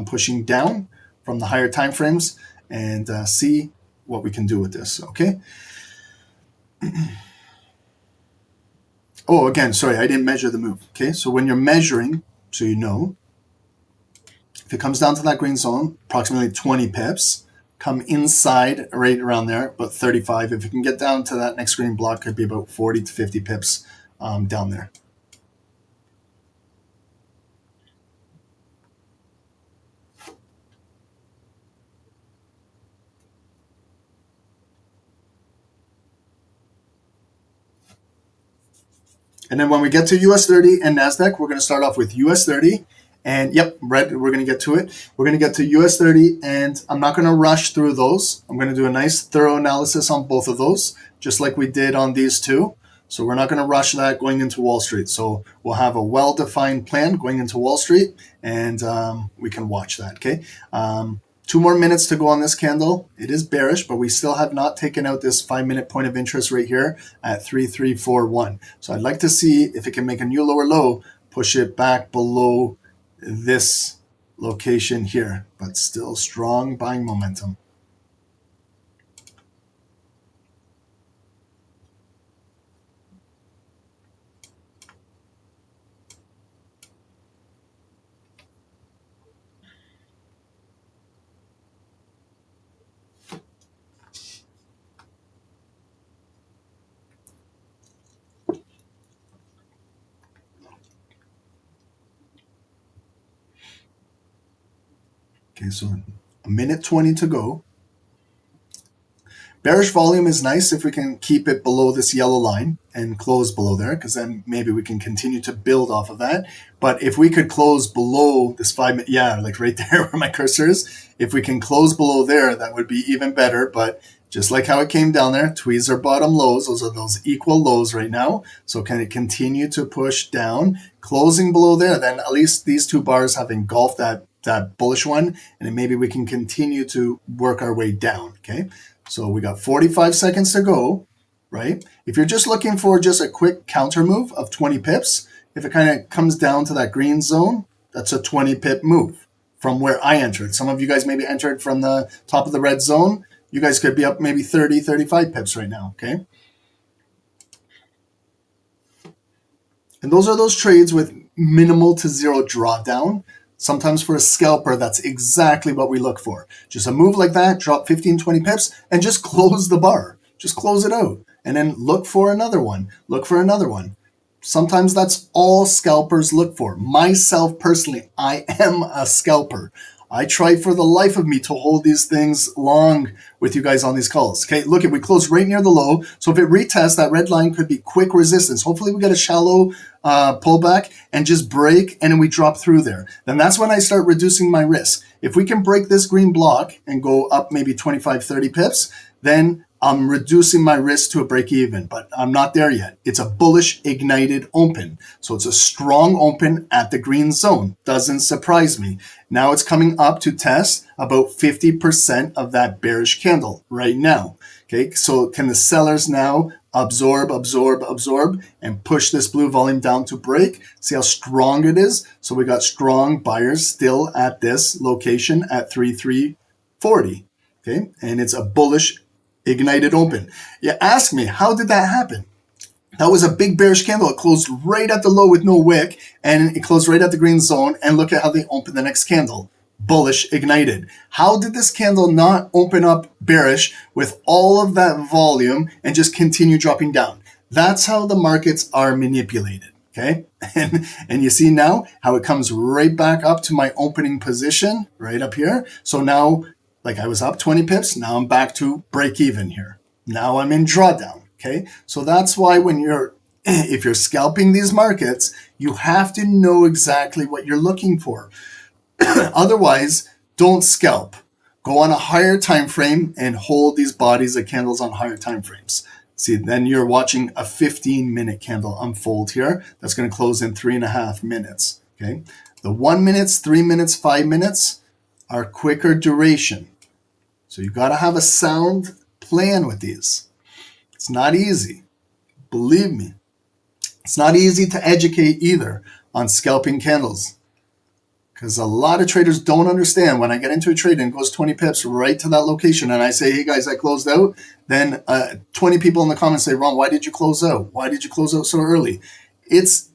pushing down from the higher time frames and see what we can do with this. Okay. Oh, again, sorry, I didn't measure the move. Okay, so when you're measuring, so you know, if it comes down to that green zone, approximately 20 pips, come inside right around there, about 35. If it can get down to that next green block, could be about 40 to 50 pips down there. And then when we get to US 30 and NASDAQ, we're going to start off with US 30. And yep, red, we're going to get to it. We're going to get to US 30, and I'm not going to rush through those. I'm going to do a nice thorough analysis on both of those, just like we did on these two. So we're not going to rush that going into Wall Street. So we'll have a well-defined plan going into Wall Street, and we can watch that, okay? 2 more minutes to go on this candle. It is bearish, but we still have not taken out this 5-minute point of interest right here at 3341. So I'd like to see if it can make a new lower low, push it back below this location here, but still strong buying momentum. Okay, so 1:20 to go. Bearish volume is nice if we can keep it below this yellow line and close below there, because then maybe we can continue to build off of that. But if we could close below this 5-minute, yeah, like right there where my cursor is, if we can close below there, that would be even better. But just like how it came down there, tweezer bottom lows, those are those equal lows right now. So can it continue to push down, closing below there? Then at least these 2 bars have engulfed that bullish one, and then maybe we can continue to work our way down. Okay, so we got 45 seconds to go, right? If you're just looking for just a quick counter move of 20 pips, if it kind of comes down to that green zone, that's a 20 pip move from where I entered. Some of you guys maybe entered from the top of the red zone. You guys could be up maybe 30, 35 pips right now, okay? And those are those trades with minimal to zero drawdown. Sometimes for a scalper, that's exactly what we look for. Just a move like that, drop 15, 20 pips, and just close the bar. Just close it out. And then look for another one. Look for another one. Sometimes that's all scalpers look for. Myself personally, I am a scalper. I try for the life of me to hold these things long with you guys on these calls. Okay, look, we closed right near the low. So if it retests, that red line could be quick resistance. Hopefully we get a shallow pullback and just break, and then we drop through there. Then that's when I start reducing my risk. If we can break this green block and go up maybe 25, 30 pips, then I'm reducing my risk to a break even, but I'm not there yet. It's a bullish ignited open. So it's a strong open at the green zone. Doesn't surprise me. Now it's coming up to test about 50% of that bearish candle right now. Okay, so can the sellers now absorb, and push this blue volume down to break? See how strong it is? So we got strong buyers still at this location at 3340. Okay, and it's a bullish ignited open. You ask me, how did that happen? That was a big bearish candle. It closed right at the low with no wick, and it closed right at the green zone. And look at how they opened the next candle. Bullish ignited. How did this candle not open up bearish with all of that volume and just continue dropping down? That's how the markets are manipulated. okay? And you see now how it comes right back up to my opening position right up here. So now, like I was up 20 pips, now I'm back to break even here. Now I'm in drawdown, okay? So that's why when if you're scalping these markets, you have to know exactly what you're looking for. Otherwise, don't scalp. Go on a higher time frame and hold these bodies of candles on higher time frames. See, then you're watching a 15-minute candle unfold here. That's going to close in 3.5 minutes. Okay, the 1 minute, 3 minutes, 5 minutes are quicker duration. So you've got to have a sound plan with these. It's not easy. Believe me. It's not easy to educate either on scalping candles. Because a lot of traders don't understand when I get into a trade and it goes 20 pips right to that location and I say, hey guys, I closed out. Then 20 people in the comments say, Ron, why did you close out? Why did you close out so early? It's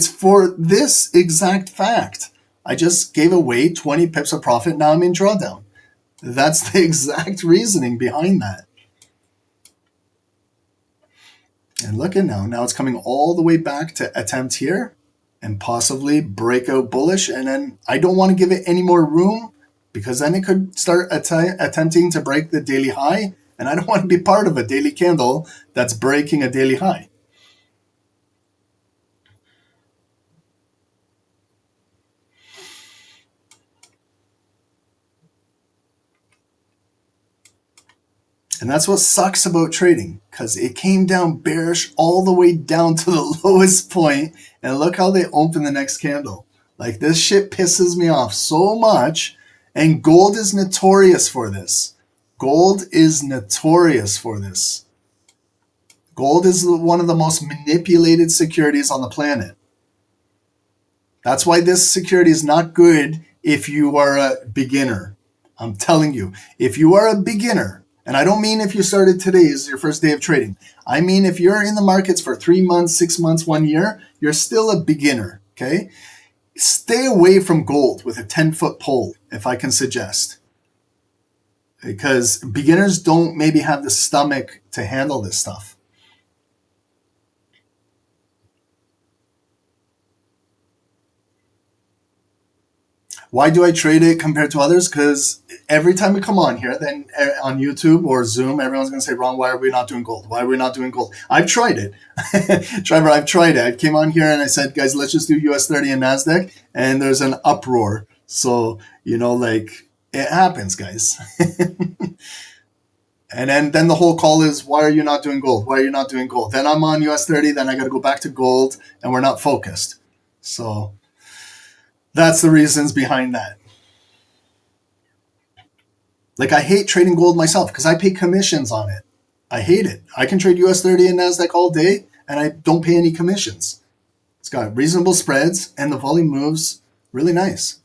for this exact fact. I just gave away 20 pips of profit. Now I'm in drawdown. That's the exact reasoning behind that. And look at now it's coming all the way back to attempt here and possibly break out bullish. And then I don't want to give it any more room because then it could start attempting to break the daily high. And I don't want to be part of a daily candle that's breaking a daily high. And that's what sucks about trading, because it came down bearish all the way down to the lowest point, and look how they open the next candle. Like, this shit pisses me off so much, and gold is notorious for this. Gold is notorious for this. Gold is one of the most manipulated securities on the planet. That's why this security is not good if you are a beginner. I'm telling you, if you are a beginner, and I don't mean if you started today as your first day of trading. I mean if you're in the markets for 3 months, 6 months, 1 year, you're still a beginner, okay? Stay away from gold with a 10-foot pole, if I can suggest. Because beginners don't maybe have the stomach to handle this stuff. Why do I trade it compared to others? Because every time we come on here, then on YouTube or Zoom, everyone's going to say, Ron, why are we not doing gold? Why are we not doing gold? I've tried it. Trevor, I've tried it. I came on here and I said, guys, let's just do US 30 and NASDAQ. And there's an uproar. So, like, it happens, guys. And then the whole call is, why are you not doing gold? Why are you not doing gold? Then I'm on US 30. Then I got to go back to gold and we're not focused. So that's the reasons behind that. Like, I hate trading gold myself because I pay commissions on it. I hate it. I can trade US 30 and NASDAQ all day and I don't pay any commissions. It's got reasonable spreads and the volume moves really nice.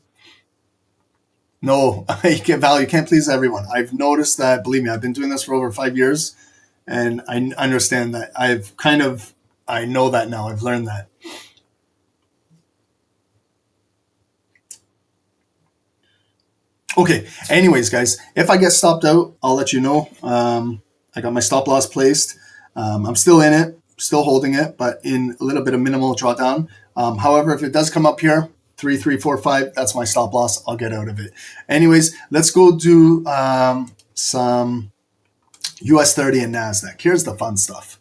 No, you can't please everyone. I've noticed that, believe me, I've been doing this for over 5 years and I understand that. I know that now. I've learned that. Okay, anyways, guys, if I get stopped out, I'll let you know. I got my stop loss placed. I'm still in it, still holding it, but in a little bit of minimal drawdown. However, if it does come up here, 3, 3, 4, 5, that's my stop loss. I'll get out of it. Anyways, let's go do some US 30 and NASDAQ. Here's the fun stuff.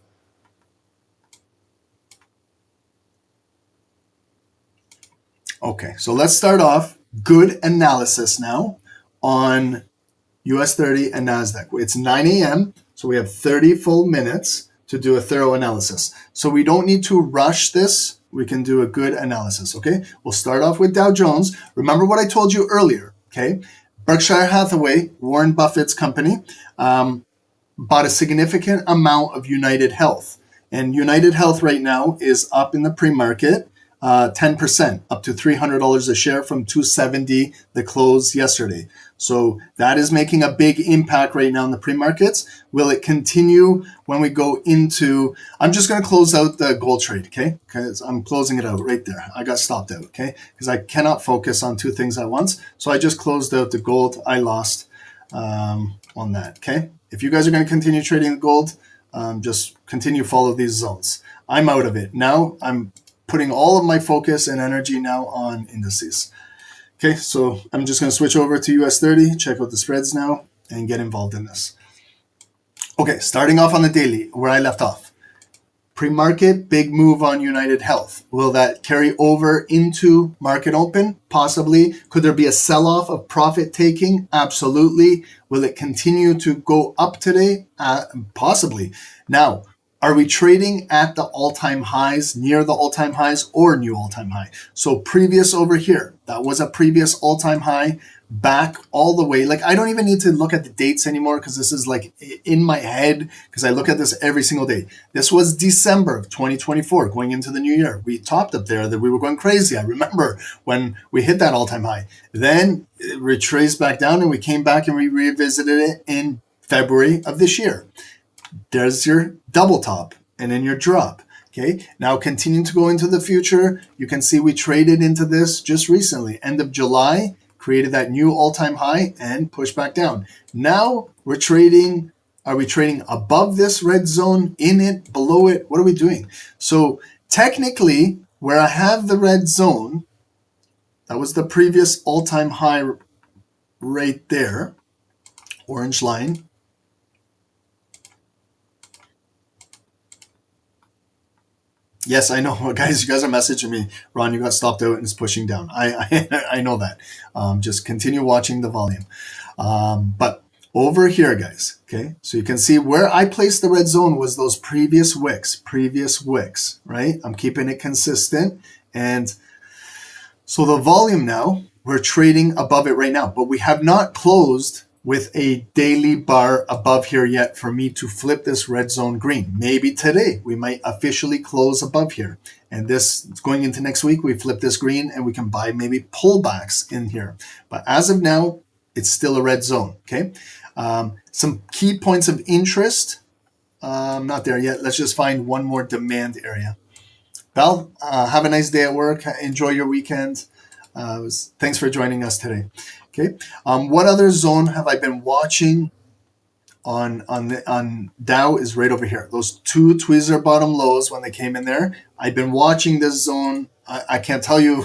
Okay, so let's start off good analysis now on US 30 and NASDAQ. It's 9 a.m., so we have 30 full minutes to do a thorough analysis. So we don't need to rush this. We can do a good analysis, okay? We'll start off with Dow Jones. Remember what I told you earlier, okay? Berkshire Hathaway, Warren Buffett's company, bought a significant amount of United Health. And United Health right now is up in the pre-market 10%, up to $300 a share from $270 the close yesterday. So that is making a big impact right now in the pre-markets. Will it continue when we go into, I'm just going to close out the gold trade, okay? Because I'm closing it out right there. I got stopped out, okay? Because I cannot focus on two things at once. So I just closed out the gold. I lost on that, okay? If you guys are going to continue trading the gold, just continue follow these zones. I'm out of it. Now I'm putting all of my focus and energy now on indices. Okay, so I'm just going to switch over to US 30, check out the spreads now, and get involved in this. Okay, starting off on the daily, where I left off. Pre-market, big move on United Health. Will that carry over into market open? Possibly. Could there be a sell-off of profit taking? Absolutely. Will it continue to go up today? Possibly. Now, are we trading at the all-time highs, near the all-time highs, or new all-time high? So previous over here, that was a previous all-time high, back all the way. Like, I don't even need to look at the dates anymore because this is like in my head because I look at this every single day. This was December of 2024 going into the new year. We topped up there that we were going crazy. I remember when we hit that all-time high. Then it retraced back down and we came back and we revisited it in February of this year. There's your double top and then your drop. Okay, now continuing to go into the future, you can see we traded into this just recently, end of July, created that new all-time high and pushed back down. Now we're trading, are we trading above this red zone, in it, below it? What are we doing? So technically, where I have the red zone, that was the previous all-time high right there, orange line. Yes, I know, guys. You guys are messaging me. Ron, you got stopped out and it's pushing down. I know that. Just continue watching the volume. But over here, guys, okay, so you can see where I placed the red zone was those previous wicks, right? I'm keeping it consistent. And so the volume now, we're trading above it right now, but we have not closed with a daily bar above here yet for me to flip this red zone green. Maybe today we might officially close above here. And this going into next week, we flip this green and we can buy maybe pullbacks in here. But as of now, it's still a red zone, okay? Some key points of interest, not there yet. Let's just find one more demand area. Val, have a nice day at work. Enjoy your weekend. Thanks for joining us today. Okay. What other zone have I been watching on Dow is right over here. Those two tweezer bottom lows when they came in there. I've been watching this zone. I can't tell you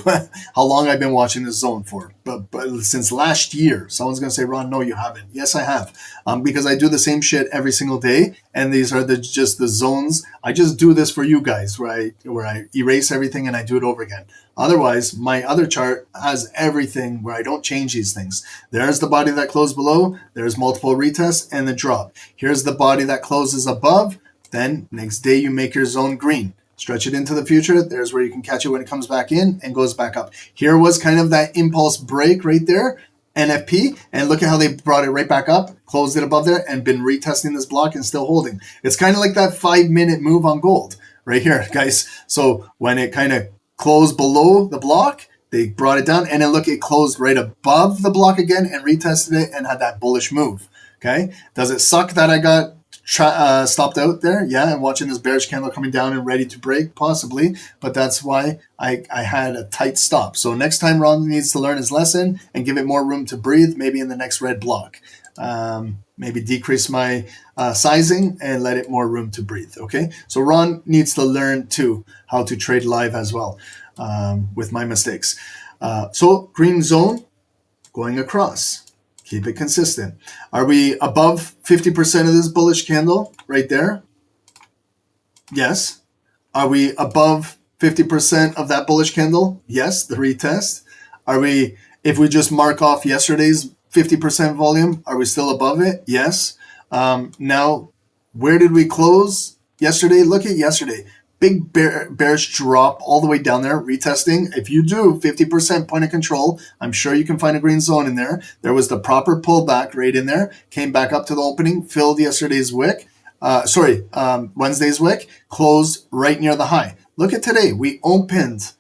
how long I've been watching this zone for, but since last year. Someone's going to say, Ron, no, you haven't. Yes, I have, because I do the same shit every single day, and these are just the zones. I just do this for you guys, where I erase everything and I do it over again. Otherwise, my other chart has everything where I don't change these things. There's the body that closed below. There's multiple retests and the drop. Here's the body that closes above. Then next day you make your zone green. Stretch it into the future. There's where you can catch it when it comes back in and goes back up. Here was kind of that impulse break right there, NFP, and look at how they brought it right back up, closed it above there, and been retesting this block and still holding. It's kind of like that 5-minute move on gold right here, guys. So when it kind of closed below the block, they brought it down, and then look, it closed right above the block again and retested it and had that bullish move. Okay, does it suck that I got stopped out there? Yeah, and watching this bearish candle coming down and ready to break, possibly, but that's why I had a tight stop. So next time Ron needs to learn his lesson and give it more room to breathe, maybe in the next red block. Maybe decrease my sizing and let it more room to breathe. Okay, so Ron needs to learn too how to trade live as well, with my mistakes. So green zone going across. Keep it consistent. Are we above 50% of this bullish candle right there? Yes. Are we above 50% of that bullish candle? Yes, the retest. Are we, if we just mark off yesterday's 50% volume, are we still above it? Yes. Now, where did we close yesterday? Look at yesterday. Big bearish drop all the way down there, retesting. If you do 50% point of control, I'm sure you can find a green zone in there. There was the proper pullback right in there, came back up to the opening, filled yesterday's wick. Wednesday's wick, closed right near the high. Look at today. We opened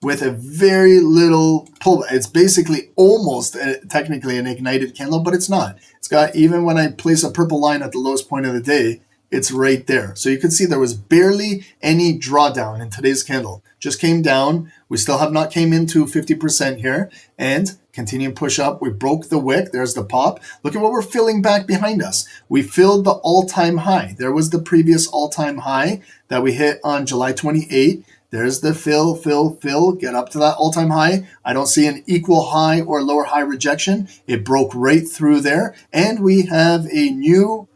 with a very little pullback. It's basically almost technically an ignited candle, but it's not. It's got, even when I place a purple line at the lowest point of the day, it's right there. So you can see there was barely any drawdown in today's candle. Just came down. We still have not came into 50% here and continue to push up. We broke the wick. There's the pop. Look at what we're filling back behind us. We filled the all-time high. There was the previous all-time high that we hit on July 28th. There's the fill, get up to that all-time high. I don't see an equal high or lower high rejection. It broke right through there. And we have a new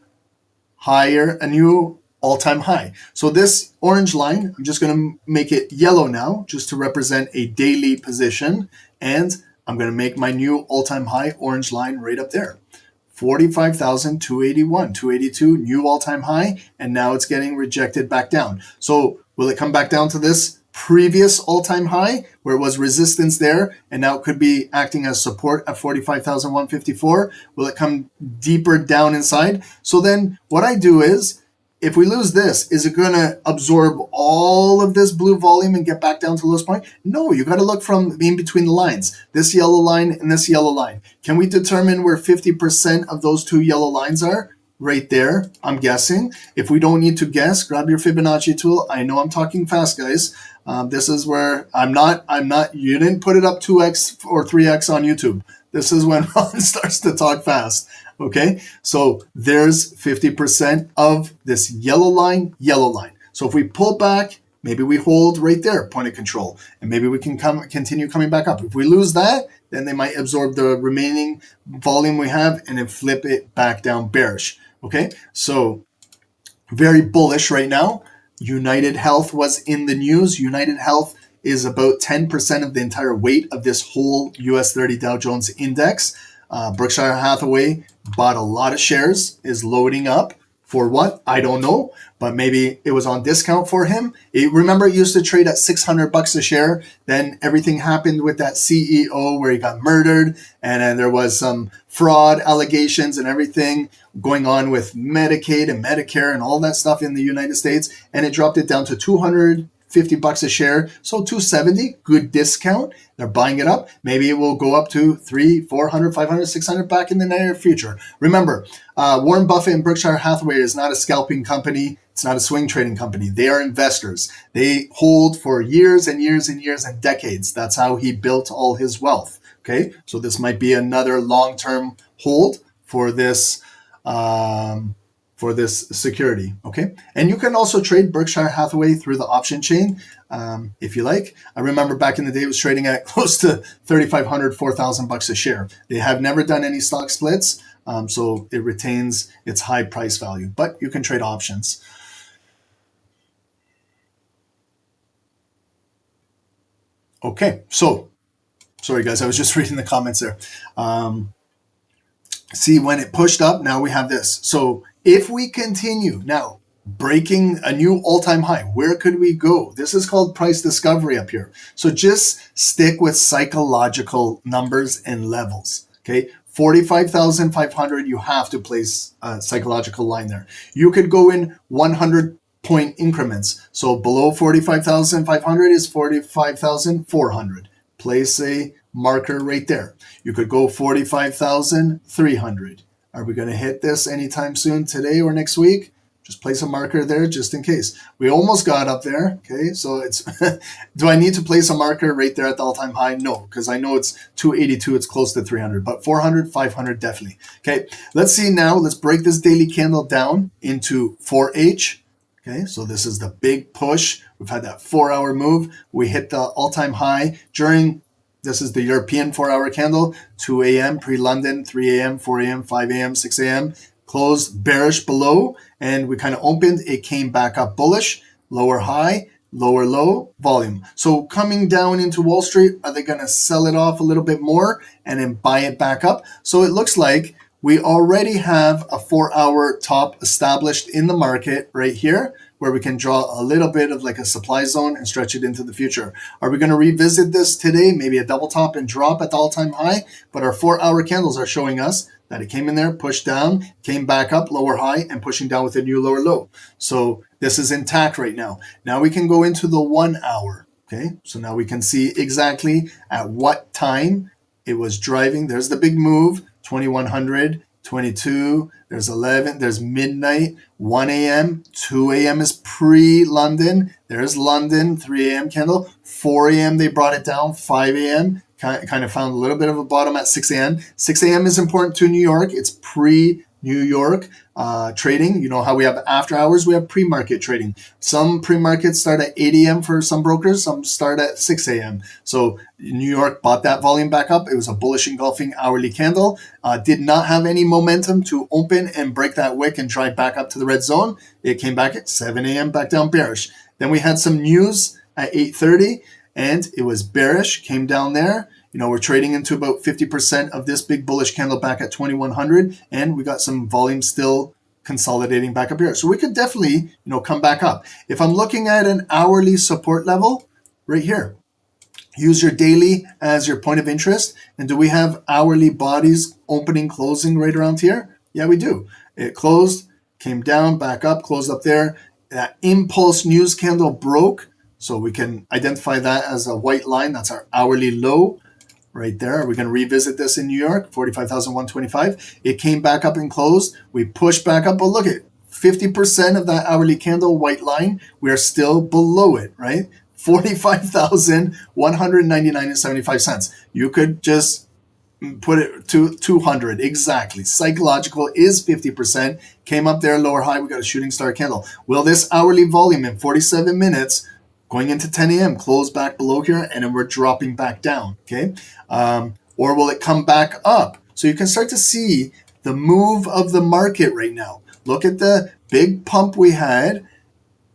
all-time high. So this orange line, I'm just going to make it yellow now, just to represent a daily position. And I'm going to make my new all-time high orange line right up there. 45,281, 282, new all-time high, and now it's getting rejected back down. So will it come back down to this previous all-time high where it was resistance there, and now it could be acting as support at 45,154? Will it come deeper down inside? So then what I do is, if we lose this, is it going to absorb all of this blue volume and get back down to the lowest point? No, you got to look from in between the lines, this yellow line and this yellow line. Can we determine where 50% of those two yellow lines are? Right there, I'm guessing. If we don't need to guess, grab your Fibonacci tool. I know I'm talking fast, guys. This is where I'm not, you didn't put it up 2x or 3x on YouTube. This is when Ron starts to talk fast. Okay, so there's 50% of this yellow line. So if we pull back, maybe we hold right there, point of control, and maybe we can continue coming back up. If we lose that, then they might absorb the remaining volume we have and then flip it back down bearish. Okay, so very bullish right now. United Health was in the news. United Health is about 10% of the entire weight of this whole US 30 Dow Jones index. Berkshire Hathaway bought a lot of shares, is loading up. For what? I don't know, but maybe it was on discount for him. Remember, it used to trade at $600 a share. Then everything happened with that CEO where he got murdered, and then there was some fraud allegations and everything going on with Medicaid and Medicare and all that stuff in the United States, and it dropped it down to $250 a share, so $270, good discount. They're buying it up. Maybe it will go up to $300, $400, $500, $600 back in the near future. Remember, Warren Buffett and Berkshire Hathaway is not a scalping company. It's not a swing trading company. They are investors. They hold for years and years and years and decades. That's how he built all his wealth. Okay, so this might be another long-term hold for this security, okay? And you can also trade Berkshire Hathaway through the option chain if you like. I remember back in the day it was trading at close to $3,500, $4,000 a share. They have never done any stock splits, so it retains its high price value, but you can trade options. Okay, so, sorry guys, I was just reading the comments there. See, when it pushed up, now we have this. So if we continue now breaking a new all-time high, where could we go? This is called price discovery up here. So just stick with psychological numbers and levels. Okay, 45,500, you have to place a psychological line there. You could go in 100-point increments. So below 45,500 is 45,400. Place a marker right there. You could go 45,300. Are we going to hit this anytime soon, today or next week? Just place a marker there just in case. We almost got up there. Okay, so it's do I need to place a marker right there at the all-time high? No, because I know it's 282, it's close to 300, but 400, 500 definitely. Okay, let's see now. Let's break this daily candle down into 4H. Okay, so this is the big push. We've had that 4-hour move. We hit the all-time high during, this is the European 4-hour candle, 2 a.m. pre-London, 3 a.m., 4 a.m., 5 a.m., 6 a.m. Closed bearish below, and we kind of opened. It came back up bullish, lower high, lower low, volume. So coming down into Wall Street, are they going to sell it off a little bit more and then buy it back up? So it looks like we already have a 4-hour top established in the market right here, where we can draw a little bit of like a supply zone and stretch it into the future. Are we going to revisit this today? Maybe a double top and drop at the all-time high, but our 4-hour candles are showing us that it came in there, pushed down, came back up, lower high, and pushing down with a new lower low. So this is intact right now. Now we can go into the 1 hour. Okay, so now we can see exactly at what time it was driving. There's the big move, 2100, 22, there's 11, there's midnight, 1 a.m., 2 a.m. is pre-London, there's London, 3 a.m. candle, 4 a.m. they brought it down, 5 a.m., kind of found a little bit of a bottom at 6 a.m. 6 a.m. is important to New York, it's pre-New New York trading. You know how we have after hours, we have pre-market trading. Some pre-markets start at 8 a.m. for some brokers, some start at 6 a.m. So New York bought that volume back up. It was a bullish engulfing hourly candle. Did not have any momentum to open and break that wick and drive back up to the red zone. It came back at 7 a.m. back down bearish. Then we had some news at 8:30 and it was bearish, came down there. You know, we're trading into about 50% of this big bullish candle back at 2100, and we got some volume still consolidating back up here. So we could definitely, you know, come back up. If I'm looking at an hourly support level right here, use your daily as your point of interest. And do we have hourly bodies opening, closing right around here? Yeah, we do. It closed, came down, back up, closed up there. That impulse news candle broke. So we can identify that as a white line. That's our hourly low right there. Are we going to revisit this in New York? 45,125. It came back up and closed. We pushed back up, but look at 50% of that hourly candle white line. We are still below it, right? 45,199.75. You could just put it to 200 exactly. Psychological is 50%. Came up there, lower high. We got a shooting star candle. Will this hourly volume in 47 minutes going into 10 a.m. close back below here, and then we're dropping back down, okay? Or will it come back up? So you can start to see the move of the market right now. Look at the big pump we had,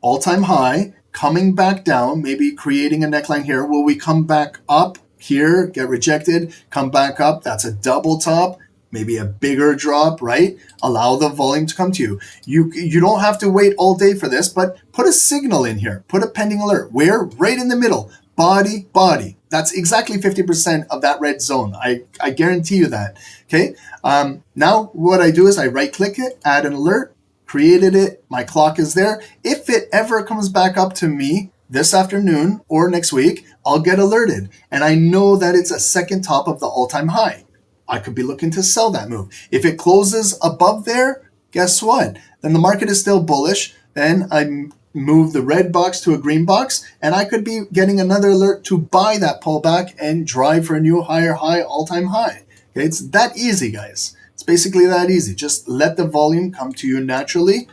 all-time high, coming back down, maybe creating a neckline here. Will we come back up here, get rejected, come back up? That's a double top. Maybe a bigger drop, right? Allow the volume to come to you. You don't have to wait all day for this, but put a signal in here. Put a pending alert. Where? Right in the middle. Body, body. That's exactly 50% of that red zone. I guarantee you that. Okay. Now what I do is I right click it, add an alert, created it. My clock is there. If it ever comes back up to me this afternoon or next week, I'll get alerted. And I know that it's a second top of the all-time high. I could be looking to sell that move. If it closes above there, guess what? Then the market is still bullish. Then I move the red box to a green box, and I could be getting another alert to buy that pullback and drive for a new higher high, all-time high. Okay, it's that easy, guys. It's basically that easy. Just let the volume come to you naturally.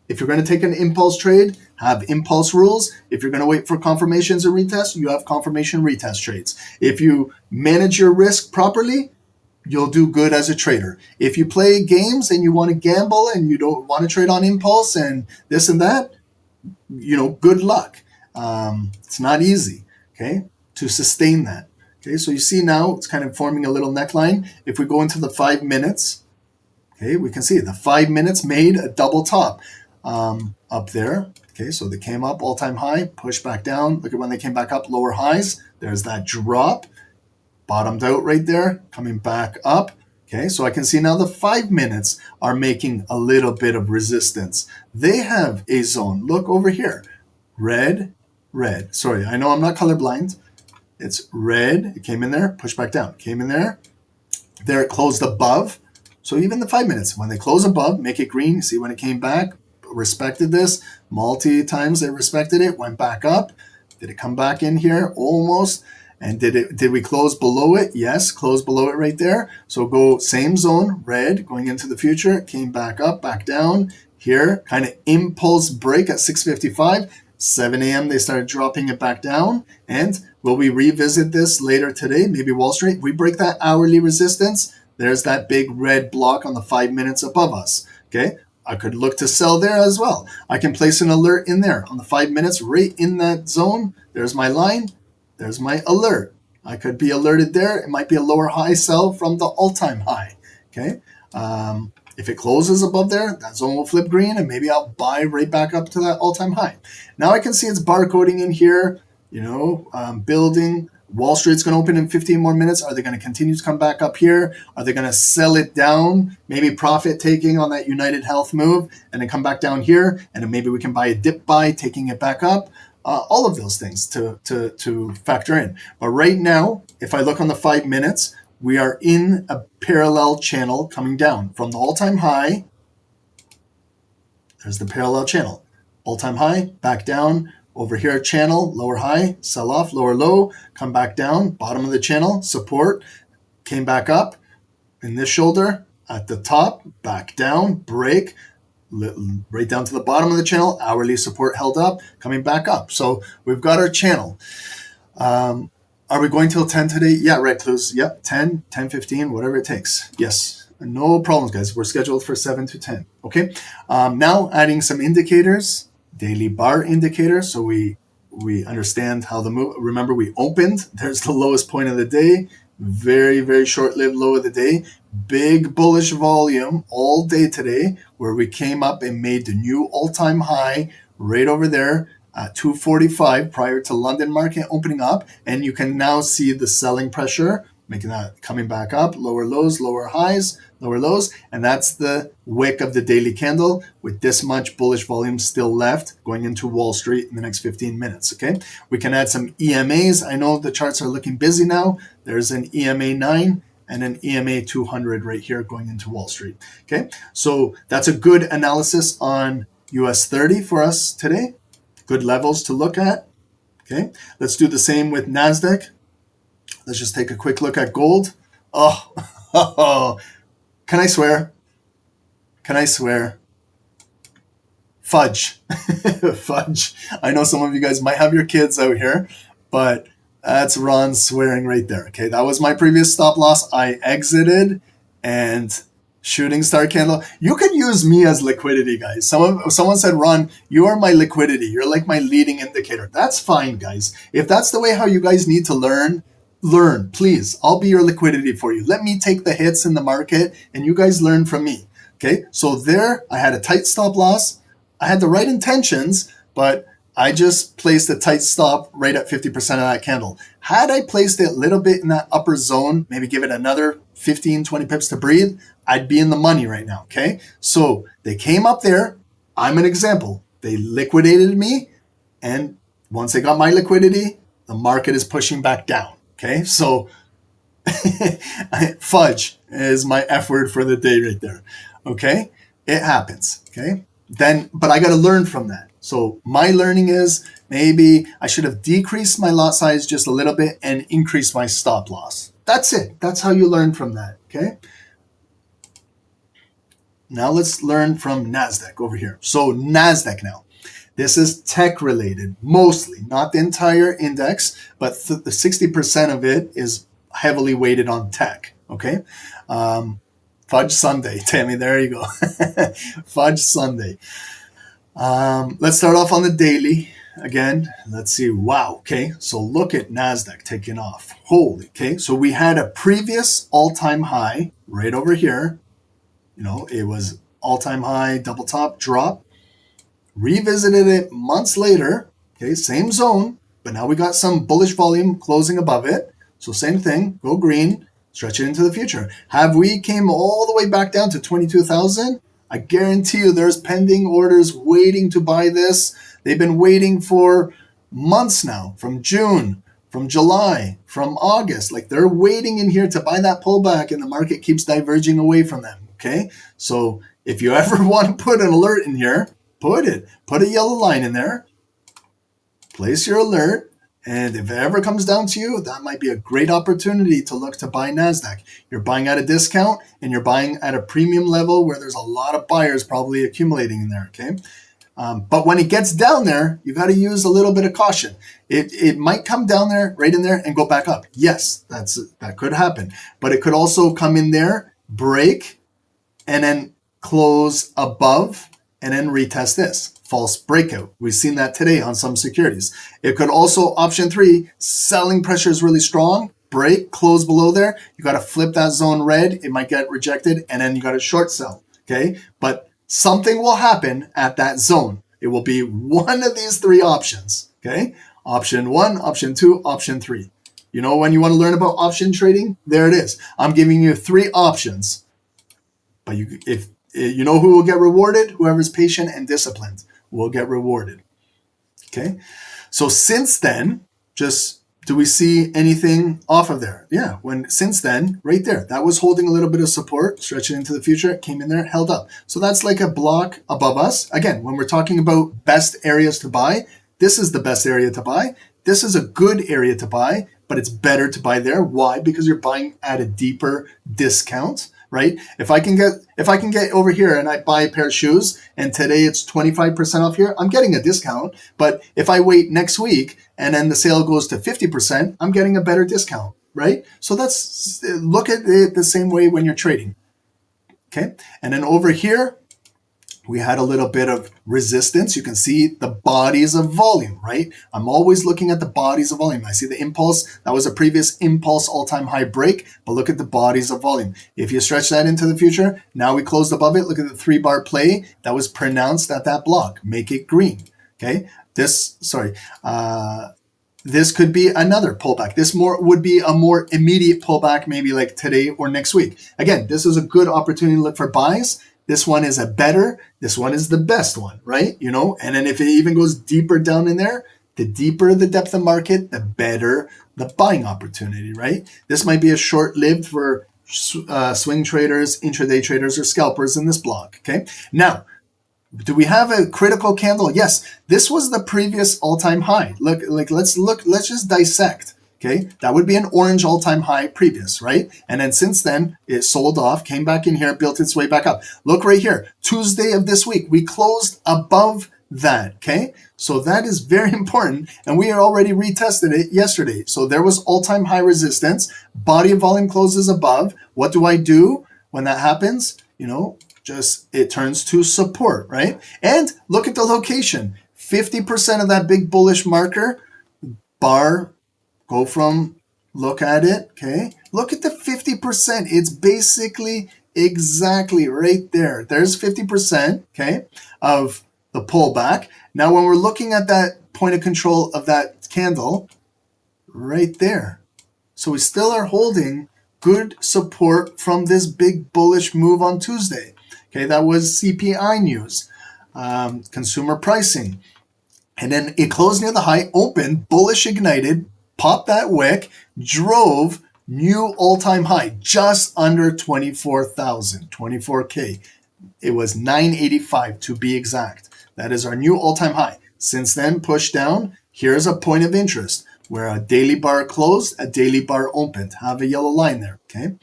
If you're going to take an impulse trade, have impulse rules. If you're going to wait for confirmations or retests, you have confirmation retest trades. If you manage your risk properly, you'll do good as a trader. If you play games and you want to gamble and you don't want to trade on impulse and this and that, you know, good luck. It's not easy, okay, to sustain that. Okay, so you see now it's kind of forming a little neckline. If we go into the 5 minutes, okay, we can see the 5 minutes made a double top up there. Okay, so they came up all-time high, pushed back down. Look at when they came back up, lower highs. There's that drop. Bottomed out right there, coming back up. Okay, so I can see now the 5 minutes are making a little bit of resistance. They have a zone. Look over here. Red, red. Sorry, I know I'm not colorblind. It's red. It came in there, pushed back down. Came in there. There it closed above. So even the 5 minutes, when they close above, make it green. You see when it came back, respected this. Multi times they respected it, went back up. Did it come back in here? Almost. And did we close below it? Yes, close below it right there. So go same zone, red, going into the future, came back up, back down here, kind of impulse break at 6:55. 7 a.m. they started dropping it back down. And will we revisit this later today? Maybe Wall Street. We break that hourly resistance. There's that big red block on the 5 minutes above us. Okay, I could look to sell there as well. I can place an alert in there on the 5 minutes right in that zone. There's my line. There's my alert. I could be alerted there. It might be a lower high sell from the all-time high. Okay. If it closes above there, that zone will flip green, and maybe I'll buy right back up to that all-time high. Now I can see it's barcoding in here, you know, building. Wall Street's going to open in 15 more minutes. Are they going to continue to come back up here? Are they going to sell it down? Maybe profit taking on that United Health move and then come back down here, and then maybe we can buy a dip buy, taking it back up. All of those things to factor in. But right now, if I look on the 5 minutes, we are in a parallel channel coming down from the all-time high. There's the parallel channel. All-time high, back down. Over here, channel, lower high, sell off, lower low, come back down, bottom of the channel, support, came back up. In this shoulder, at the top, back down, break, right down to the bottom of the channel, hourly support held up, coming back up. So we've got our channel. Are we going till 10 today? Yeah, right, Clues. Yep, 10, 10:15, whatever it takes. Yes, no problems, guys. We're scheduled for 7 to 10. Okay, now adding some indicators, daily bar indicator, so we understand how the move. Remember, we opened. There's the lowest point of the day. Very, very short-lived low of the day. Big bullish volume all day today, where we came up and made the new all-time high right over there at 245 prior to London market opening up. And you can now see the selling pressure, making that coming back up, lower lows, lower highs, lower lows. And that's the wick of the daily candle with this much bullish volume still left going into Wall Street in the next 15 minutes. Okay, we can add some EMAs. I know the charts are looking busy now. There's an EMA 9 and an EMA 200 right here going into Wall Street. Okay, so that's a good analysis on US 30 for us today. Good levels to look at. Okay, let's do the same with NASDAQ. Let's just take a quick look at gold. Oh, can I swear? Can I swear? Fudge. Fudge. I know some of you guys might have your kids out here, but that's Ron swearing right there. Okay, that was my previous stop loss. I exited and shooting star candle. You can use me as liquidity, guys. Someone said, Ron, you are my liquidity. You're like my leading indicator. That's fine, guys. If that's the way how you guys need to learn, please. I'll be your liquidity for you. Let me take the hits in the market and you guys learn from me. Okay, so there I had a tight stop loss. I had the right intentions, but I just placed a tight stop right at 50% of that candle. Had I placed it a little bit in that upper zone, maybe give it another 15, 20 pips to breathe, I'd be in the money right now, okay? So they came up there. I'm an example. They liquidated me, and once they got my liquidity, the market is pushing back down, okay? So fudge is my F word for the day right there, okay? It happens, okay? But I got to learn from that. So my learning is maybe I should have decreased my lot size just a little bit and increased my stop loss. That's it. That's how you learn from that, okay? Now let's learn from NASDAQ over here. So NASDAQ now. This is tech related, mostly, not the entire index, but the 60% of it is heavily weighted on tech, okay? Fudge Sunday, Tammy, there you go. Fudge Sunday. Let's start off on the daily. Again, let's see. Wow. Okay. So look at NASDAQ taking off. Holy. Okay. So we had a previous all-time high right over here. You know, it was all-time high, double top, drop. Revisited it months later. Okay. Same zone, but now we got some bullish volume closing above it. So same thing. Go green. Stretch it into the future. Have we came all the way back down to 22,000? I guarantee you there's pending orders waiting to buy this. They've been waiting for months now, from June, from July, from August. Like they're waiting in here to buy that pullback and the market keeps diverging away from them, okay? So if you ever want to put an alert in here, put it. Put a yellow line in there. Place your alert. And if it ever comes down to you, that might be a great opportunity to look to buy NASDAQ. You're buying at a discount and you're buying at a premium level where there's a lot of buyers probably accumulating in there, okay? But when it gets down there, you got to use a little bit of caution. It might come down there, right in there, and go back up. Yes, that could happen. But it could also come in there, break, and then close above, and then retest this. False breakout. We've seen that today on some securities. It could also, option 3, selling pressure is really strong. Break, close below there. You got to flip that zone red. It might get rejected, and then you got to short sell, okay? But something will happen at that zone. It will be one of these 3 options, okay? Option 1, option 2, option 3. You know when you want to learn about option trading? There it is. I'm giving you 3 options. But if you know who will get rewarded? Whoever's patient and disciplined will get rewarded, okay? So since then, just do we see anything off of there? Yeah, since then, right there, that was holding a little bit of support, stretching into the future, it came in there, held up. So that's like a block above us. Again, when we're talking about best areas to buy, this is the best area to buy. This is a good area to buy, but it's better to buy there. Why? Because you're buying at a deeper discount right? If I can get over here and I buy a pair of shoes and today it's 25% off here, I'm getting a discount. But if I wait next week and then the sale goes to 50%, I'm getting a better discount, right? So look at it the same way when you're trading. Okay. And then over here, we had a little bit of resistance. You can see the bodies of volume, right? I'm always looking at the bodies of volume. I see the impulse. That was a previous impulse all-time high break, but look at the bodies of volume. If you stretch that into the future, now we closed above it. Look at the 3-bar play that was pronounced at that block. Make it green, okay? This could be another pullback. This would be a more immediate pullback, maybe like today or next week. Again, this is a good opportunity to look for buys. This one is this one is the best one, right? And then if it even goes deeper down in there, the deeper the depth of market, the better the buying opportunity, right? This might be a short-lived for swing traders, intraday traders, or scalpers in this block, okay? Now, do we have a critical candle? Yes, this was the previous all-time high. Let's just dissect. Okay, that would be an orange all-time high previous, right? And then since then, it sold off, came back in here, built its way back up. Look right here, Tuesday of this week, we closed above that, okay? So that is very important, and we had already retested it yesterday. So there was all-time high resistance, body of volume closes above. What do I do when that happens? It turns to support, right? And look at the location, 50% of that big bullish marker bar. Go from, look at it, okay? Look at the 50%. It's basically exactly right there. There's 50%, okay, of the pullback. Now, when we're looking at that point of control of that candle, right there. So we still are holding good support from this big bullish move on Tuesday. Okay, that was CPI news, consumer pricing. And then it closed near the high, opened, bullish ignited, popped that wick, drove new all-time high, just under 24,000, 24K. It was 985 to be exact. That is our new all-time high. Since then, pushed down. Here's a point of interest where a daily bar closed, a daily bar opened. Have a yellow line there, okay?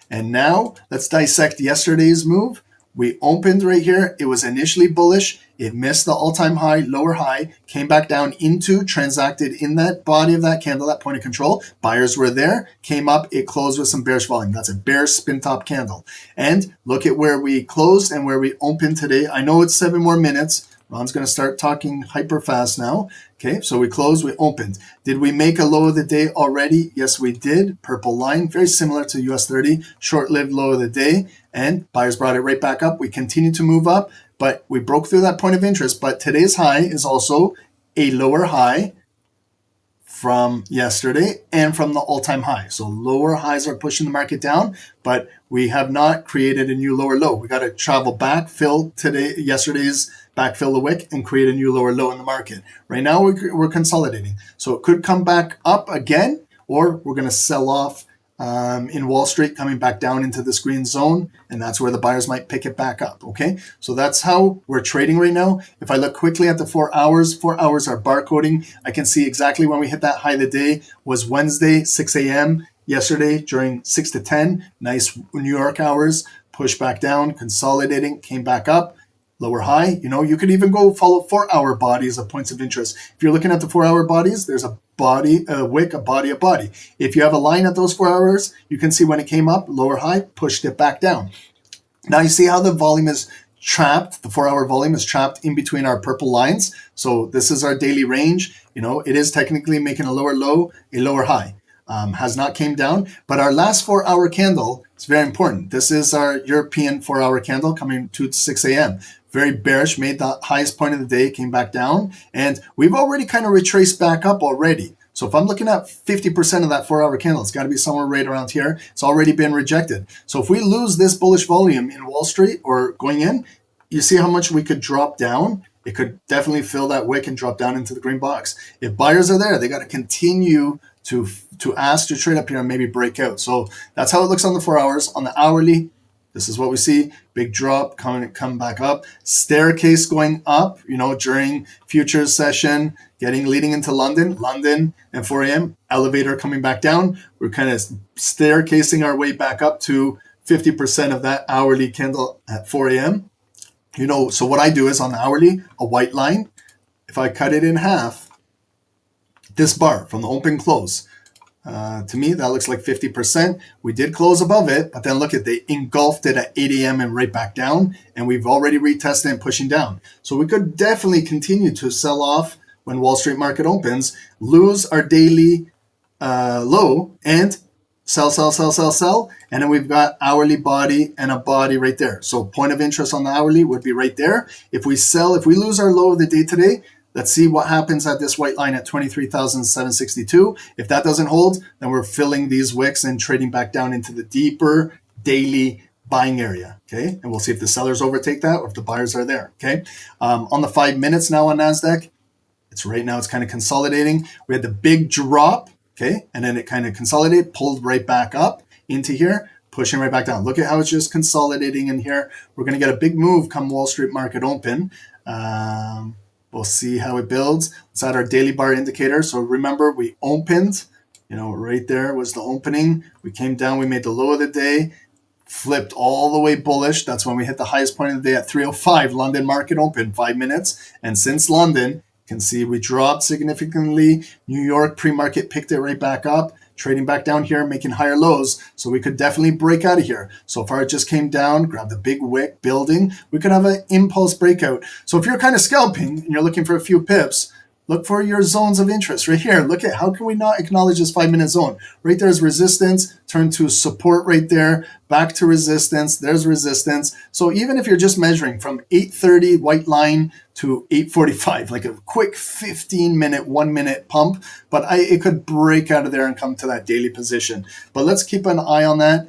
And now let's dissect yesterday's move. We opened right here. It was initially bullish. It missed the all-time high, lower high, came back down into, transacted in that body of that candle, that point of control. Buyers were there, came up, it closed with some bearish volume. That's a bearish spin top candle. And look at where we closed and where we opened today. I know it's 7 more minutes. Ron's going to start talking hyper fast now. Okay, so we closed, we opened. Did we make a low of the day already? Yes, we did. Purple line, very similar to US 30, short-lived low of the day. And buyers brought it right back up. We continued to move up, but we broke through that point of interest. But today's high is also a lower high from yesterday and from the all-time high. So lower highs are pushing the market down, but we have not created a new lower low. We got to travel back, fill yesterday's backfill the wick and create a new lower low in the market. Right now we're consolidating. So it could come back up again, or we're going to sell off in Wall Street, coming back down into this green zone, and that's where the buyers might pick it back up, okay? So that's how we're trading right now. If I look quickly at the 4 hours are barcoding. I can see exactly when we hit that high of the day was Wednesday, 6 a.m. Yesterday during 6 to 10, nice New York hours, push back down, consolidating, came back up, lower high. You could even go follow 4-hour bodies of points of interest. If you're looking at the 4-hour bodies, there's a body, a wick, a body, a body. If you have a line at those 4 hours, you can see when it came up, lower high, pushed it back down. Now you see how the volume is trapped. The 4-hour volume is trapped in between our purple lines. So this is our daily range. It is technically making a lower low, a lower high. Has not came down, but our last 4-hour candle is very important. This is our European 4-hour candle coming to 6 a.m. Very bearish, made the highest point of the day, came back down, and we've already kind of retraced back up already. So if I'm looking at 50% of that 4-hour candle, it's got to be somewhere right around here. It's already been rejected. So if we lose this bullish volume in Wall Street or going in, you see how much we could drop down? It could definitely fill that wick and drop down into the green box. If buyers are there, they got to continue to ask to trade up here and maybe break out. So that's how it looks on the 4 hours. On the hourly, this is what we see. Big drop, come back up. Staircase going up, during futures session, leading into London and 4 a.m. Elevator coming back down. We're kind of staircasing our way back up to 50% of that hourly candle at 4 a.m. So what I do is on the hourly, a white line, if I cut it in half, this bar from the open close, to me, that looks like 50%. We did close above it, but then look at, they engulfed it at 8 a.m. and right back down, and we've already retested and pushing down. So we could definitely continue to sell off when Wall Street market opens, lose our daily low, and sell, and then we've got hourly body and a body right there. So point of interest on the hourly would be right there. If we lose our low of the day today, let's see what happens at this white line at 23,762. If that doesn't hold, then we're filling these wicks and trading back down into the deeper daily buying area, okay? And we'll see if the sellers overtake that or if the buyers are there, okay? On the 5 minutes now on NASDAQ, it's kind of consolidating. We had the big drop, okay? And then it kind of consolidated, pulled right back up into here, pushing right back down. Look at how it's just consolidating in here. We're going to get a big move come Wall Street market open. We'll see how it builds. It's at our daily bar indicator. So remember, we opened, right there was the opening. We came down, we made the low of the day, flipped all the way bullish. That's when we hit the highest point of the day at 305, London market open, 5 minutes. And since London, you can see we dropped significantly. New York pre-market picked it right back up, trading back down here, making higher lows. So we could definitely break out of here. So far, it just came down, grabbed a big wick, building. We could have an impulse breakout. So if you're kind of scalping and you're looking for a few pips, look for your zones of interest right here. Look at, how can we not acknowledge this 5-minute zone? Right there is resistance, turn to support right there, back to resistance, there's resistance. So even if you're just measuring from 8:30 white line to 8:45, like a quick 15-minute, 1-minute pump, but it could break out of there and come to that daily position. But let's keep an eye on that.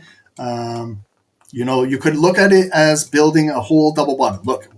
You could look at it as building a whole double bottom. Look,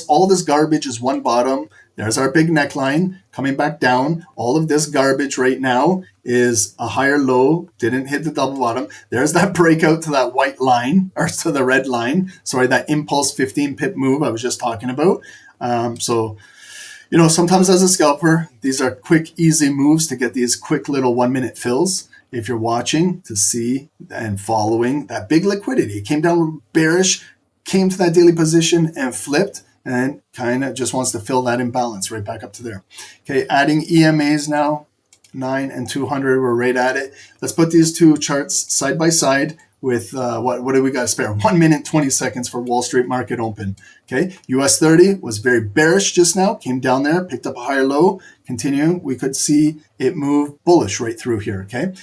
all this garbage is one bottom. There's our big neckline coming back down. All of this garbage right now is a higher low, didn't hit the double bottom. There's that breakout to that white line, or to the red line. Sorry, that impulse 15 pip move I was just talking about. Sometimes as a scalper, these are quick, easy moves to get these quick little 1-minute fills. If you're watching to see and following that big liquidity, it came down bearish, came to that daily position and flipped, and kind of just wants to fill that imbalance right back up to there. Okay, adding EMAs now, 9 and 200, we're right at it. Let's put these two charts side by side with what do we got to spare? 1 minute, 20 seconds for Wall Street market open. Okay, US 30 was very bearish just now, came down there, picked up a higher low, continuing. We could see it move bullish right through here. Okay,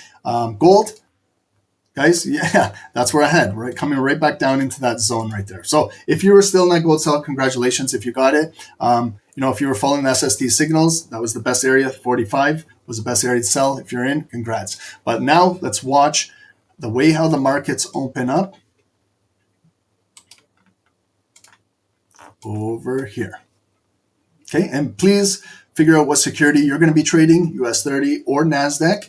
gold. Guys, yeah, that's where I had, right? Coming right back down into that zone right there. So if you were still in that gold sell, congratulations if you got it. If you were following the SSD signals, that was the best area. 45 was the best area to sell. If you're in, congrats. But now let's watch the way how the markets open up over here. Okay, and please figure out what security you're going to be trading, US 30 or NASDAQ.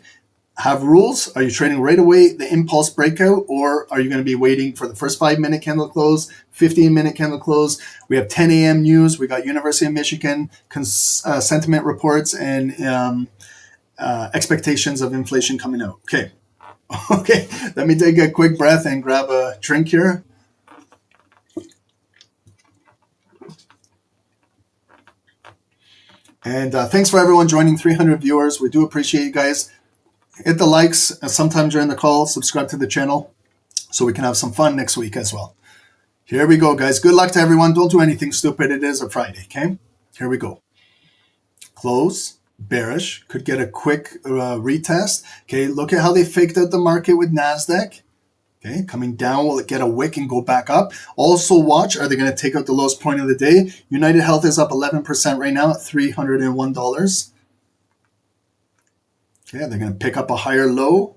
Have rules. Are you trading right away the impulse breakout, or are you going to be waiting for the first 5-minute candle close, 15-minute candle close? We have 10 a.m. news. We got University of Michigan sentiment reports and expectations of inflation coming out. Okay. Okay. Let me take a quick breath and grab a drink here. And thanks for everyone joining, 300 viewers. We do appreciate you guys. Hit the likes sometime during the call. Subscribe to the channel so we can have some fun next week as well. Here we go, guys. Good luck to everyone. Don't do anything stupid. It is a Friday, okay? Here we go. Close, bearish. Could get a quick retest. Okay, look at how they faked out the market with NASDAQ. Okay, coming down, will it get a wick and go back up? Also watch, are they going to take out the lowest point of the day? United Health is up 11% right now at $301. Okay, they're going to pick up a higher low.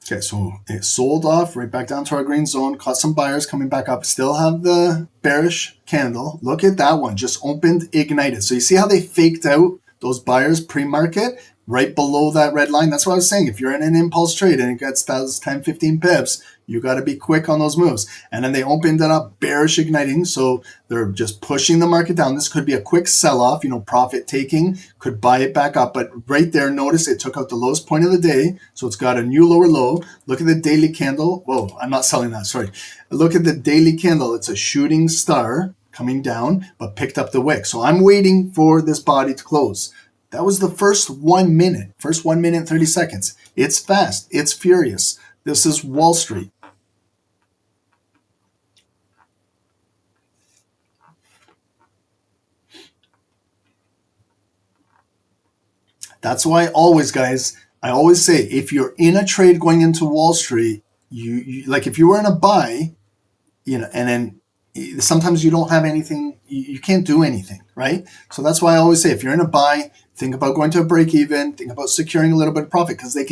Okay, so it sold off right back down to our green zone, caught some buyers coming back up, still have the bearish candle. Look at that one, just opened, ignited. So you see how they faked out those buyers pre-market? right below that red line. That's what I was saying. If you're in an impulse trade and it gets those 10, 15 pips, you got to be quick on those moves. And then they opened it up bearish igniting. So they're just pushing the market down. This could be a quick sell-off, profit taking, could buy it back up. But right there, notice it took out the lowest point of the day. So it's got a new lower low. Look at the daily candle. Whoa, I'm not selling that. Sorry. Look at the daily candle. It's a shooting star coming down, but picked up the wick. So I'm waiting for this body to close. That was the first 1 minute, 30 seconds. It's fast. It's furious. This is Wall Street. That's why I always say, if you're in a trade going into Wall Street, you like if you were in a buy, and then sometimes you don't have anything, you can't do anything, right? So that's why I always say, if you're in a buy, think about going to a break even, think about securing a little bit of profit, because they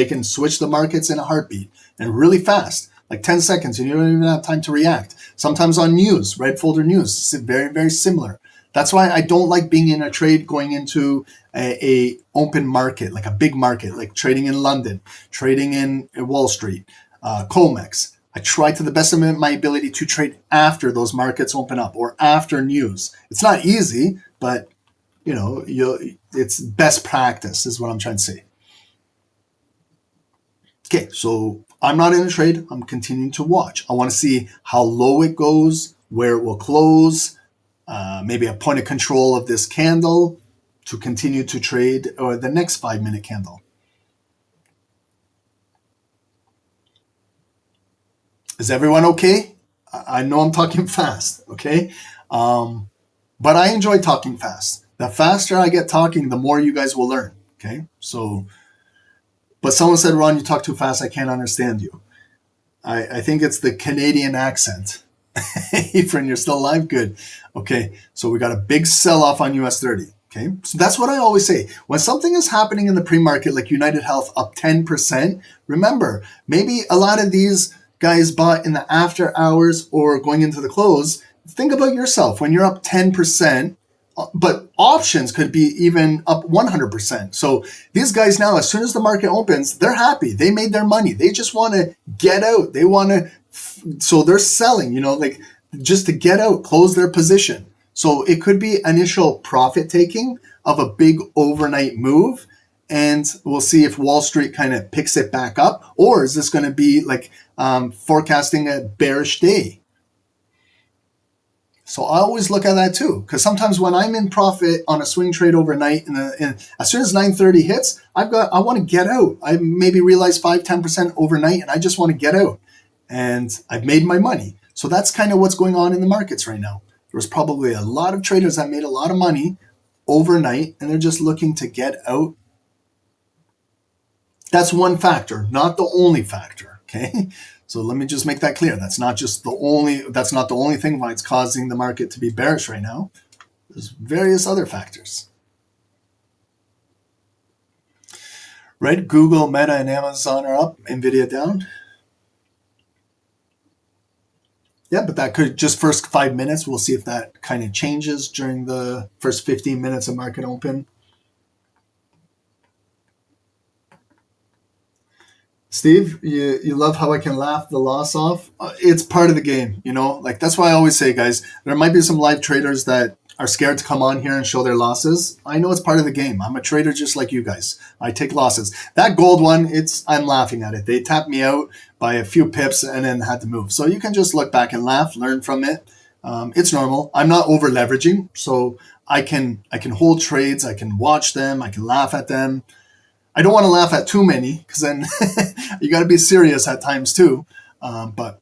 can switch the markets in a heartbeat and really fast, like 10 seconds, and you don't even have time to react. Sometimes on news, red folder news, it's very, very similar. That's why I don't like being in a trade going into a open market, like a big market, like trading in London, trading in Wall Street, COMEX. I try to the best of my ability to trade after those markets open up or after news. It's not easy, but it's best practice is what I'm trying to say. Okay, so I'm not in a trade. I'm continuing to watch. I want to see how low it goes, where it will close, maybe a point of control of this candle to continue to trade, or the next 5-minute candle. Is everyone okay? I know I'm talking fast, okay? But I enjoy talking fast. The faster I get talking, the more you guys will learn, okay? So, but someone said, Ron, you talk too fast. I can't understand you. I think it's the Canadian accent. Efren, you're still alive? Good. Okay, so we got a big sell-off on US 30. Okay, so that's what I always say. When something is happening in the pre-market, like United Health up 10%, remember, maybe a lot of these guys bought in the after hours or going into the close. Think about yourself when you're up 10%, but options could be even up 100%. So these guys now, as soon as the market opens, they're happy. They made their money. They just want to get out. They want to, so they're selling, like just to get out, close their position. So it could be initial profit taking of a big overnight move. And we'll see if Wall Street kind of picks it back up, or is this going to be like forecasting a bearish day? So I always look at that too, because sometimes when I'm in profit on a swing trade overnight, and as soon as 9:30 hits, I want to get out. I maybe realize 5-10% overnight, and I just want to get out, and I've made my money. So that's kind of what's going on in the markets right now. There's probably a lot of traders that made a lot of money overnight, and they're just looking to get out. That's one factor, not the only factor, okay? So let me just make that clear. That's not the only thing why it's causing the market to be bearish right now. There's various other factors. Right? Google, Meta, and Amazon are up, Nvidia down. Yeah, but that could just first 5 minutes. We'll see if that kind of changes during the first 15 minutes of market open. Steve, you love how I can laugh the loss off. It's part of the game, like that's why I always say, guys, there might be some live traders that are scared to come on here and show their losses. I know it's part of the game. I'm a trader just like you guys. I take losses. That gold one, I'm laughing at it. They tapped me out by a few pips and then had to move. So you can just look back and laugh, learn from it. It's normal. I'm not over leveraging, so I can hold trades. I can watch them. I can laugh at them. I don't want to laugh at too many, because then you got to be serious at times too. But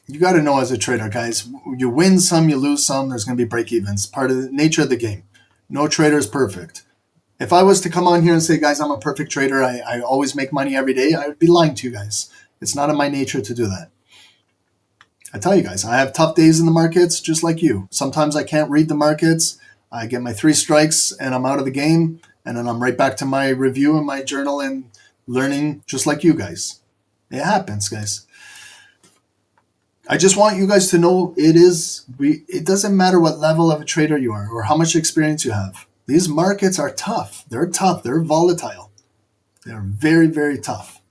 you got to know as a trader, guys, you win some, you lose some. There's going to be break evens. Part of the nature of the game. No trader is perfect. If I was to come on here and say, guys, I'm a perfect trader, I always make money every day, I would be lying to you guys. It's not in my nature to do that. I tell you guys, I have tough days in the markets just like you. Sometimes I can't read the markets. I get my 3 strikes and I'm out of the game. And then I'm right back to my review and my journal and learning just like you guys. It happens, guys. I just want you guys to know it doesn't matter what level of a trader you are or how much experience you have. These markets are tough. They're tough. They're volatile. They're very, very tough.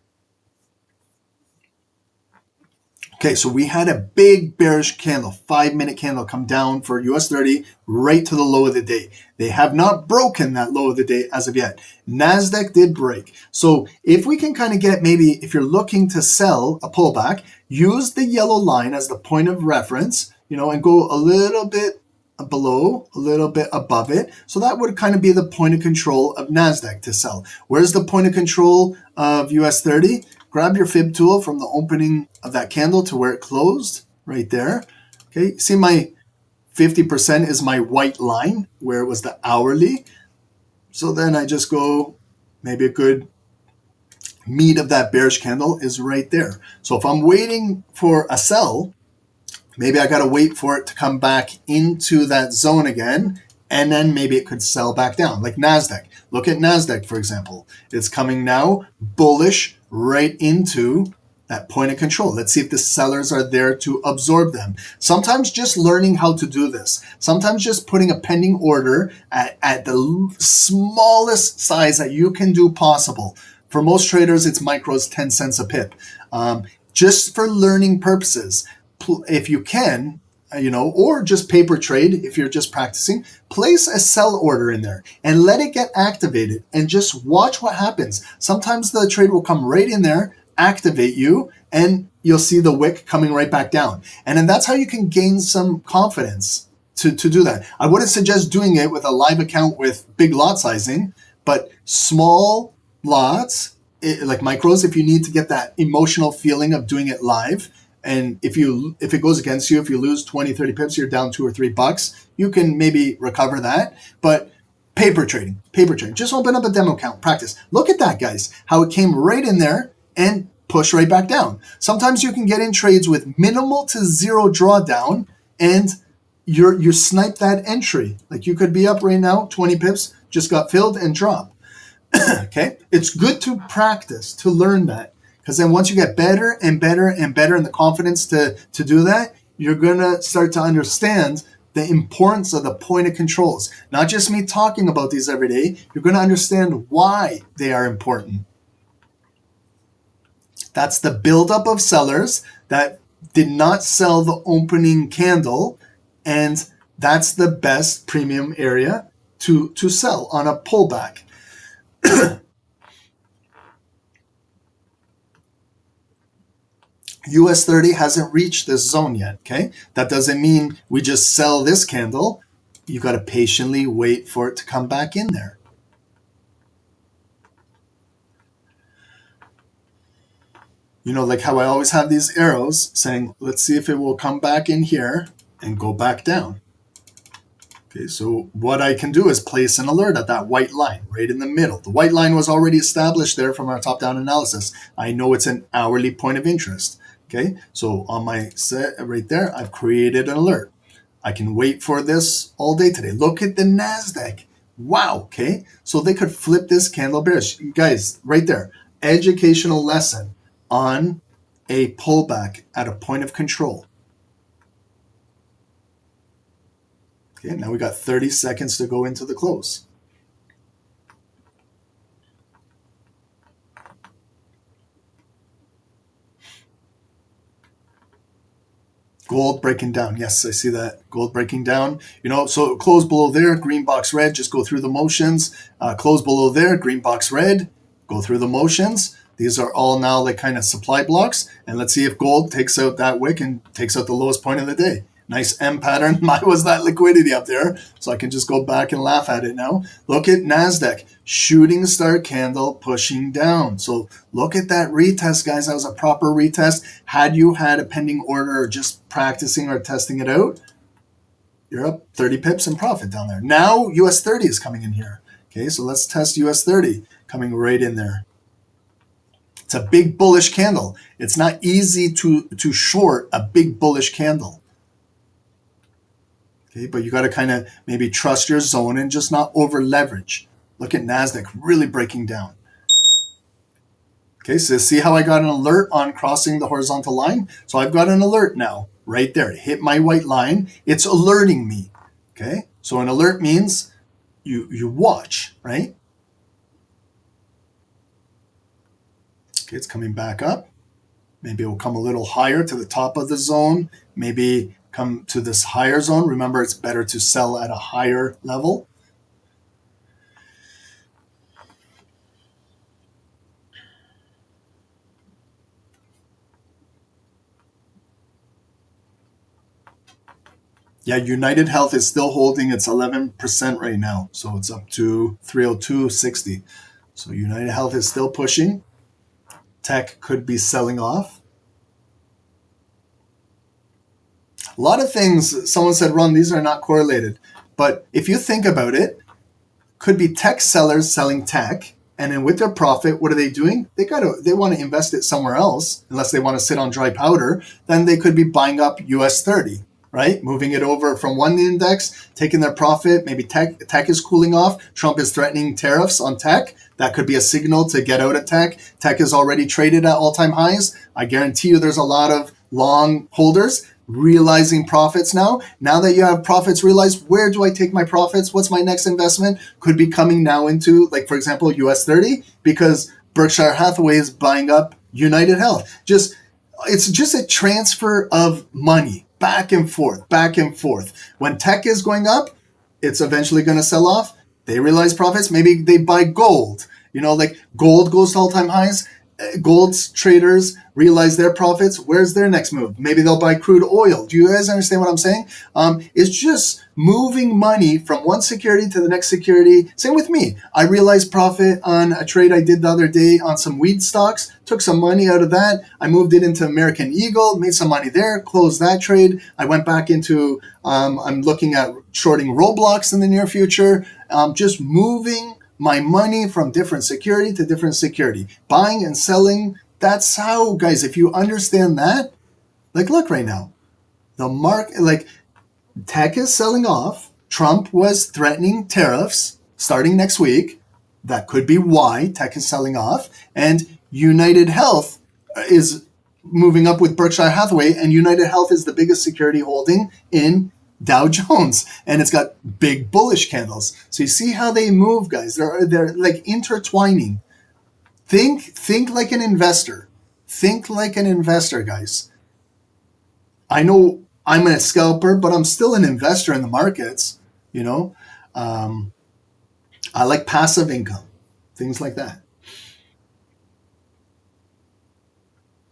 Okay, so we had a big bearish candle, 5-minute candle come down for US 30 right to the low of the day. They have not broken that low of the day as of yet. NASDAQ did break. So if we can kind of get, maybe if you're looking to sell a pullback, use the yellow line as the point of reference, and go a little bit below, a little bit above it. So that would kind of be the point of control of NASDAQ to sell. Where's the point of control of US 30? Grab your fib tool from the opening of that candle to where it closed, right there. Okay, see my 50% is my white line where it was the hourly. So then I just go, maybe a good meat of that bearish candle is right there. So if I'm waiting for a sell, maybe I got to wait for it to come back into that zone again, and then maybe it could sell back down, like NASDAQ. Look at NASDAQ, for example. It's coming now bullish right into that point of control. Let's see if the sellers are there to absorb them. Sometimes just learning how to do this. Sometimes just putting a pending order at the smallest size that you can do possible. For most traders, it's micros, 10 cents a pip. Just for learning purposes, if you can, or just paper trade, if you're just practicing, place a sell order in there and let it get activated and just watch what happens. Sometimes the trade will come right in there, activate you, and you'll see the wick coming right back down. And then that's how you can gain some confidence to do that. I wouldn't suggest doing it with a live account with big lot sizing, but small lots, like micros, if you need to get that emotional feeling of doing it live. And if it goes against you, if you lose 20, 30 pips, you're down $2 or $3, you can maybe recover that. But paper trading, just open up a demo account, practice. Look at that, guys, how it came right in there and push right back down. Sometimes you can get in trades with minimal to zero drawdown and you snipe that entry. Like you could be up right now, 20 pips, just got filled and drop. Okay, it's good to practice, to learn that. Because then once you get better and better and better in the confidence to do that, you're going to start to understand the importance of the point of controls. Not just me talking about these every day. You're going to understand why they are important. That's the buildup of sellers that did not sell the opening candle. And that's the best premium area to sell on a pullback. US 30 hasn't reached this zone yet, okay? That doesn't mean we just sell this candle. You got to patiently wait for it to come back in there. Like how I always have these arrows saying, let's see if it will come back in here and go back down. Okay, so what I can do is place an alert at that white line right in the middle. The white line was already established there from our top-down analysis. I know it's an hourly point of interest. Okay, so on my set right there, I've created an alert. I can wait for this all day today. Look at the NASDAQ. Wow, okay. So they could flip this candle bearish. Guys, right there, educational lesson on a pullback at a point of control. Okay, now we got 30 seconds to go into the close. Gold breaking down. Yes, I see that. Gold breaking down. So close below there, green box red, just go through the motions. Close below there, green box red, go through the motions. These are all now like kind of supply blocks. And let's see if gold takes out that wick and takes out the lowest point of the day. Nice M pattern. Why was that liquidity up there? So I can just go back and laugh at it now. Look at NASDAQ. Shooting star candle pushing down. So look at that retest, guys. That was a proper retest. Had you had a pending order or just practicing or testing it out, you're up 30 pips in profit down there. Now US 30 is coming in here. Okay, so let's test US 30 coming right in there. It's a big bullish candle. It's not easy to short a big bullish candle. Okay, but you got to kind of maybe trust your zone and just not over leverage. Look at NASDAQ really breaking down. Okay, so see how I got an alert on crossing the horizontal line? So I've got an alert now right there. It hit my white line. It's alerting me. Okay, so an alert means you watch, right? Okay, it's coming back up. Maybe it will come a little higher to the top of the zone. Maybe come to this higher zone. Remember, it's better to sell at a higher level. Yeah, United Health is still holding its 11% right now. So it's up to 302.60. So United Health is still pushing. Tech could be selling off. A lot of things, someone said, Ron, these are not correlated. But if you think about it, could be tech sellers selling tech, and then with their profit, what are they doing? They want to invest it somewhere else, unless they want to sit on dry powder. Then they could be buying up US 30, right? Moving it over from one index, taking their profit. Maybe tech is cooling off. Trump is threatening tariffs on tech. That could be a signal to get out of tech. Tech is already traded at all-time highs. I guarantee you there's a lot of long holders realizing profits now. Now that you have profits realized, where do I take my profits? What's my next investment? Could be coming now into, like, for example, US 30, because Berkshire Hathaway is buying up United Health. It's just a transfer of money back and forth, back and forth. When tech is going up, it's eventually going to sell off. They realize profits. Maybe they buy gold. Like gold goes to all-time highs. Gold's traders realize their profits. Where's their next move? Maybe they'll buy crude oil. Do you guys understand what I'm saying? It's just moving money from one security to the next security. Same with me. I realized profit on a trade I did the other day on some weed stocks. Took some money out of that. I moved it into American Eagle, made some money there, closed that trade. I went back into, I'm looking at shorting Roblox in the near future. Just moving my money from different security to different security, buying and selling. That's how, guys, if you understand that, like, look right now, the market, like, tech is selling off. Trump was threatening tariffs starting next week. That could be why tech is selling off. And United Health is moving up with Berkshire Hathaway, and United Health is the biggest security holding in Dow Jones, and it's got big bullish candles. So you see how they move, guys. They're like intertwining. Think like an investor. Think like an investor, guys. I know I'm a scalper, but I'm still an investor in the markets. I like passive income, things like that.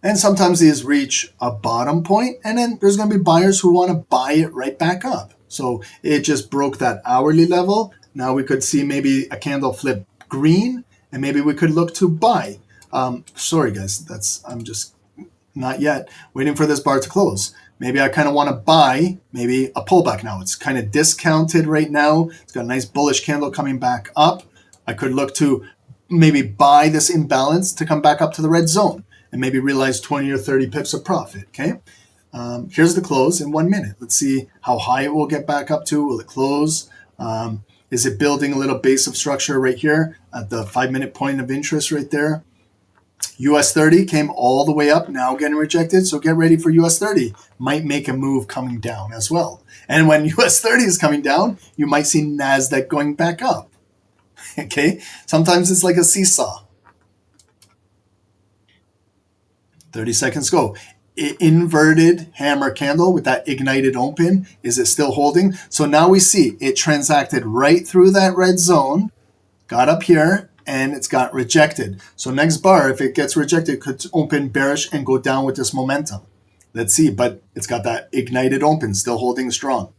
And sometimes these reach a bottom point, and then there's going to be buyers who want to buy it right back up. So it just broke that hourly level. Now we could see maybe a candle flip green, and maybe we could look to buy. Sorry, guys, I'm just not yet waiting for this bar to close. Maybe I kind of want to buy maybe a pullback now. It's kind of discounted right now. It's got a nice bullish candle coming back up. I could look to maybe buy this imbalance to come back up to the red zone, and maybe realize 20 or 30 pips of profit, okay? Here's the close in 1 minute. Let's see how high it will get back up to. Will it close? Is it building a little base of structure right here at the 5-minute point of interest right there? US 30 came all the way up, now getting rejected, so get ready for US 30. Might make a move coming down as well. And when US 30 is coming down, you might see NASDAQ going back up, okay? Sometimes it's like a seesaw. 30 seconds go. Inverted hammer candle with that ignited open. Is it still holding? So now we see it transacted right through that red zone, got up here, and it's got rejected. So next bar, if it gets rejected, could open bearish and go down with this momentum. Let's see, but it's got that ignited open, still holding strong.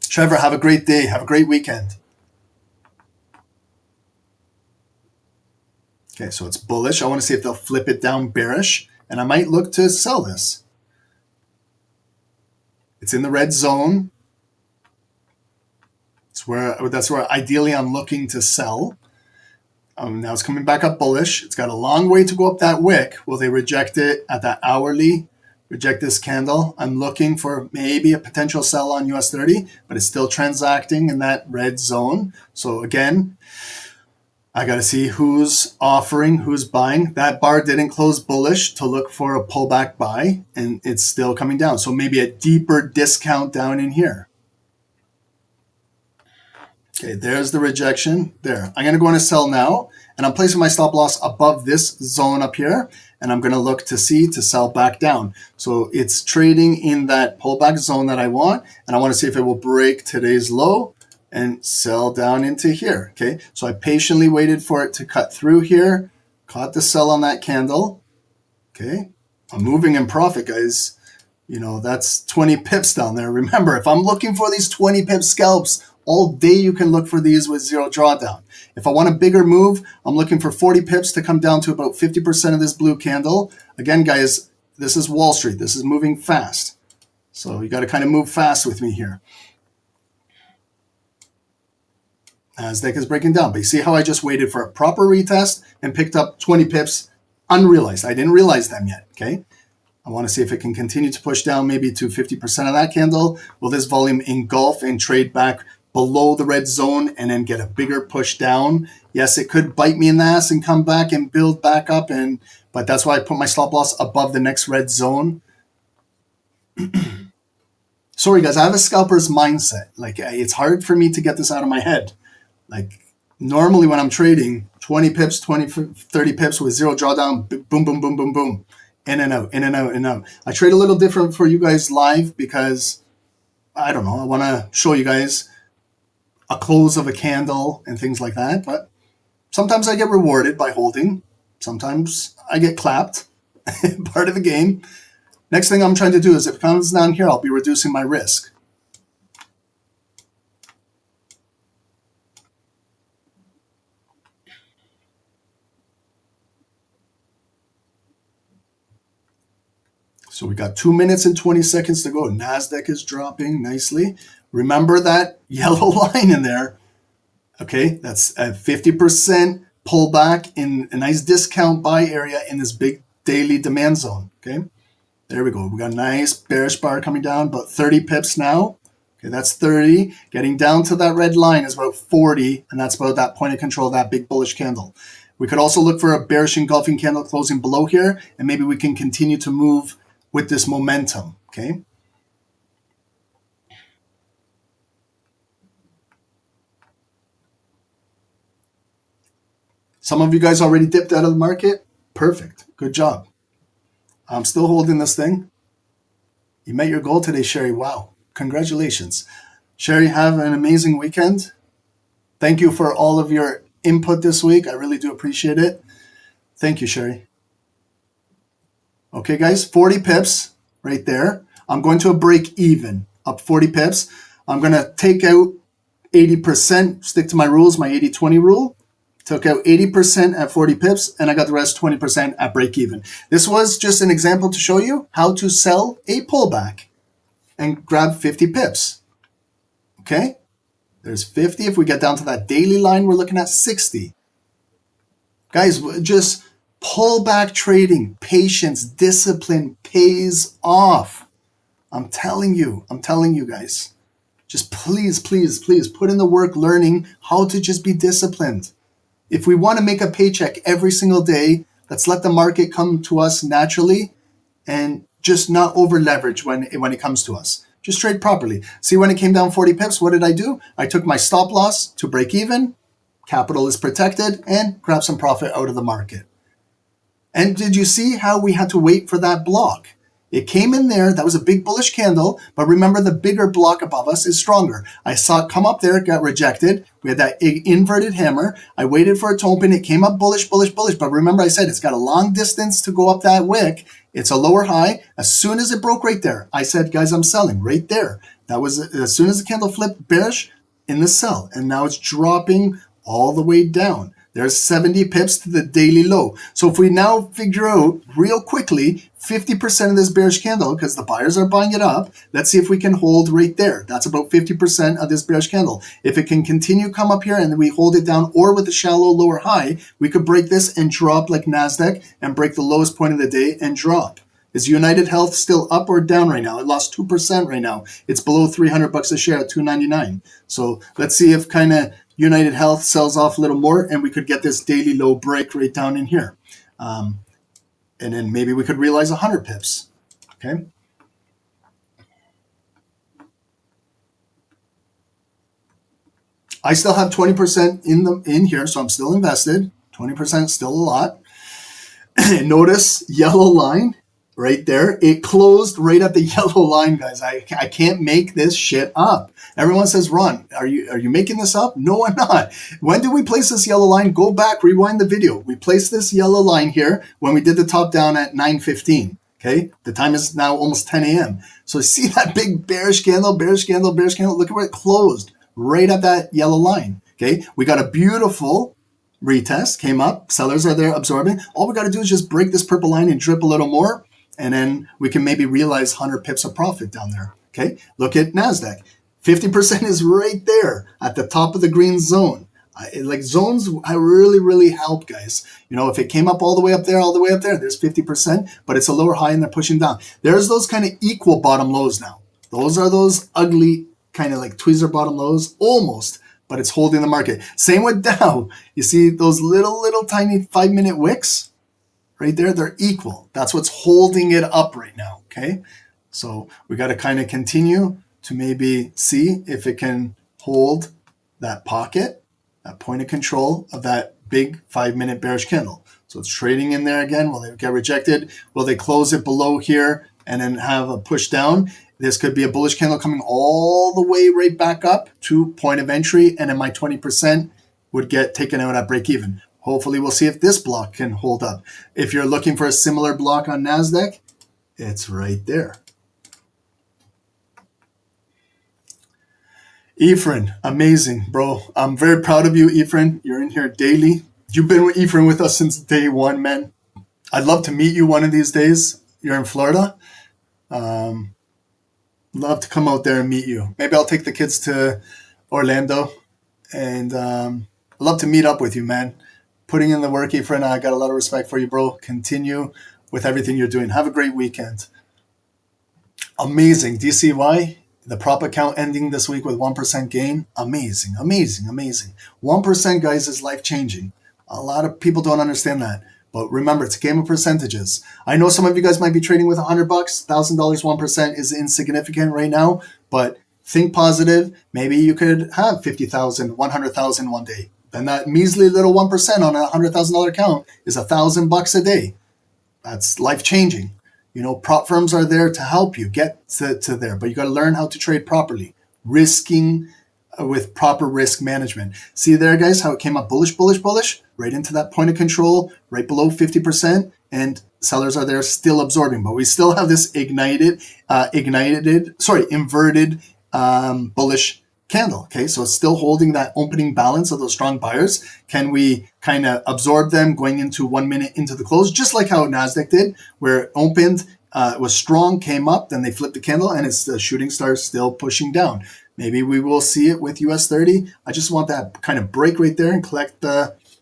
Trevor, have a great day. Have a great weekend. Okay, so it's bullish. I want to see if they'll flip it down bearish, and I might look to sell this. It's in the red zone. That's where ideally I'm looking to sell. Now it's coming back up bullish. It's got a long way to go up that wick. Will they reject it at that hourly? Reject this candle. I'm looking for maybe a potential sell on US 30, but it's still transacting in that red zone. So again, I got to see who's offering, who's buying. That bar didn't close bullish to look for a pullback buy, and it's still coming down. So maybe a deeper discount down in here. Okay, there's the rejection there. I'm going to go into sell now, and I'm placing my stop loss above this zone up here, and I'm going to look to see to sell back down. So it's trading in that pullback zone that I want, and I want to see if it will break today's low and sell down into here. Okay, so I patiently waited for it to cut through here, caught the sell on that candle. Okay, I'm moving in profit, guys. You know, that's 20 pips down there. Remember, if I'm looking for these 20 pip scalps, all day you can look for these with zero drawdown. If I want a bigger move, I'm looking for 40 pips to come down to about 50% of this blue candle. Again, guys, this is Wall Street. This is moving fast. So you got to kind of move fast with me here. Nasdaq is breaking down, but you see how I just waited for a proper retest and picked up 20 pips unrealized. I didn't realize them yet, okay? I want to see if it can continue to push down maybe to 50% of that candle. Will this volume engulf and trade back below the red zone and then get a bigger push down? Yes, it could bite me in the ass and come back and build back up, but that's why I put my stop loss above the next red zone. Sorry, guys, I have a scalper's mindset. Like, it's hard for me to get this out of my head. Like, normally when I'm trading, 20 pips, 20, 30 pips with zero drawdown, boom, boom, boom, boom, boom. In and out, in and out, in and out. I trade a little different for you guys live because, I don't know, I want to show you guys a close of a candle and things like that. But sometimes I get rewarded by holding. Sometimes I get clapped. Part of the game. Next thing I'm trying to do is if it comes down here, I'll be reducing my risk. So we got 2 minutes and 20 seconds to go. Nasdaq is dropping nicely. Remember that yellow line in there. Okay, that's a 50% pullback in a nice discount buy area in this big daily demand zone. Okay, there we go. We got a nice bearish bar coming down, about 30 pips now. Okay, that's 30. Getting down to that red line is about 40, and that's about that point of control, that big bullish candle. We could also look for a bearish engulfing candle closing below here, and maybe we can continue to move with this momentum, okay? Some of you guys already dipped out of the market. Perfect. Good job. I'm still holding this thing. You met your goal today, Sherry. Wow. Congratulations. Sherry, have an amazing weekend. Thank you for all of your input this week. I really do appreciate it. Thank you, Sherry. Okay, guys, 40 pips right there. I'm going to a break even, up 40 pips. I'm going to take out 80%, stick to my rules, my 80-20 rule. Took out 80% at 40 pips, and I got the rest 20% at break even. This was just an example to show you how to sell a pullback and grab 50 pips. Okay? There's 50. If we get down to that daily line, we're looking at 60. Guys, just pullback trading, patience, discipline pays off. I'm telling you guys. Just please, please, please put in the work learning how to just be disciplined. If we want to make a paycheck every single day, let's let the market come to us naturally and just not over leverage when it comes to us. Just trade properly. See, when it came down 40 pips, what did I do? I took my stop loss to break even, capital is protected, and grab some profit out of the market. And did you see how we had to wait for that block? It came in there. That was a big bullish candle. But remember, the bigger block above us is stronger. I saw it come up there. It got rejected. We had that inverted hammer. I waited for it to open. It came up bullish, bullish, bullish. But remember, I said it's got a long distance to go up that wick. It's a lower high. As soon as it broke right there, I said, guys, I'm selling right there. That was as soon as the candle flipped bearish in the sell. And now it's dropping all the way down. There's 70 pips to the daily low. So if we now figure out real quickly 50% of this bearish candle, because the buyers are buying it up, let's see if we can hold right there. That's about 50% of this bearish candle. If it can continue come up here and then we hold it down, or with a shallow lower high, we could break this and drop like NASDAQ and break the lowest point of the day and drop. Is United Health still up or down right now? It lost 2% right now. It's below $300 a share at $2.99. So let's see if kind of United Health sells off a little more, and we could get this daily low break right down in here. And then maybe we could realize 100 pips. Okay. I still have 20% in here, so I'm still invested. 20% still a lot. Notice yellow line right there. It closed right at the yellow line, guys. I can't make this shit up. Everyone says, Ron, are you making this up? No, I'm not. When did we place this yellow line? Go back, rewind the video. We placed this yellow line here when we did the top down at 9:15. Okay, the time is now almost 10 a.m. So see that big bearish candle, bearish candle, bearish candle. Look at where it closed, right at that yellow line. Okay, we got a beautiful retest, came up. Sellers are there absorbing. All we got to do is just break this purple line and drip a little more, and then we can maybe realize 100 pips of profit down there. Okay, look at NASDAQ. 50% is right there at the top of the green zone. Like zones, I really help, guys. You know, if it came up all the way up there, there's 50%, but it's a lower high and they're pushing down. There's those kind of equal bottom lows now. Those are those ugly kind of like tweezer bottom lows, almost, but it's holding the market. Same with Dow. You see those little tiny 5-minute wicks right there? They're equal. That's what's holding it up right now, okay? So we got to kind of continue to maybe see if it can hold that pocket, that point of control of that big 5-minute bearish candle. So it's trading in there again. Will they get rejected? Will they close it below here and then have a push down? This could be a bullish candle coming all the way right back up to point of entry, and then my 20% would get taken out at break even. Hopefully we'll see if this block can hold up. If you're looking for a similar block on NASDAQ, it's right there. Ephraim, amazing, bro. I'm very proud of you, Ephraim. You're in here daily. You've been with Ephraim with us since day one, man. I'd love to meet you one of these days. You're in Florida. Love to come out there and meet you. Maybe I'll take the kids to Orlando, and I'd love to meet up with you, man. Putting in the work, Ephraim. I got a lot of respect for you, bro. Continue with everything you're doing. Have a great weekend. Amazing. DCY. The prop account ending this week with 1% gain. Amazing. 1%, guys, is life-changing. A lot of people don't understand that. But remember, it's a game of percentages. I know some of you guys might be trading with $100. $1,000, 1% is insignificant right now. But think positive. Maybe you could have 50,000, 100,000 one day. Then that measly little 1% on a $100,000 account is $1,000 a day. That's life-changing. You know, prop firms are there to help you get to there, but you got to learn how to trade properly, risking with proper risk management. See there, guys, how it came up bullish, right into that point of control, right below 50%, and sellers are there still absorbing, but we still have this inverted bullish candle. Okay, so it's still holding that opening balance of those strong buyers. Can we kind of absorb them going into 1 minute into the close, just like how NASDAQ did, where it opened, it was strong, came up, then they flipped the candle, and it's the shooting star still pushing down. Maybe we will see it with US 30. I just want that kind of break right there and collect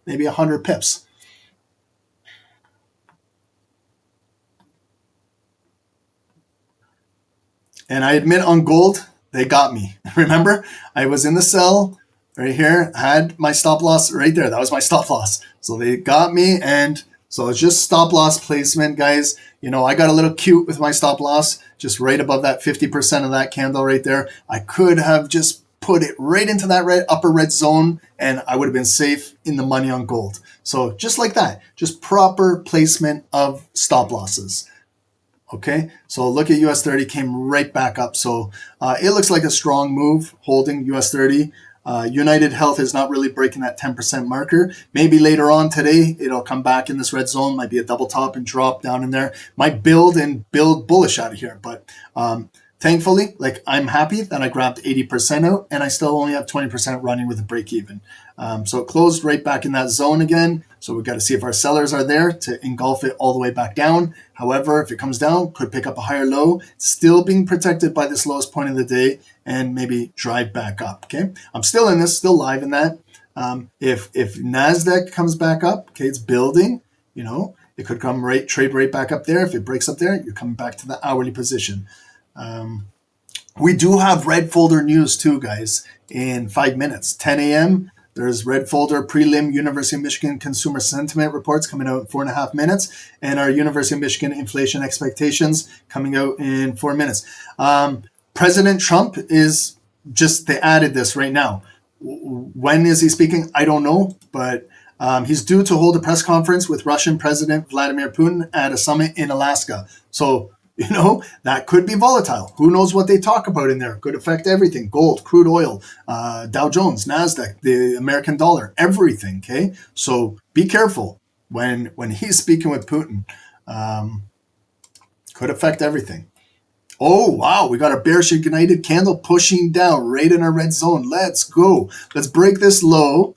maybe 100 pips. And I admit on gold, they got me. Remember, I was in the sell right here, had my stop loss right there. That was my stop loss. So they got me, and so it's just stop loss placement, guys. You know, I got a little cute with my stop loss, just right above that 50% of that candle right there. I could have just put it right into that upper red zone, and I would have been safe in the money on gold. So just like that, just proper placement of stop losses. Okay, so look at US 30 came right back up. So it looks like a strong move holding US 30. United Health is not really breaking that 10% marker. Maybe later on today, it'll come back in this red zone, might be a double top and drop down in there. Might build bullish out of here. But thankfully, like I'm happy that I grabbed 80% out and I still only have 20% running with a break even. So it closed right back in that zone again. So we've got to see if our sellers are there to engulf it all the way back down. However, if it comes down, could pick up a higher low, still being protected by this lowest point of the day and maybe drive back up. Okay, I'm still in this, still live in that. If NASDAQ comes back up, okay, it's building, you know, it could come trade right back up there. If it breaks up there, you're coming back to the hourly position. We do have red folder news too, guys, in 5 minutes, 10 a.m. There's red folder prelim University of Michigan consumer sentiment reports coming out in 4.5 minutes, and our University of Michigan inflation expectations coming out in 4 minutes. President Trump is just, they added this right now. When is he speaking? I don't know, but he's due to hold a press conference with Russian President Vladimir Putin at a summit in Alaska. So, that could be volatile. Who knows what they talk about in there? Could affect everything. Gold, crude oil, Dow Jones, NASDAQ, the American dollar, everything, okay? So be careful when he's speaking with Putin. Could affect everything. Oh, wow, we got a bearish ignited candle pushing down right in our red zone. Let's go. Let's break this low.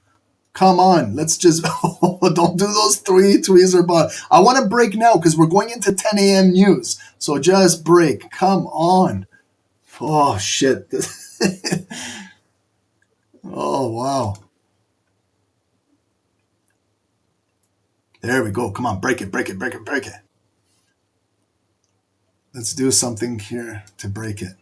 Come on, let's just, don't do those three tweezer bars. I want to break now because we're going into 10 a.m. news. So just break. Come on. Oh, shit. Oh, wow. There we go. Come on, break it, break it, break it, break it. Let's do something here to break it.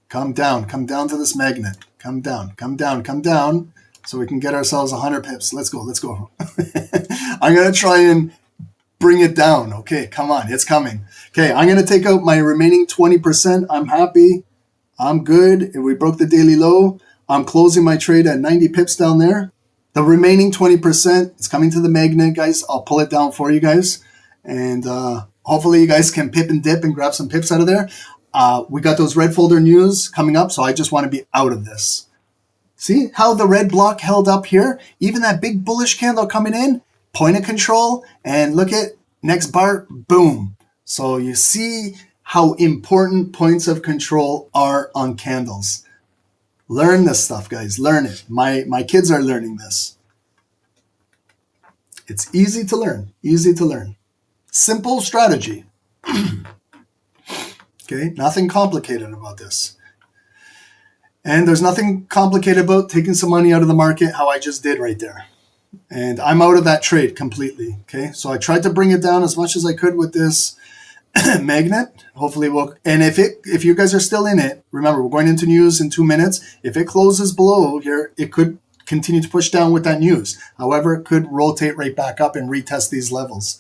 Come down to this magnet. Come down, so we can get ourselves 100 pips. Let's go. I'm going to try and bring it down. Okay, come on, it's coming. Okay, I'm going to take out my remaining 20%. I'm happy. I'm good. We broke the daily low. I'm closing my trade at 90 pips down there. The remaining 20% is coming to the magnet, guys. I'll pull it down for you guys. And hopefully you guys can pip and dip and grab some pips out of there. We got those red folder news coming up, so I just want to be out of this. See how the red block held up here? Even that big bullish candle coming in, point of control, and look at next bar, boom. So you see how important points of control are on candles. Learn this stuff, guys. Learn it. My kids are learning this. It's easy to learn. Easy to learn. Simple strategy. Okay, nothing complicated about this. And there's nothing complicated about taking some money out of the market, how I just did right there. And I'm out of that trade completely, okay? So I tried to bring it down as much as I could with this magnet. Hopefully we'll, and if you guys are still in it, remember, we're going into news in 2 minutes. If it closes below here, it could continue to push down with that news. However, it could rotate right back up and retest these levels.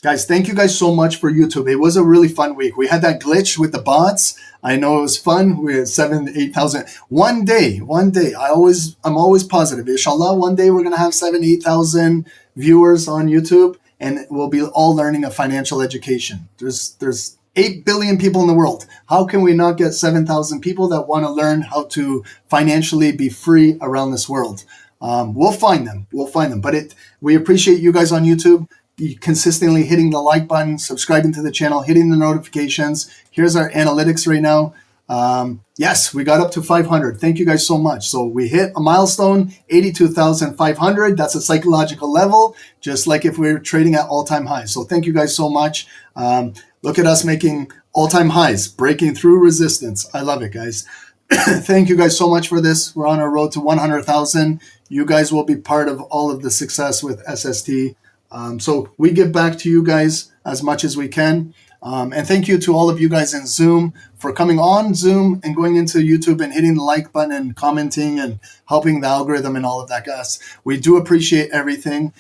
Guys, thank you guys so much for YouTube. It was a really fun week. We had that glitch with the bots. I know it was fun. We had 7,000 to 8,000. One day, I'm always positive. Inshallah, one day we're going to have 7,000 to 8,000 viewers on YouTube, and we'll be all learning a financial education. There's 8 billion people in the world. How can we not get 7,000 people that want to learn how to financially be free around this world? We'll find them. But we appreciate you guys on YouTube. Consistently hitting the like button, subscribing to the channel, hitting the notifications. Here's our analytics right now. Yes, we got up to 500. Thank you guys so much. So we hit a milestone, 82,500. That's a psychological level, just like if we were trading at all-time highs. So thank you guys so much. Look at us making all-time highs, breaking through resistance. I love it, guys. Thank you guys so much for this. We're on our road to 100,000. You guys will be part of all of the success with SST. So we give back to you guys as much as we can. And thank you to all of you guys in Zoom for coming on Zoom and going into YouTube and hitting the like button and commenting and helping the algorithm and all of that, guys. We do appreciate everything.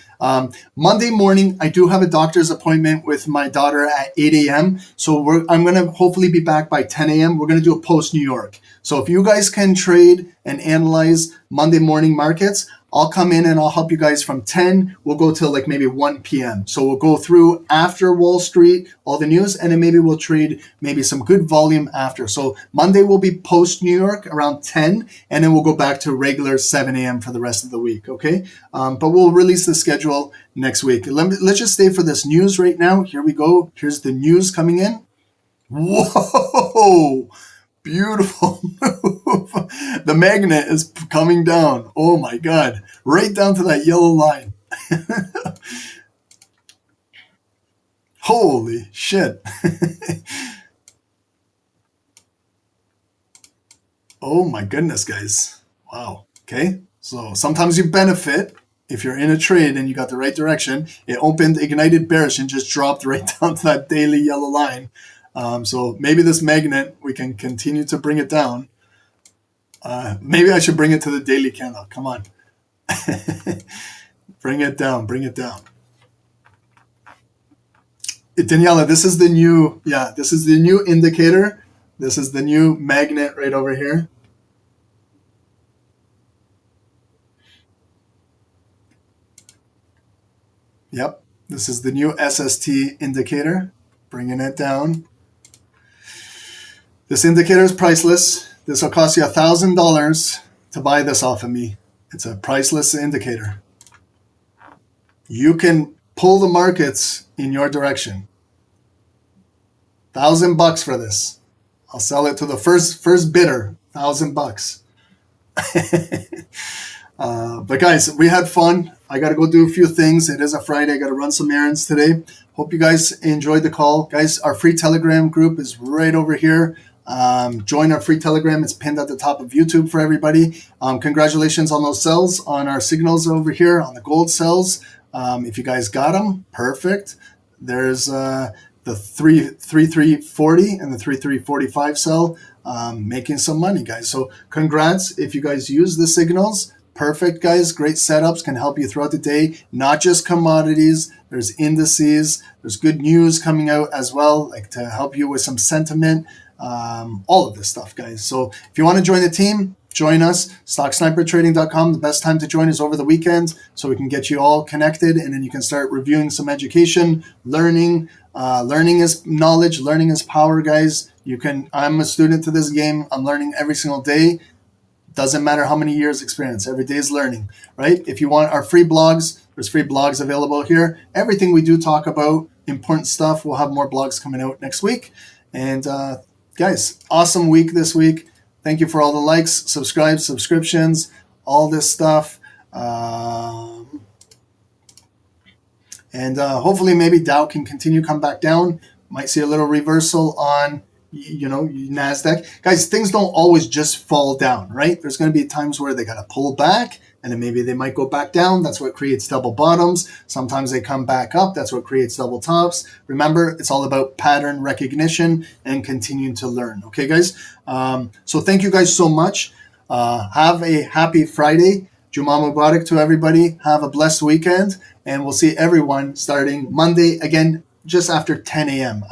Monday morning, I do have a doctor's appointment with my daughter at 8 a.m. So I'm going to hopefully be back by 10 a.m. We're going to do a post New York. So if you guys can trade and analyze Monday morning markets, I'll come in and I'll help you guys from 10. We'll go till like maybe 1 p.m. So we'll go through after Wall Street, all the news, and then maybe we'll trade maybe some good volume after. So Monday will be post New York around 10, and then we'll go back to regular 7 a.m. for the rest of the week, okay? But we'll release the schedule next week. Let's just stay for this news right now. Here we go. Here's the news coming in. Whoa! Beautiful move. The magnet is coming down. Oh my God. Right down to that yellow line. Holy shit. Oh my goodness, guys. Wow. Okay. So sometimes you benefit if you're in a trade and you got the right direction. It opened ignited bearish and just dropped right down to that daily yellow line. So maybe this magnet, we can continue to bring it down. Maybe I should bring it to the daily candle. Come on. Bring it down, bring it down. Daniela, this is the new indicator. This is the new magnet right over here. Yep, this is the new SST indicator. Bringing it down. This indicator is priceless. This will cost you $1,000 to buy this off of me. It's a priceless indicator. You can pull the markets in your direction. $1,000 for this. I'll sell it to the first bidder. $1,000. But guys, we had fun. I got to go do a few things. It is a Friday. I got to run some errands today. Hope you guys enjoyed the call. Guys, our free Telegram group is right over here. Join our free Telegram. It's pinned at the top of YouTube for everybody. Congratulations on those sells on our signals over here on the gold sells. If you guys got them, perfect. There's the 3340 and the 3345 sell, making some money, guys. So congrats if you guys use the signals. Perfect, guys. Great setups, can help you throughout the day. Not just commodities. There's indices. There's good news coming out as well, like to help you with some sentiment. All of this stuff, guys. So if you want to join the team, join us. StockSniperTrading.com. The best time to join is over the weekend, so we can get you all connected, and then you can start reviewing some education, learning. Learning is knowledge. Learning is power, guys. I'm a student to this game. I'm learning every single day. Doesn't matter how many years experience. Every day is learning, right? If you want our free blogs, there's free blogs available here. Everything we do talk about, important stuff. We'll have more blogs coming out next week. And guys, awesome week this week. Thank you for all the likes, subscriptions, all this stuff. And hopefully maybe Dow can continue come back down. Might see a little reversal on NASDAQ. Guys, things don't always just fall down, right? There's going to be times where they got to pull back, and then maybe they might go back down. That's what creates double bottoms. Sometimes they come back up. That's what creates double tops. Remember, it's all about pattern recognition and continuing to learn. Okay, guys? So thank you guys so much. Have a happy Friday. Jummah Mubarak to everybody. Have a blessed weekend. And we'll see everyone starting Monday again, just after 10 a.m.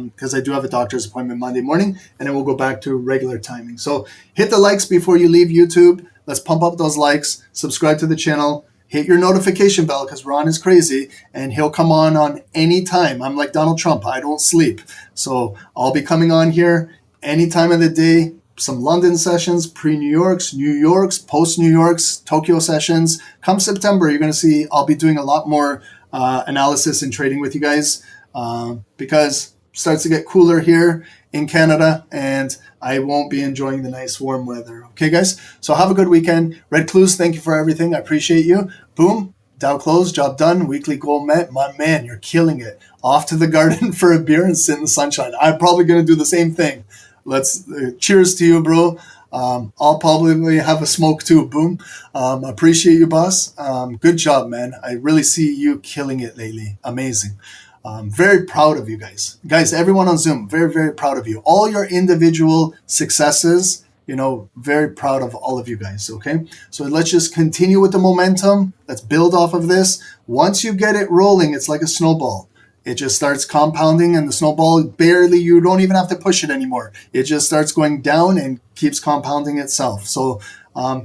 Because I do have a doctor's appointment Monday morning, and then we'll go back to regular timing. So hit the likes before you leave YouTube. Let's pump up those likes. Subscribe to the channel. Hit your notification bell, because Ron is crazy, and he'll come on any time. I'm like Donald Trump. I don't sleep. So I'll be coming on here any time of the day. Some London sessions, pre-New Yorks, New Yorks, post-New Yorks, Tokyo sessions. Come September, you're going to see I'll be doing a lot more analysis and trading with you guys, because it starts to get cooler here in Canada, and I won't be enjoying the nice warm weather. Okay, guys? So have a good weekend. Red Clues, thank you for everything. I appreciate you. Boom. Dow closed. Job done. Weekly goal met. My man, you're killing it. Off to the garden for a beer and sit in the sunshine. I'm probably going to do the same thing. Let's cheers to you, bro. I'll probably have a smoke too. Boom. Appreciate you, boss. Good job, man. I really see you killing it lately. Amazing. Very proud of you guys. Guys, everyone on Zoom, very, very proud of you. All your individual successes, very proud of all of you guys, okay? So let's just continue with the momentum. Let's build off of this. Once you get it rolling, it's like a snowball. It just starts compounding, and the snowball you don't even have to push it anymore. It just starts going down and keeps compounding itself. So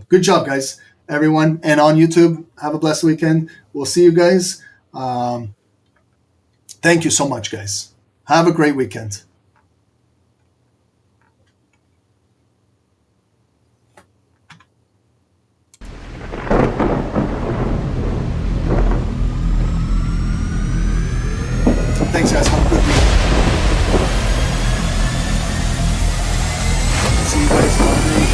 good job, guys, everyone. And on YouTube, have a blessed weekend. We'll see you guys. Thank you so much, guys. Have a great weekend. Thanks, guys. Have a good week. See you guys Monday.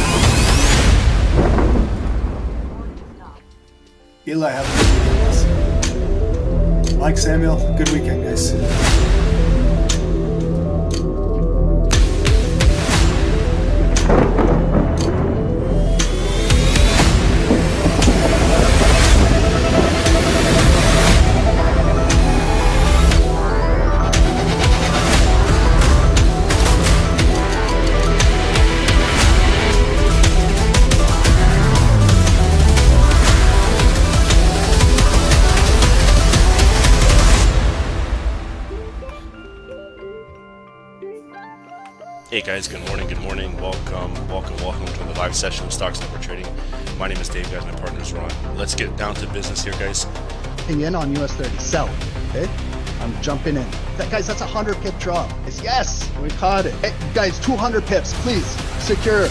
Eli, have a good weekend, guys. Mike, Samuel, good weekend, guys. Hey guys, good morning, welcome to the live session of Stocks Number Trading. My name is Dave, guys, my partner is Ron. Let's get down to business here, guys. In on US 30, sell. Okay, I'm jumping in. Guys, that's a 100 pip drop. Yes, we caught it. Hey, guys, 200 pips, please secure.